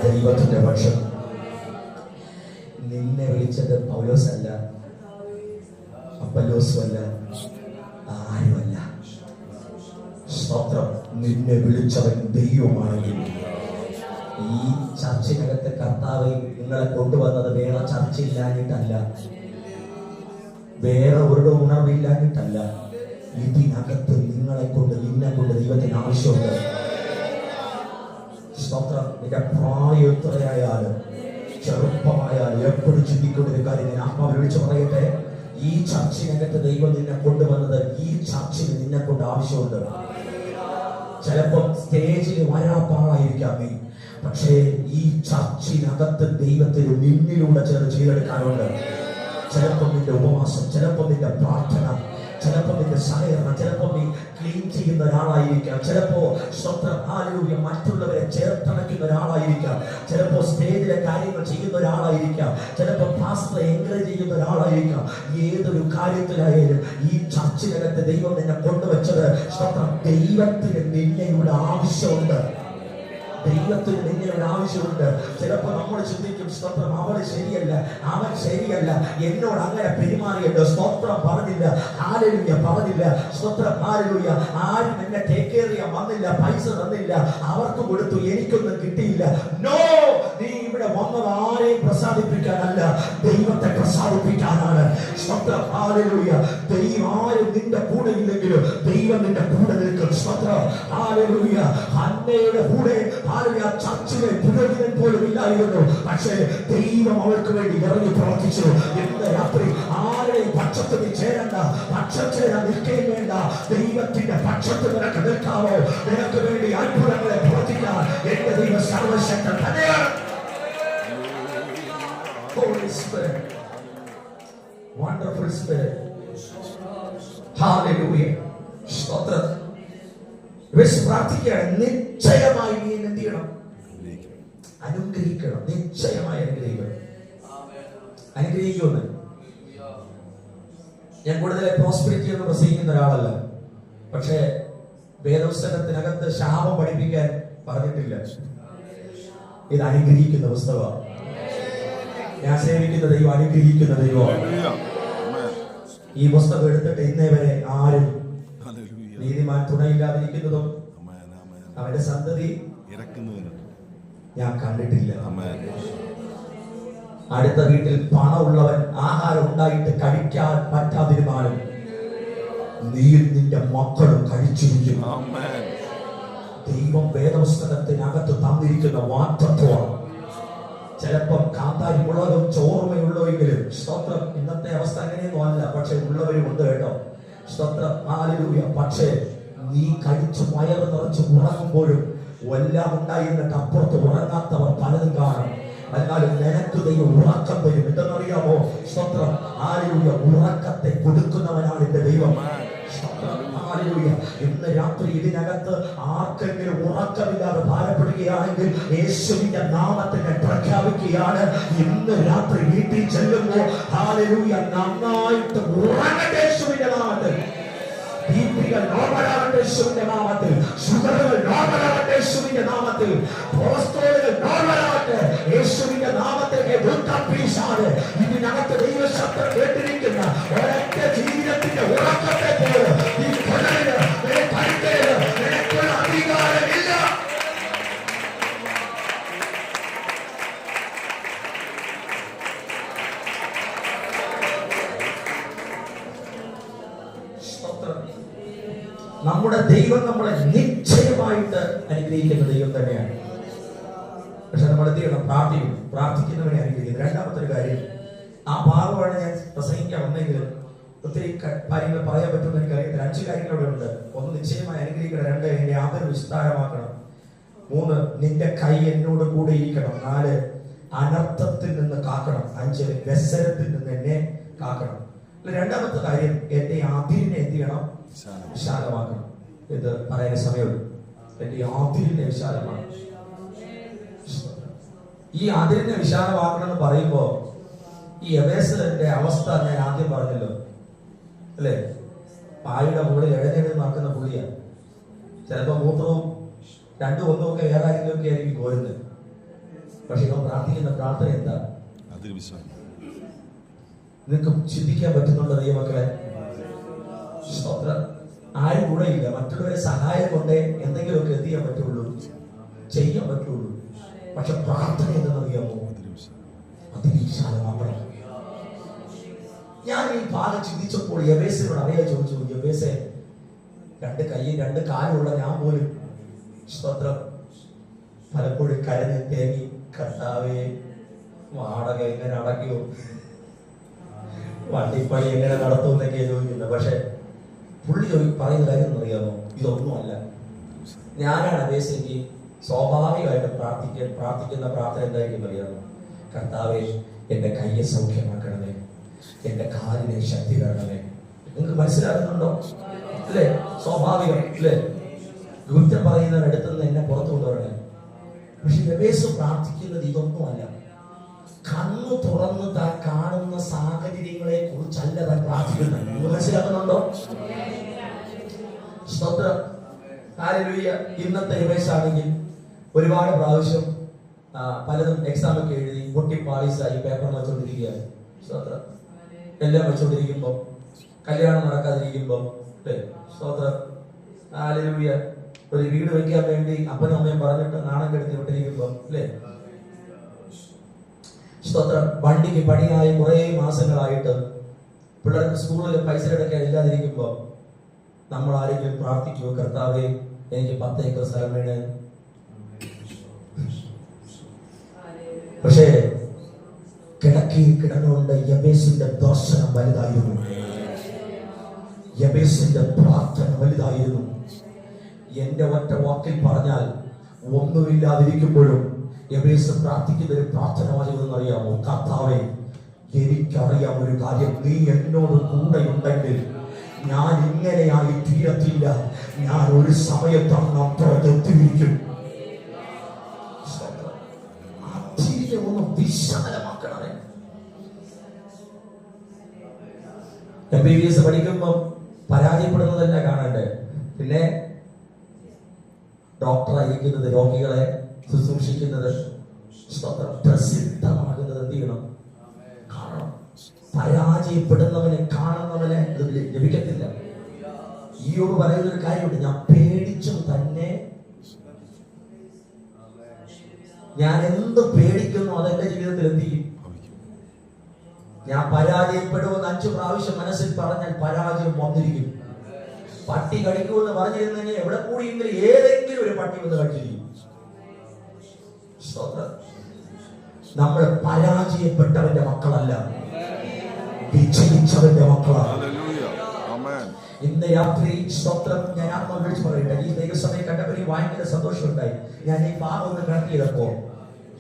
ദൈവത്തിന്റെ പക്ഷം. നിന്നെ വിളിച്ചത് പൗലോസല്ല, അപ്പല്ലോസും അല്ല, ആരുമല്ല. സ്തോത്രം. നിന്നെ വിളിച്ചവൻ ദൈവമാണെങ്കിൽ ഈ ചർച്ചിനകത്ത് കർത്താവ് നിങ്ങളെ കൊണ്ടുവന്നത് വേറെ ചർച്ചയില്ലാഞ്ഞിട്ടല്ല, വേറെ ഒരു ഉണർവില്ലാഞ്ഞിട്ടല്ല. ഇതിനകത്ത് നിന്നെ കൊണ്ട് ദൈവത്തിന് ആവശ്യമുണ്ട്. സ്തോത്രം. നിന്റെ പ്രായം എത്രയായാലും ചെറുപ്പമായാലും എപ്പോഴും ചിന്തിക്കൊണ്ടൊരു കാര്യം ഞാൻ ആത്മാവിൽ വിളിച്ചു പറയട്ടെ, ഈ ചർച്ചിനകത്ത് ദൈവം നിന്നെ കൊണ്ടുവന്നത് ഈ ചർച്ചിന് നിന്നെ കൊണ്ട് ആവശ്യമുണ്ട്. ചിലപ്പോൾ സ്റ്റേജിൽ വരാപ്പാടായിരിക്കാം നീ, പക്ഷേ ഈ ചർച്ചിനകത്ത് ദൈവത്തിന് നിന്നിലൂടെ ചേർന്ന് ചെയ്തെടുക്കാനുണ്ട്. ചിലപ്പോൾ നിന്റെ ഉപവാസം, ചിലപ്പോൾ നിന്റെ പ്രാർത്ഥന, ചിലപ്പോൾ നിന്റെ സഹകരണം, ചിലപ്പോൾ നീ ക്ലീൻ ചെയ്യുന്ന ഒരാളായിരിക്കാം, ചിലപ്പോ മറ്റുള്ളവരെ ചേർത്തണയ്ക്കുന്ന ഒരാളായിരിക്കാം, ചിലപ്പോ സ്റ്റേജിലെ കാര്യങ്ങൾ ചെയ്യുന്ന ഒരാളായിരിക്കാം, ചിലപ്പോ പാസ്റ്റർ എൻകറേജ് ചെയ്യുന്ന ഒരാളായിരിക്കാം. ഏതൊരു കാര്യത്തിലായാലും ഈ ചർച്ചിനകത്ത് ദൈവം നിന്നെ കൊണ്ടുവച്ചത് ദൈവത്തിന് നിന്നയുടെ ആവശ്യമുണ്ട്. ദൈവത്തിന് നിന്നയുടെ ആവശ്യമുണ്ട്. ചിലപ്പോ നമ്മൾ ചിന്തിക്കും, സ്തോത്രം, അവള് ശരിയല്ല, അവൻ ശരിയല്ല, എന്നോട് അങ്ങനെ പെരുമാറിയല്ലോ, സ്തോത്രം പറഞ്ഞില്ല, ഹല്ലേലൂയ പറഞ്ഞില്ല, സ്തോത്രം, ഹല്ലേലൂയ, ആരും എന്നെ ടേക്ക് കെയർ ചെയ്യാൻ വന്നില്ല, പൈസ തന്നില്ല, അവർക്ക് കൊടുത്തു, എനിക്കൊന്നും കിട്ടിയില്ല. നോ, നീ ഇവിടെ വന്നത് ആരെയും പ്രസാദിപ്പിക്കാനല്ല, ദൈവത്തെ പ്രസാദിപ്പിക്കാനാണ്. സ്തോത്രം, ഹല്ലേലൂയ. ദൈവം ആരും നിന്റെ കൂടെ ഇല്ലെങ്കിലും ദൈവം നിന്റെ കൂടെ നിൽക്കും. സ്തോത്രം, ഹല്ലേലൂയ. ഹന്നയുടെ കൂടെ ചർച്ചിലെ പുരോഹിതൻ പോലും ഇല്ലായിരുന്നു, പക്ഷേ ദൈവം അവൾക്ക് വേണ്ടി ഇറങ്ങി പ്രവർത്തിച്ചു. ഇന്ന് രാത്രി ആരുടെയും പക്ഷത്ത് നീ ചേരണ്ട, പക്ഷത്തേരാ നിൽക്കുകയും വേണ്ട. ദൈവത്തിന്റെ പക്ഷത്ത് നിനക്ക് നിൽക്കാമോ? നിനക്ക് വേണ്ടി അത്ഭുതങ്ങളെ പ്രവർത്തിക്കാൻ എന്റെ ദൈവം സർവശക്തൻ തന്നെയാണ്. Holy Spirit, wonderful Spirit, hallelujah. സ്തോത്രം. പ്രാർത്ഥിക്കുകയാണ്, നിശ്ചയമായി നീ എന്ത് ചെയ്യണം? അനുഗ്രഹിക്കണം. നിശ്ചയമായി അനുഗ്രഹിക്കണം. അനുഗ്രഹിക്കുമെന്ന് ഞാൻ കൂടുതൽ പ്രോസ്പെരിറ്റി എന്ന് പ്രസംഗിക്കുന്ന ഒരാളല്ല, പക്ഷേ വേദപുസ്തകത്തിനകത്ത് ശാപം പഠിപ്പിക്കാൻ പറഞ്ഞിട്ടില്ല. ഇത് അനുഗ്രഹിക്കുന്ന പുസ്തകമാണ്. ഞാൻ സേവിക്കുന്ന ദൈവം അനുഗ്രഹിക്കുന്ന ദൈവമാണ്. ഈ പുസ്തകം എടുത്തിട്ട് ഇന്നേ വരെ ആരും നീതിമാൻ തുണയില്ലാതിരിക്കുന്നതും അവന്റെ സന്തതി ഞാൻ കണ്ടിട്ടില്ല. അടുത്ത വീട്ടിൽ പണമുള്ളവൻ ആഹാരം ഉണ്ടായിട്ട് കഴിക്കാൻ പറ്റാതിരുന്നാലും നീയും നിന്റെ മക്കളും കഴിച്ചിരിക്കും. ദൈവം വേദപുസ്തകത്തിനകത്ത് തന്നിരിക്കുന്ന വാക്തത്വമാണ്. ചിലപ്പം കാന്താരി മുളകും ചോർമയുള്ളവെങ്കിലും സ്തോത്രം. ഇന്നത്തെ അവസ്ഥ അങ്ങനെയൊന്നും അല്ല, പക്ഷെ ഉള്ളവരും ഉണ്ട് കേട്ടോ. സ്തോത്രം, ഹല്ലേലൂയ. പക്ഷേ നീ കഴിച്ച് വയറ് നിറച്ച് ഉറങ്ങുമ്പോഴും എല്ലാം ഉണ്ടായിരുന്നിട്ട് അപ്പുറത്ത് ഉറങ്ങാത്തവർ പലതും കാണും. എന്നാലും നിനക്ക് ദൈവം ഉറക്കം തരും. എന്തെന്നറിയാമോ? സ്തോത്രം, ഹല്ലേലൂയ. ഉറക്കത്തെ കൊടുക്കുന്നവനാണ് എന്റെ ദൈവം. ഹല്ലേലൂയ. ഇന്ന് രാത്രി ഇതിനകത്ത് ആർക്കെങ്കിലും ഉറക്കമില്ലാതെ ഭാരപ്പെടുകയാണെങ്കിൽ യേശുവിന്റെ നാമത്തിനെ പ്രഖ്യാപിക്കുകയാണ്. ഇന്ന് രാത്രി വീട്ടിൽ ചെല്ലുമ്പോൾ ഹല്ലേലൂയ നന്നായിട്ട് ഉറങ്ങട്ടെ യേശുവിന്റെ നാമത്തിൽ. ബിപികൾ നോർമലാകട്ടെ യേശുവിന്റെ നാമത്തിൽ. ഷുഗറുകൾ നോർമലാകട്ടെ യേശുവിന്റെ നാമത്തിൽ. കൊളസ്ട്രോളുകൾ നോർമലാകട്ടെ യേശുവിന്റെ നാമത്തിൽ. ഇതിനകത്ത് ദൈവശബ്ദം കേട്ടിരിക്കുന്ന ഒരൊറ്റ ജീവിതത്തിന്റെ ഉറക്കത്തെ പോലെ ഈ കൊലയില് നിനക്കുള്ള അധികാരമില്ല. നമ്മുടെ ദൈവം നമ്മളെ നിശ്ചയമായിട്ട് അനുഗ്രഹിക്കുന്ന ദൈവം തന്നെയാണ്. പക്ഷെ നമ്മൾ എന്ത് ചെയ്യണം? പ്രാർത്ഥിക്കുന്നവനെ അനുഗ്രഹിക്കുന്നത്. രണ്ടാമത്തെ ഒരു കാര്യം, ആ ഭാഗമാണ് ഞാൻ പ്രസംഗിക്കാൻ വന്നെങ്കിലും ഒത്തിരി കാര്യങ്ങൾ പറയാൻ പറ്റുമെന്ന് എനിക്കറിയത്തില്ല. 5 കാര്യങ്ങൾ അവിടെ ഉണ്ട്. 1, നിശ്ചയമായി അനുഗ്രഹിക്കണം. 2, എന്റെ ആദരം വിസ്താരമാക്കണം. 3, നിന്റെ കൈ എന്നോട് കൂടെ ഇരിക്കണം. 4, അനർത്ഥത്തിൽ നിന്ന് കാക്കണം. 5, വ്യസനത്തിൽ നിന്ന് എന്നെ കാക്കണം. രണ്ടാമത്തെ കാര്യം, എന്റെ അതിരിനെ എന്ത് ചെയ്യണം? വിശാലമാക്കണം. ഇത് പറയാൻ സമയമുള്ളൂ. എന്റെ അതിരിനെ വിശാലമാക്കണം. ഈ അതിരിനെ വിശാലമാക്കണം എന്ന് പറയുമ്പോ ഈ എബേസിന്റെ അവസ്ഥ ഞാൻ ആദ്യം പറഞ്ഞല്ലോ അല്ലേ? പായുടെ മുകളിൽ എഴുന്നേൽക്കുന്ന പുള്ളിയാണ്. ചിലപ്പോ മൂത്രവും 2, 1 ഒക്കെ വേറെ ആരെങ്കിലും ഒക്കെ ആയിരിക്കും കോരുന്നത്. പക്ഷെ ഇവൻ പ്രാർത്ഥിക്കുന്ന പ്രാർത്ഥന എന്താ? നിങ്ങൾക്ക് ചിന്തിക്കാൻ പറ്റുന്നുണ്ടോ ദൈവമക്കളെ? ആരും കൂടെ ഇല്ല. മറ്റുള്ളവരെ സഹായം കൊണ്ടേ എന്തെങ്കിലുമൊക്കെ എന്ത് ചെയ്യാൻ പറ്റുള്ളൂ, ചെയ്യാൻ പറ്റുള്ളൂ. പക്ഷെ പ്രാർത്ഥന എന്തെന്നറിയാമോ? അതിവിശാലമാക്കണം. ഞാൻ ഈ ഭാഗം ചിന്തിച്ചപ്പോൾ യബേസിനോട് അറിയാൻ ചോദിച്ചു, യബേസെ 2 കൈയും 2 കാലുമുള്ള ഞാൻ പോലും സ്തോത്രം പലപ്പോഴും കരഞ്ഞ് തേങ്ങി, കർത്താവേ വാടക എങ്ങനെ അടയ്ക്കുമോ, വണ്ടിപ്പണി എങ്ങനെ നടത്തും എന്നൊക്കെ ചോദിക്കുന്നത്. പക്ഷെ പുള്ളി പറയുന്ന കാര്യം എന്നറിയാമോ? ഇതൊന്നുമല്ല. ഞാനാണ് അബേസെങ്കിൽ സ്വാഭാവികമായിട്ട് പ്രാർത്ഥിക്കുന്ന പ്രാർത്ഥന എന്തായിരിക്കും അറിയാമോ? കർത്താവേ എന്റെ കയ്യെ സൗഖ്യമാക്കണമേ, എന്റെ കാലിനെ ശക്തി തരണമേ. നിങ്ങൾക്ക് മനസ്സിലാകുന്നുണ്ടോ? അല്ലേ? സ്വാഭാവികം അല്ലേ? കുറ്റം പറയുന്നവരുടെ അടുത്ത് നിന്ന് എന്നെ പുറത്തു കൊണ്ടുവരണേ. പക്ഷെ എബേസ് പ്രാർത്ഥിക്കുന്നത് ഇതൊന്നുമല്ല. കണ്ണു തുറന്ന് താൻ കാണുന്ന സാഹചര്യങ്ങളെ കുറിച്ചല്ല താൻ പ്രാർത്ഥിക്കുന്നത്. നിങ്ങൾ മനസ്സിലാക്കുന്നുണ്ടോ? സ്തോത്രം. ഹല്ലേലൂയ. ഇന്നത്തെ എബേസ് ആണെങ്കിൽ ഒരുപാട് പ്രാവശ്യം പലതും എക്സാം ഒക്കെ എഴുതി പൊട്ടിപ്പാളീസായി പേപ്പർ വെച്ചോണ്ടിരിക്കുകയാണ്. സ്തോത്രം. എല്ലാം വെച്ചോണ്ടിരിക്കുമ്പോ, കല്യാണം നടക്കാതിരിക്കുമ്പോ, സ്തോത്രം. ഹല്ലേലൂയ. ഒരു വീട് വെക്കാൻ വേണ്ടി അപ്പനും അമ്മയും പറഞ്ഞിട്ട് നാണം കെടുത്തി വിട്ടിരിക്കുമ്പോ, അല്ലേ? സ്തോത്രം. വണ്ടിക്ക് പണിയായി കുറെ മാസങ്ങളായിട്ട് പിള്ളേർക്ക് സ്കൂളിൽ പൈസ അടയ്ക്കാൻ ഇല്ലാതിരിക്കുമ്പോ നമ്മൾ ആരെങ്കിലും പ്രാർത്ഥിക്കുമോ? കർത്താവേ എനിക്ക് 10 ഏക്കർ സ്ഥലം വേണേ. പക്ഷേ കിടന്നുകൊണ്ട് യബേസിന്റെ ദർശനം വലുതായിരുന്നു. യബേസിന്റെ പ്രാർത്ഥന വലുതായിരുന്നു. എന്റെ ഒറ്റ വാക്കിൽ പറഞ്ഞാൽ, ഒന്നുമില്ലാതിരിക്കുമ്പോഴും യബേസ് പ്രാർത്ഥിക്കുന്ന ഒരു പ്രാർത്ഥന അറിയാമോ? കർത്താവേ എനിക്കറിയാം ഒരു കാര്യം, നീ എന്നോട് കൂടെ ഉണ്ടെങ്കിൽ ഞാൻ ഇങ്ങനെയായി തീരത്തില്ല. ഞാൻ ഒരു സമയത്ത് അപ്പുറത്തെത്തിയിരിക്കും. ഒന്ന് വിശാലമാക്കണമേ. MBBS പഠിക്കുമ്പോ പരാജയപ്പെടുന്നതല്ല കാണണ്ടേ, പിന്നെ ഡോക്ടറായിരിക്കുന്നത്, രോഗികളെ ശുശ്രൂഷിക്കുന്നത്, പ്രസിദ്ധമാകുന്നത് എന്ത് ചെയ്യണം? കാണണം. പരാജയപ്പെടുന്നവനെ കാണുന്നവനെ ലഭിക്കത്തില്ല. ഈയോട് പറയുന്ന ഒരു കാര്യമുണ്ട്, ഞാൻ പേടിച്ചും തന്നെ, ഞാൻ എന്ത് പേടിക്കുന്നു അതെന്റെ ജീവിതത്തിൽ എന്ത് ചെയ്യും? ഞാൻ പരാജയപ്പെടുമെന്ന് 5 പ്രാവശ്യം മനസ്സിൽ പറഞ്ഞാൽ പരാജയം വന്നിരിക്കും. പട്ടി കടിക്കുമെന്ന് പറഞ്ഞിരുന്നെങ്കിൽ എവിടെ കൂടിയെങ്കിലും ഏതെങ്കിലും ഒരു പട്ടി വന്ന് കടിച്ചിരിക്കും. നമ്മൾ പരാജയപ്പെട്ടവന്റെ മക്കളല്ല, വിജയിച്ചവന്റെ മക്കളാണ്. ഇന്ന് രാത്രി സ്തോത്രം. ഞാൻ ആത്മാവ് വിളിച്ചു പറയട്ടെ, ഈ ദൈവസമയം കണ്ടപ്പോൾ എനിക്ക് ഭയങ്കര സന്തോഷമുണ്ടായി. ഞാൻ ഈ ഭാഗം ഒന്ന് കണക്ട് ചെയ്തപ്പോ,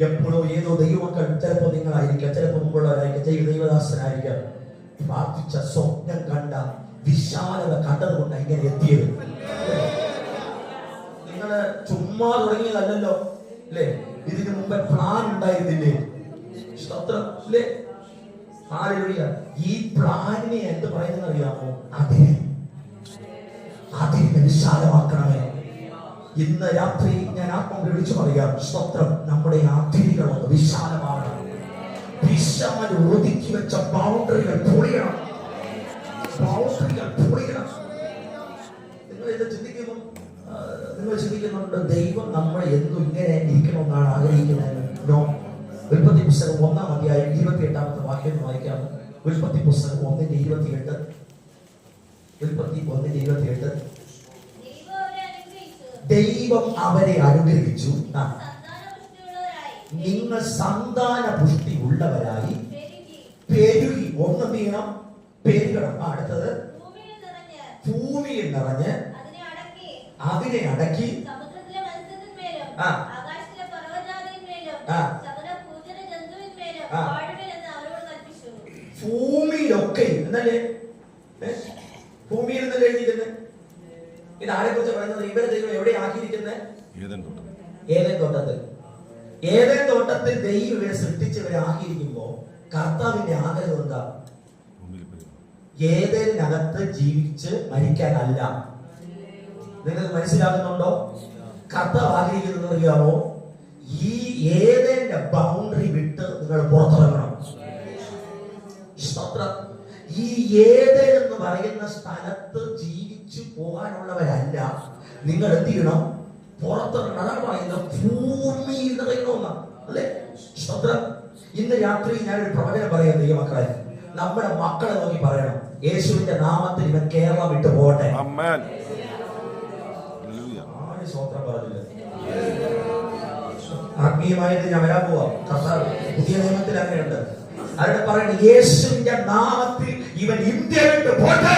എപ്പോഴോ ഏതോ ദൈവമക്കൾ, ചിലപ്പോൾ നിങ്ങളായിരിക്കാം, ചിലപ്പോൾ മുമ്പുള്ളവരായിരിക്കാം, ദൈവദാസനായിരിക്കാം, പ്രാർത്ഥിച്ച, സ്വപ്നം കണ്ട, വിശാലത കണ്ടതുകൊണ്ട് ഇങ്ങനെ എത്തിയത്. നിങ്ങള് ചുമ്മാ തുടങ്ങിയതല്ലോ അല്ലേ? ഇതിനു മുമ്പ് പ്ലാൻ ഉണ്ടായിരുന്നില്ലേ? സ്തോത്രം അല്ലേ? ഹല്ലേലൂയ. ഈ പ്ലാനിനെ എന്ത് പറയുന്നത് അറിയാമോ? അതിനെ വിശാലമാക്കണമേ. ഇന്ന് രാത്രി ഞാൻ ആത്മാവിനെ വിളിച്ചു പറയാം, സ്തോത്രം, നമ്മുടെ അതിരുകളൊന്ന് വിശാലമാകണം. വിശാല ഒതുക്കി വെച്ച ബൗണ്ടറികൾ പൊളിയണം. നിങ്ങൾ ഇത് ചിന്തിക്കുന്നു, നിങ്ങൾ ചിന്തിക്കുന്നുണ്ട് ദൈവം നമ്മളെ എന്നും ഇങ്ങനെ ഇരിക്കണമെന്നാണ് ആഗ്രഹിക്കുന്നത്. നോ. ഉൽപ്പത്തി പുസ്തകം 1-ാം അധ്യായം 28-ാമത്തെ വാക്യം വായിക്കാം. ഉൽപ്പത്തി പുസ്തകം 1:28. ഉൽപ്പത്തി 1:28. ദൈവം അവരെ അനുഗ്രഹിച്ചു, നിങ്ങൾ സന്താന പുഷ്ടി ഉള്ളവരായി പെരുകി. ഒന്ന് നീണം പെരുകണം. അടുത്തത് ഭൂമിയിൽ നിറഞ്ഞ് അതിനെ അടക്കി ഭൂമിയിലൊക്കെ എന്നല്ലേ, ഭൂമിയിൽ നിന്നല്ലേ എഴുതിയിരുന്നത്? ഇത് ആരെ കുറിച്ച് പറയുന്നത്? ഇവരെ ദൈവം എവിടെ ആക്കിയിരിക്കുന്നത്? ഏദൻ തോട്ടത്തിൽ. ഏദൻ തോട്ടത്തിൽ ദൈവം ഇവരെ സൃഷ്ടിച്ച് ഇവരെ ആക്കിയിരിക്കുമ്പോ കർത്താവിന്റെ ആഗ്രഹം എന്താ? ഏദനകത്ത് ജീവിച്ച് മരിക്കാനല്ല. നിങ്ങൾക്ക് മനസ്സിലാകുന്നുണ്ടോ? കർത്താവ് ആഗ്രഹിക്കുന്നത് അറിയാമോ? ഈ ഏദന്റെ ബൗണ്ടറി വിട്ട് നിങ്ങൾ പുറത്തിറങ്ങണം. ഈ ഏദൻ എന്ന് പറയുന്ന സ്ഥലത്ത് ജീവിച്ചു പോകാനുള്ളവരല്ല നിങ്ങൾ. എന്ത് ചെയ്യണം? പുറത്തിറങ്ങണം. അതാണ് പറയുന്നത്, ഭൂമിയിൽ നിറയണമെന്ന അല്ലേ? ഇന്ന് രാത്രി ഞാനൊരു പ്രവചനം പറയാം ദൈവമക്കളെ. നമ്മുടെ മക്കളെ നോക്കി പറയണം, യേശുവിന്റെ നാമത്തിൽ ഇവൻ കേരളം വിട്ടു പോകട്ടെ. സ്വത്രം പറഞ്ഞില്ല. ആത്മീയമായിട്ട് ഞാൻ വരാൻ പോവാം. കർത്താവ് പുതിയ നിയമത്തിൽ അങ്ങനെയുണ്ട്. അവരുടെ പറയണം, യേശുവിന്റെ നാമത്തിൽ ഇവൻ ഇന്ത്യ വിട്ട് പോട്ടെ.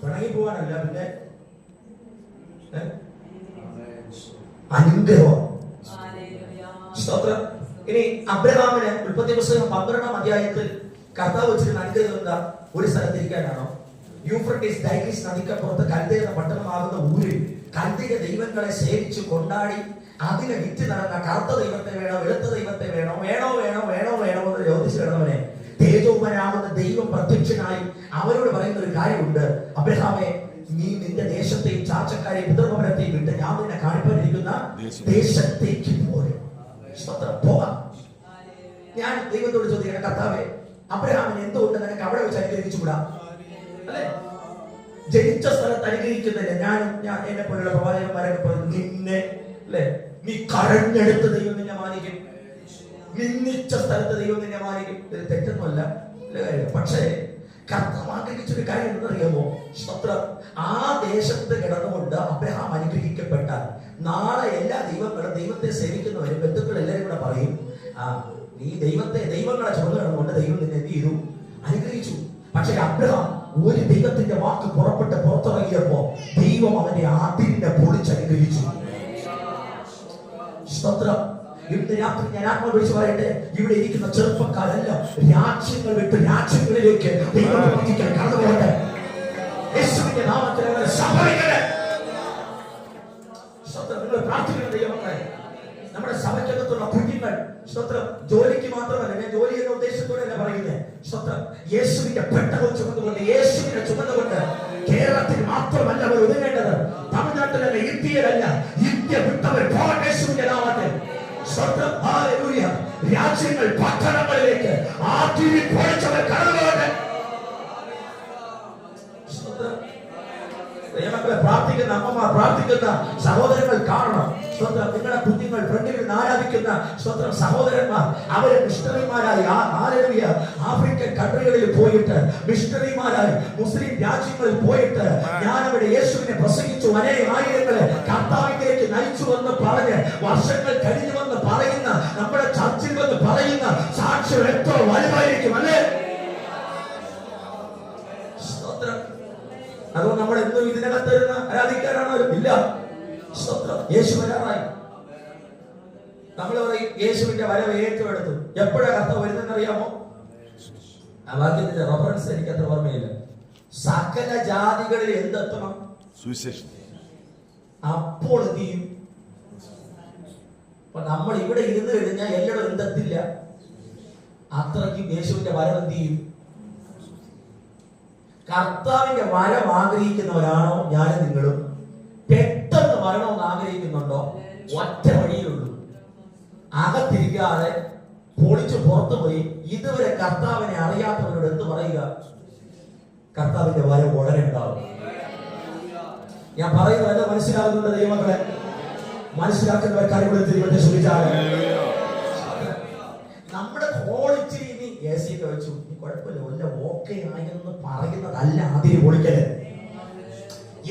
പിണങ്ങി പോവാനല്ല, പിന്നെ അനുഗ്രഹം. സ്തോത്രം. ഇനി അബ്രഹാമിന് ഉൽപ്പത്തി പുസ്തകം 12-ാം അധ്യായത്തിൽ കർത്താവ് വെച്ചിരുന്ന അനുഗ്രഹം എന്താ? ഒരു സ്ഥലത്തിരിക്കാനാണോ? യൂഫ്രട്ടീസ് ടൈഗ്രീസ് നദിക്കപ്പുറത്ത് കൽദയ പട്ടണമാകുന്ന ഊരിൽ കൽദയ ദൈവങ്ങളെ സേവിച്ചു കൊണ്ടാടി അതിനെ വിറ്റ് നടന്ന കറുത്ത ദൈവത്തെ വേണോ വെളുത്ത ദൈവത്തെ വേണോ വേണോ വേണോ വേണോ വേണോ എന്ന് ചോദിച്ചു കിടന്നവനെ തേജോമനാകുന്ന ദൈവം പ്രത്യക്ഷനായി അവരോട് പറയുന്ന ഒരു കാര്യമുണ്ട്, അബ്രഹാമേ, നീ നിന്റെ ദേശത്തെയും ചാർച്ചക്കാരെയും പിതൃഭവനത്തെയും വിട്ട് ഞാൻ നിന്നെ കാണിപ്പാനിരിക്കുന്ന ദേശത്തേക്ക് പോകാം. ഞാൻ ദൈവത്തോട് ചോദിക്കണം, കർത്താവേ, അബ്രഹാമിനെ എന്തുകൊണ്ട് നിനക്ക് അവിടെ വെച്ച് അനുഗ്രഹിച്ചുകൂടാ? അല്ലെ? ജനിച്ച സ്ഥലത്ത് അനുഗ്രഹിക്കുന്നില്ല. ഞാൻ എന്നെ പോലുള്ള പ്രവാചകന്മാരൊക്കെ പറഞ്ഞു, നിന്നെ അല്ലെ നീ കരഞ്ഞെടുത്ത ദൈവം നിന്നെ മാനിക്കും, നിന്നിച്ച സ്ഥലത്ത് ദൈവം നിന്നെ മാനിക്കും. ഇത് തെറ്റൊന്നുമല്ല കാര്യം. പക്ഷേ കർത്താവ് ആഗ്രഹിച്ചൊരു കാര്യം എന്നറിയാമോ? സ്തോത്രം. ആ ദേശത്ത് കിടന്നുകൊണ്ട് അബ്രഹാം അനുഗ്രഹിക്കപ്പെട്ടാൽ നാളെ എല്ലാ ദൈവങ്ങളും ദൈവത്തെ സേവിക്കുന്നവരും ബന്ധുക്കൾ എല്ലാവരും കൂടെ പറയും, നീ ദൈവങ്ങളെ ചുമന്ന് കിടന്നുകൊണ്ട് ദൈവം നിന്നെ എന്ത് ചെയ്തു? അനുഗ്രഹിച്ചു. പക്ഷെ അബ്രഹാം ഒരു ദൈവത്തിന്റെ വാക്ക് പുറത്തിറങ്ങിയപ്പോ ദൈവം അവന്റെ അതിരിനെ പൊളിച്ചനുഗ്രഹിച്ചു. സ്തോത്രം. ഇന്ന് രാത്രി ഞാൻ ആത്മാവ് വിളിച്ചു പറയട്ടെ, ഇവിടെ ഇരിക്കുന്ന ചെറുപ്പക്കാരെല്ലാം രാജ്യങ്ങൾ വിട്ട് രാജ്യങ്ങളിലേക്ക് ദൈവം പ്രവർത്തിക്കാൻ കടന്നു പോകട്ടെ. യേശുവിന്റെ നാമത്തിൽ സംഭവിക്കട്ടെ. നിങ്ങൾ പ്രാർത്ഥിക്കുന്ന ദൈവമക്കളെ, നമ്മുടെ സഭയ്ക്കകത്തുള്ള കുഞ്ഞുങ്ങൾ സ്തോത്രം ജോലിക്ക് മാത്രമല്ല, ഞാൻ ജോലി എന്ന ഉദ്ദേശത്തോടെ അല്ല പറയുന്നത്. സ്തോത്രം. യേശുവിന്റെ പെട്ടകം ചുമന്നുകൊണ്ട്, യേശുവിനെ ചുമന്നുകൊണ്ട് കേരളത്തിൽ മാത്രമല്ല അവർ ഒതുങ്ങേണ്ടത്, തമിഴ്നാട്ടിലല്ല, ഇന്ത്യയിലല്ല, ഇന്ത്യ വിട്ടവർ പോകട്ടെ യേശുവിന്റെ നാമത്തിൽ. സ്തോത്രം. ഹല്ലേലൂയ. രാജ്യങ്ങൾ പട്ടണങ്ങളിലേക്ക് ആദ്യം പൊളിച്ചവർ കടന്നുപോകട്ടെ. സ്തോത്രം. ദൈവമക്കളെ, പ്രാർത്ഥിക്കുന്ന അമ്മമാർ, പ്രാർത്ഥിക്കുന്ന സഹോദരങ്ങൾ കാണണം. സ്തോത്രം. നിങ്ങളുടെ കുഞ്ഞുങ്ങൾ ഫ്രണ്ടിൽ ആരാധിക്കുന്ന സ്തോത്രം സഹോദരന്മാർ, അവരെ മിഷണറിമാരായി ആഫ്രിക്കൻ കൺട്രികളിൽ പോയിട്ട് മിഷണറിമാരായി മുസ്ലിം രാജ്യങ്ങളിൽ പോയിട്ട് ഞാൻ അവിടെ യേശുവിനെ പ്രസംഗിച്ചു, ആയിരങ്ങളെ കർത്താവിലേക്ക് നയിച്ചു എന്ന് പറഞ്ഞ് വർഷങ്ങൾ കഴിഞ്ഞു വന്ന് പറയുന്ന, നമ്മുടെ ചർച്ചിൽ വന്ന് പറയുന്ന സാക്ഷ്യം എത്ര വലുതായിരിക്കും അല്ലേ? അതുകൊണ്ട് നമ്മൾ എന്നും ഇതിനകത്ത് ആരാധിക്കാനാണോ? ഇല്ല. യേശു വരാറായി. നമ്മൾ പറയും യേശുവിന്റെ വരവ് ഏറ്റെടുത്തു. എപ്പോഴാണ് കർത്താവ് വരുന്നതെന്ന് അറിയാമോ? ആ വാക്യത്തിന്റെ റെഫറൻസ് എനിക്ക് അത്ര ഓർമ്മയില്ല. സകല ജാതികളിൽ എന്തെത്തണം? സുവിശേഷം. അപ്പോൾ എന്ത് ചെയ്യും? അപ്പൊ നമ്മൾ ഇവിടെ ഇരുന്ന് കഴിഞ്ഞാൽ എല്ലായിടും എന്തെത്തില്ല. അത്രയ്ക്കും യേശുവിന്റെ വരം എന്ത് ചെയ്യും? കർത്താവിന്റെ വരം ആഗ്രഹിക്കുന്നവരാണോ ഞാനും നിങ്ങളും? പെട്ടെന്ന് വരണമെന്ന് ആഗ്രഹിക്കുന്നുണ്ടോ? ഒറ്റ വഴിയുള്ളൂ, അകത്തിരിക്കാതെ പൊളിച്ചു പുറത്തു പോയി ഇതുവരെ കർത്താവിനെ അറിയാത്തവരോട് എന്ത് പറയുക? കർത്താവിന്റെ വരം ഉടനെ ഉണ്ടാവും. ഞാൻ പറയുന്നതല്ല മനസ്സിലാകുന്നുണ്ട് ദൈവമക്കളെ? മനസ്സിലാക്കുന്നവർ കാര്യങ്ങൾ ദൈവത്തെ ശ്രമിച്ചാണ്. നമ്മുടെ ക്വാളിറ്റി നീ എ സി ഒക്കെ വെച്ചു, നീ കുഴപ്പമില്ല, വല്ല ഓക്കെ ആയെന്ന് പറയുന്നതല്ല അതിന് പൊളിക്കല്.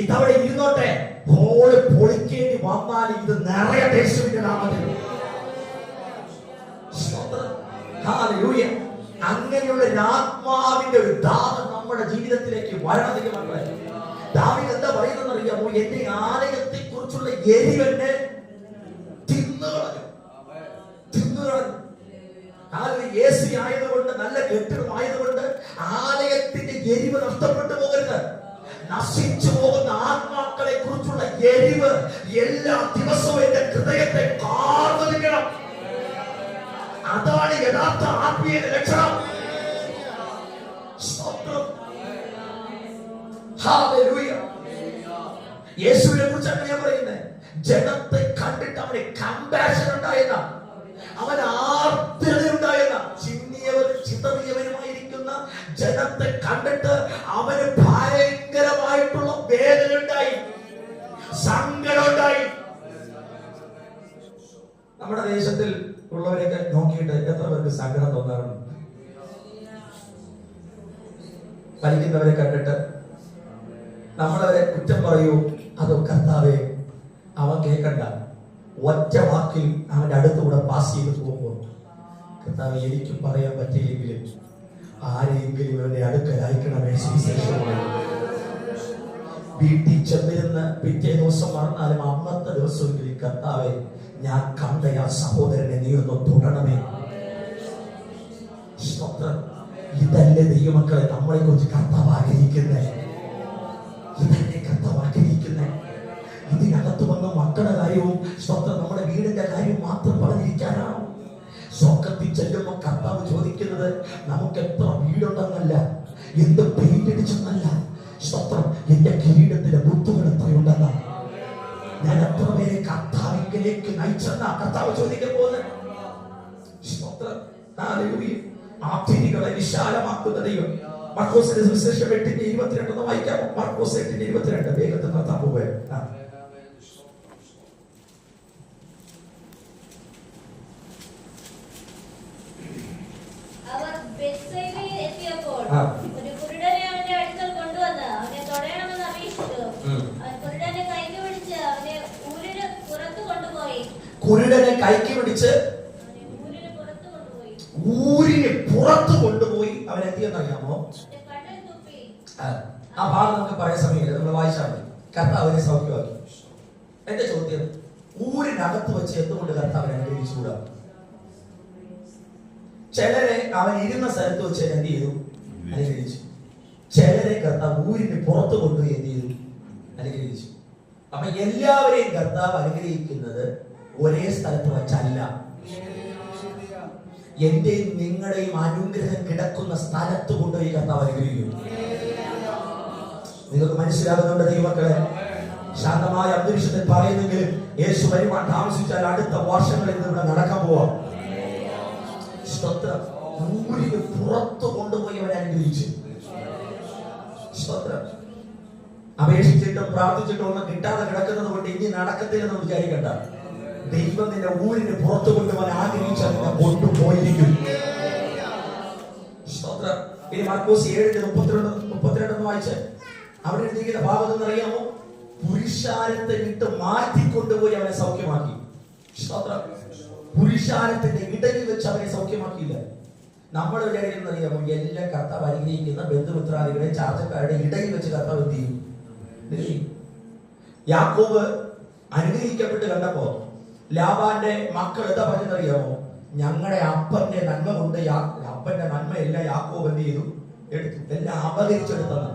ഇതവിടെ ഇരുന്നോട്ടെ, ഹോള് പൊളിക്കേണ്ടി വന്നാൽ ഇത് നിറയട്ടെ യേശുവിന്റെ നാമത്തിൽ. ഹല്ലേലൂയ. അങ്ങനെയുള്ള ആത്മാവിന്റെ ഒരു ദാഹം നമ്മുടെ ജീവിതത്തിലേക്ക് വരണം. ദൈവമക്കളെ, ദാവീദ് എന്താ പറയുന്നത് അറിയാമോ? എന്റെ ആലയത്തെ കുറിച്ചുള്ള എരിവെന്നെ തിന്നുകളഞ്ഞു. എ സി ആയതുകൊണ്ട്, നല്ല കെട്ടിടമായതുകൊണ്ട് ആലയത്തിന്റെ എരിവ് നഷ്ടപ്പെട്ടു പോകരുത്. നശിച്ചു പോകുന്ന ആത്മാക്കളെ കുറിച്ചുള്ള എരിവ് എല്ലാ ദിവസവും എന്റെ ഹൃദയത്തെ കാർന്നിരിക്കണം. അതാണ് യഥാർത്ഥ ആത്മീയ ലക്ഷണം. ഹല്ലേലൂയ. യേശുവിനെ കുറിച്ച് അങ്ങനെയാ പറയുന്നത്. ജനത്തെ കണ്ടിട്ട് അവന് കമ്പാഷൻ ഉണ്ടായെന്ന, അവൻ ആർദ്രത ഉണ്ടായെന്ന. ചിതറിയവരുമായിരിക്കുന്ന ജനത്തെ കണ്ടിട്ട് അവന് ഭയങ്കരമായിട്ടുള്ള വേദന ഉണ്ടായി, സങ്കടം ഉണ്ടായി. നമ്മുടെ ദേശത്തിൽ ഉള്ളവരെയൊക്കെ നോക്കിയിട്ട് എത്ര പേർക്ക് സങ്കടം തോന്നാറുണ്ട്? വലിക്കുന്നവരെ കണ്ടിട്ട് നമ്മളവരെ കുറ്റം പറയൂ? അതോ കർത്താവേ അവൻ കേൾക്കണ്ട, ഒറ്റ വാക്കിൽ അവന്റെ അടുത്തുകൂടെ പാസ് ചെയ്ത് പോകുമ്പോൾ കർത്താവ് എനിക്കും പറയാൻ പറ്റിയില്ലെങ്കിലും ആരെയെങ്കിലും ഇവന്റെ അടുക്കൽ അയക്കണമേ. വീട്ടിൽ ചെന്നിരുന്ന് പിറ്റേ ദിവസം മറന്നാലും അന്നത്തെ ദിവസമെങ്കിലും കർത്താവെ ഞാൻ കണ്ട ആ സഹോദരനെ നീ ഒന്ന് തൊടണമേ. ഇതല്ലേ ദൈവമക്കളെ നമ്മളെ കുറിച്ച് കർത്താവ് ആഗ്രഹിക്കുന്നേ? ഇതല്ലേ കർത്താവ് ആഗ്രഹിക്കുന്നേ? ഇതിനകത്ത് വന്ന മക്കളുടെ കാര്യവും നമ്മുടെ വീടിന്റെ കാര്യവും മാത്രം പറഞ്ഞിരിക്കാനാണോ? സ്വർഗ്ഗത്തിൽ ചെല്ലുമ്പോൾ കർത്താവ് ചോദിക്കുന്നത് നമുക്ക് എത്ര വീടുണ്ടെന്നല്ല, എന്ത് പെയിന്റ് അടിച്ചെന്നല്ല, എന്റെ കിരീടത്തിന്റെ മുത്തുകൾ എത്രയുണ്ടെന്നാണ്, ഞാൻ എത്ര പേരെ കർത്താവിലേക്ക് നയിച്ചെന്ന കർത്താവ് ചോദിക്കാൻ പോകുന്നത്. ആധുനികളെ വിശാലമാക്കുന്ന ദൈവം. മർക്കോസിന്റെ സുവിശേഷം 8:22 വായിക്കാമോ? മർക്കോസ് 8:22 വേഗത്തിൽ നടത്താൻ പോവുകയാണ്. ഒരു കുരുടനെ അവന്റെ അടുക്കൽ കൊണ്ടുവന്ന് അവനെ തൊടയണമെന്ന് അപേക്ഷിച്ചു. അവൻ കുരുടനെ കൈക്ക് പിടിച്ച് അവനെ ഊരിന് പുറത്തു കൊണ്ടുപോയി. കുരുടനെ കൈക്ക് പിടിച്ച് ഊരിന് പുറത്തു കൊണ്ടുപോയി അവൻ എന്തിയെന്നറിയാമോ? ആ ഭാഗം നമുക്ക് പറയാൻ സമയമില്ല, നമ്മൾ വായിച്ചാൽ മതി. കർത്താവിനെ സൗഖ്യമാക്കി. എന്റെ ചോദ്യം, ഊരിനകത്ത് വെച്ച് എന്തുകൊണ്ട് കർത്താവിനെ അനുഗ്രഹിച്ചുകൂടാ? ചിലരെ അവൻ ഇരുന്ന സ്ഥലത്ത് വെച്ച് എന്ത് ചെയ്തു? അനുഗ്രഹിച്ചു. ചിലരെ കർത്താവ് ഊരിന് പുറത്ത് കൊണ്ടുപോയി എന്ത് ചെയ്തു? അനുഗ്രഹിച്ചു. അപ്പൊ എല്ലാവരെയും കർത്താവ് അനുഗ്രഹിക്കുന്നത് ഒരേ സ്ഥലത്ത് വെച്ചല്ല. എന്റെയും നിങ്ങളുടെയും അനുഗ്രഹം കിടക്കുന്ന സ്ഥലത്ത് കൊണ്ടുപോയി കർത്താവ് അനുഗ്രഹിക്കും. നിങ്ങൾക്ക് മനസ്സിലാകുന്നുണ്ട് ദൈവമക്കളെ? ശാന്തമായ അന്തരീക്ഷത്തിൽ പറയുന്നെങ്കിലും യേശു വരുവാൻ താമസിച്ചാൽ അടുത്ത വർഷങ്ങളിൽ ഇവിടെ നടക്കാൻ പോവാം. ഊരിന് പുറത്ത് കൊണ്ടുപോയി അവനെ അനുഗ്രഹിച്ചു. അപേക്ഷിച്ചിട്ടും പ്രാർത്ഥിച്ചിട്ടും ഒന്നും കിട്ടാതെ കിടക്കുന്നത് കൊണ്ട് ഇനി നടക്കത്തില്ലെന്ന് വിചാരിക്കണ്ട. ദൈവം നിന്റെ ഊരിന് പുറത്തു കൊണ്ടുപോകാൻ ആഗ്രഹിച്ചാൽ നിന്നെ കൊണ്ടുപോയിരിക്കും. ഇനി മാർക്കോസ് 7:32 വായിച്ച് അവിടെ എഴുതിയിരിക്കുന്ന ഭാഗത്ത് നിന്ന് അറിയാമോ? പുരുഷാരത്തെ വിട്ട് മാറ്റിക്കൊണ്ടുപോയി അവനെ സൗഖ്യമാക്കി. പുരുഷാരത്തിന്റെ ഇടയിൽ വെച്ച് അവനെ സൗഖ്യമാക്കിയില്ല. നമ്മൾ വിചാരിക്കുന്നത് അറിയാമോ? എല്ലാ കർത്താവ് അനുഗ്രഹിക്കുന്ന ബന്ധുമിത്രാദികളെ ചാർച്ചക്കാരുടെ ഇടയിൽ വെച്ച് കർത്താവ് എന്ത് ചെയ്യും? യാക്കോബ് അനുഗ്രഹിക്കപ്പെട്ട് കണ്ടപ്പോ ലാബാന്റെ മക്കൾ എന്താ പറഞ്ഞറിയാമോ? ഞങ്ങളുടെ അപ്പന്റെ നന്മ കൊണ്ട് അപ്പന്റെ നന്മ എല്ലാം യാക്കോബ് എന്ത് ചെയ്തു? എടുത്തു, എല്ലാം അപകരിച്ചെടുത്തതാണ്.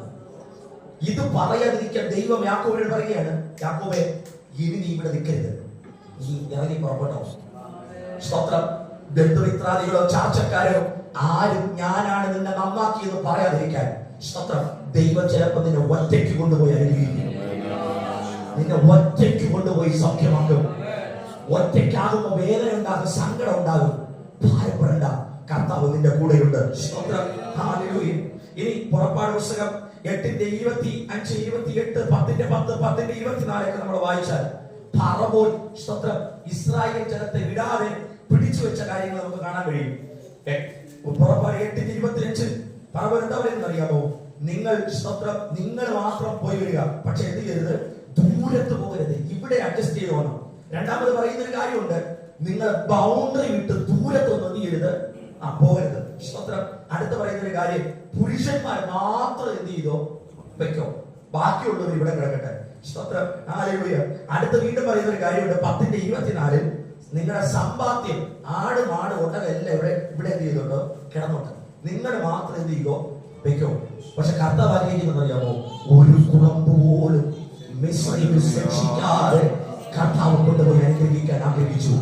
ഇത് പറയാതിരിക്കാൻ ദൈവം യാക്കോബിനോട് പറയുകയാണ്, യാക്കോബേ ഇനി നീ ഇവിടെ നിൽക്കരുത്, നീ ഇറങ്ങി പുറപ്പെട്ടോ. സ്തോത്രം. ബന്ധുമിത്രാദികളോ ചാർച്ചക്കാരോ ആരും ഞാനാണ് നിന്നെ നന്നാക്കിയെന്ന് പറയാതിരിക്കാൻ സ്തോത്രം ദൈവം ചിലപ്പോൾ നിന്നെ ഒറ്റയ്ക്ക് കൊണ്ടുപോയി അനുഗ്രഹിക്കും. നിന്നെ ഒറ്റയ്ക്ക് കൊണ്ടുപോയി സൗഖ്യമാക്കും. ഒറ്റയ്ക്കാകുമ്പോൾ വേദന ഉണ്ടാകും, സങ്കടം ഉണ്ടാകും. ഭാരപ്പെടേണ്ട, കർത്താവ് നിന്റെ കൂടെയുണ്ട്. സ്തോത്രം. ഹല്ലേലൂയ. ഇനി പുറപ്പാട് പുസ്തകം 8:25, 28, 10:10, 10:24 നമ്മൾ വായിച്ചാൽ ഫറവോൻ സ്തോത്രം ഇസ്രായേൽ ജനത്തെ വിടാതെ പിടിച്ചു വെച്ച കാര്യങ്ങൾ നമുക്ക് കാണാൻ കഴിയും. പുറപ്പാട് 8:25 ഫറവോൻ എന്താ പറയുന്നത് അറിയാമോ? നിങ്ങൾ സ്തോത്രം നിങ്ങൾ മാത്രം പോയി വരിക, പക്ഷെ എന്ത് ചെയ്യരുത്, ദൂരത്ത് പോകരുത്, ഇവിടെ അഡ്ജസ്റ്റ് ചെയ്ത് പോകണം. രണ്ടാമത് പറയുന്ന ഒരു കാര്യമുണ്ട്, നിങ്ങൾ ബൗണ്ടറി വിട്ട് ദൂരത്തൊന്നും എന്ത് ചെയ്യരുത്, പോകരുത്. സ്തോത്രം. അടുത്ത് പറയുന്ന ഒരു കാര്യം, പുരുഷന്മാർ മാത്രം എന്ത് ചെയ്തോ വെക്കോ, ബാക്കിയുള്ളവർ ഇവിടെ കിടക്കട്ടെ. സ്തോത്രം. ഹല്ലേലൂയ. അടുത്ത് വീണ്ടും പറയുന്ന ഒരു കാര്യമുണ്ട്, 10:24 നിങ്ങളുടെ സമ്പാദ്യം ആട് മാട് ഒട്ടകം എല്ലാം ഇവിടെ എന്ത് ചെയ്തോട്ടോ കിടന്നോട്ടെ, നിങ്ങൾ മാത്രം എന്ത് ചെയ്തോ വെക്കോ. പക്ഷെ കർത്താവ് ആഗ്രഹിക്കുന്നത് അറിയാമോ? ഒരു കുളമ്പ് പോലും മിസ്രൈമിൽ സൂക്ഷിക്കാതെ കർത്താവ് കൊണ്ടുപോയി അനുഗ്രഹിക്കാൻ ആഗ്രഹിച്ചു.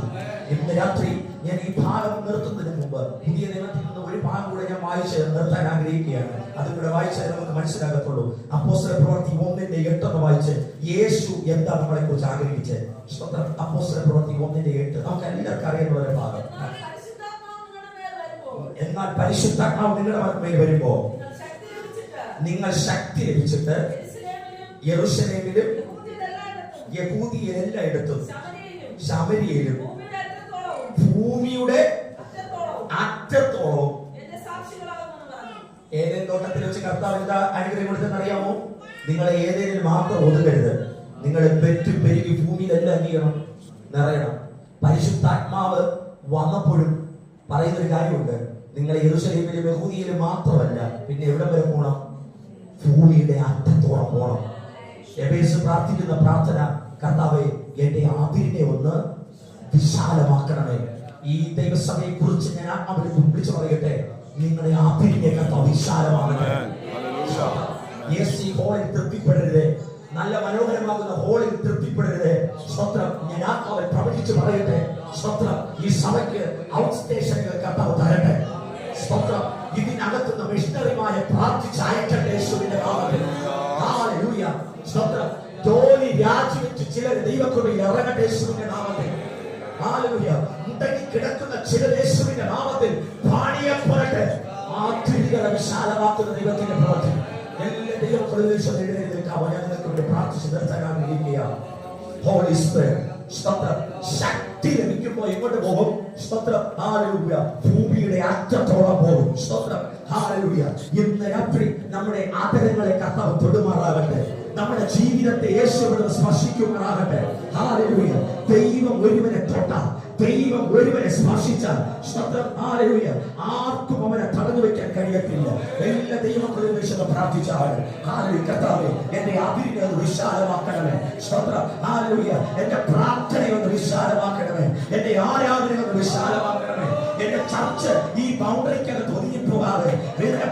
ഇന്ന് രാത്രി ഞാൻ ഈ ഭാഗം നിർത്തുന്നതിന് മുമ്പ് പുതിയ നിയമത്തിൽ നിന്ന് ഒരു ഭാഗം കൂടെ ഞാൻ വായിച്ച് നിർത്താൻ ആഗ്രഹിക്കുകയാണ്. അതും കൂടെ വായിച്ചാൽ നമുക്ക് മനസ്സിലാകത്തുള്ളൂ. അപ്പോസ്തല പ്രവൃത്തി 1:8 വായിച്ച് യേശു എന്താ നമ്മളെ കുറിച്ച് ആഗ്രഹിച്ചത്. അപ്പോസ്തല പ്രവൃത്തി 1:8 നമുക്ക് എല്ലാവർക്കും അറിയുന്ന ഒരു ഭാഗം. എന്നാൽ പരിശുദ്ധാത്മാവ് നിങ്ങളുടെ മേൽ വരുമ്പോ നിങ്ങൾ ശക്തി ലഭിച്ചിട്ട് യെരൂശലേമിലും യഹൂദിയെല്ലായിടത്തും ശമരിയയിലും ഭൂമിയുടെ അറ്റത്തോളം ഏതേൻ തോട്ടത്തിൽ വെച്ച് കർത്താവ് എന്താ അനുഗ്രഹം കൊടുത്തെന്ന് അറിയാമോ? നിങ്ങളെ ഏതേനിൽ മാത്രം ഒതുങ്ങരുത്, നിങ്ങളെ പെറ്റു പെരുകി ഭൂമിയിലെല്ലാം എന്ത് ചെയ്യണം, നിറയണം. പരിശുദ്ധാത്മാവ് വന്നപ്പോഴും പറയുന്നൊരു കാര്യമുണ്ട്, നിങ്ങൾ യെരൂശലേമിലും യഹൂദിയിലും മാത്രമല്ല, പിന്നെ എവിടെ വരെ പോകണം? ഭൂമിയുടെ അറ്റത്തോളം പോകണം. എബേസ് പ്രാർത്ഥിക്കുന്ന പ്രാർത്ഥന, കർത്താവേ എന്റെ അതിരിനെ ഒന്ന് വിശാലമാക്കണമേ. ഈ ദൈവസഭയെ കുറിച്ച് ഞാൻ ആത്മാവിനെ വിളിച്ചു പറയട്ടെ, നിങ്ങളുടെ അതിരിനെ കർത്താവ് വിശാലമാകട്ടെ. ഹോളിൽ തൃപ്തിപ്പെടരുത്, നല്ല മനോഹരമാകുന്ന ഹോളിൽ തൃപ്തിപ്പെടരുത്. സ്തോത്രം. ഞാൻ ആത്മാവിൽ പ്രവചിച്ചു പറയട്ടെ, സ്തോത്രം, ഈ സഭയ്ക്ക് ഔട്ട് സ്റ്റേഷനുകൾ കർത്താവ് തരട്ടെ. സ്തോത്രം. ഇതിനകത്തുനിന്ന് മിഷണറിമാരെ പ്രാർത്ഥിച്ച് അയക്കട്ടെ യേശുവിന്റെ നാമത്തിൽ. ഹല്ലേലൂയ. സ്തോത്രം. ജോലി രാജിവെച്ച് ചിലർ ദൈവകൃപയിൽ ഇറങ്ങട്ടെ യേശുവിന്റെ നാമത്തിൽ. ഹല്ലേലൂയ. മുടങ്ങി കിടക്കുന്ന ചിലർ യേശുവിന്റെ നാമത്തിൽ പാണിയപ്പെടട്ടെ. ആത്മീയത വിശാലമാക്കുന്ന ദൈവത്തിന്റെ പ്രവൃത്തി എല്ലാ ദൈവകൃപയിലും എഴുന്നേൽക്കാവോ. ഞാൻ നിങ്ങൾക്ക് വേണ്ടി പ്രാർത്ഥിച്ച് നിർത്താൻ ആഗ്രഹിക്കുകയാണ്. Holy spirit. സ്തോത്രം. ശക്തി ലഭിക്കുമ്പോൾ എങ്ങോട്ട് പോകും? സ്തോത്രം. ഹല്ലേലൂയ. ഭൂമിയുടെ അറ്റത്തോളം പോകും. സ്തോത്രം. ഹല്ലേലൂയ. ഇന്ന് രാത്രി നമ്മുടെ ആദരങ്ങളെ കർത്താവ് തൊടുമാറാകട്ടെ. നമ്മുടെ ജീവിതത്തെ യേശുവിനെ സ്പർശിക്കുമാറാകട്ടെ. ഹല്ലേലൂയ. ദൈവം ഒരുവനെ തൊട്ടാൽ, ദൈവം ഒരുവനെ സ്പർശിച്ചാൽ, സ്തോത്രം, ഹല്ലേലൂയ, ആർക്കും അവനെ തടഞ്ഞു വെക്കാൻ കഴിയത്തില്ല. എല്ലാ ദൈവങ്ങളെയും പ്രാർത്ഥിച്ചാൽ, ഹല്ലേലൂയ, കർത്താവേ എന്റെ അതിരിനെ ഒന്ന് വിശാലമാക്കണമേ. സ്തോത്രം, ഹല്ലേലൂയ, എന്റെ പ്രാർത്ഥനയെ ഒന്ന് വിശാലമാക്കണമേ, എന്റെ ആരാധന ഒന്ന് വിശാലമാക്കണമേ. എന്റെ ചർച്ച് ഈ ബൗണ്ടറിക്കകത്ത് ഒതുങ്ങിപ്പോകാതെ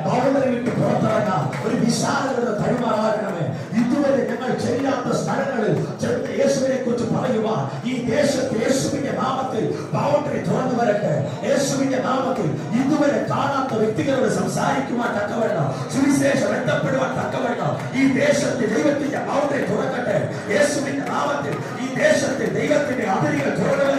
ബൗണ്ടറി വിട്ട് പുറത്തിറങ്ങാൻ ഒരു വിശാലത തരുമാറാകണമേ. ഇതുവരെ ഞങ്ങൾ ചെല്ലാത്ത സ്ഥലങ്ങളിൽ ചെന്ന് യേശുവിനെ കുറിച്ച് പറയുവാൻ ഈ ദേശത്ത് യേശുവിന്റെ നാമത്തിൽ ബൗണ്ടറി തുറന്നു വരട്ടെ. യേശുവിന്റെ നാമത്തിൽ ഇതുവരെ കാണാത്ത വ്യക്തികളോട് സംസാരിക്കുവാൻ തക്കവണ്ണം, സുവിശേഷം എത്തപ്പെടുവാൻ തക്കവണ്ണം ഈ ദേശത്ത് ദൈവത്തിന്റെ ബൗണ്ടറി തുറക്കട്ടെ. യേശുവിന്റെ നാമത്തിൽ ഈ ദേശത്ത് ദൈവത്തിന്റെ അതിരുകൾ തുറന്നു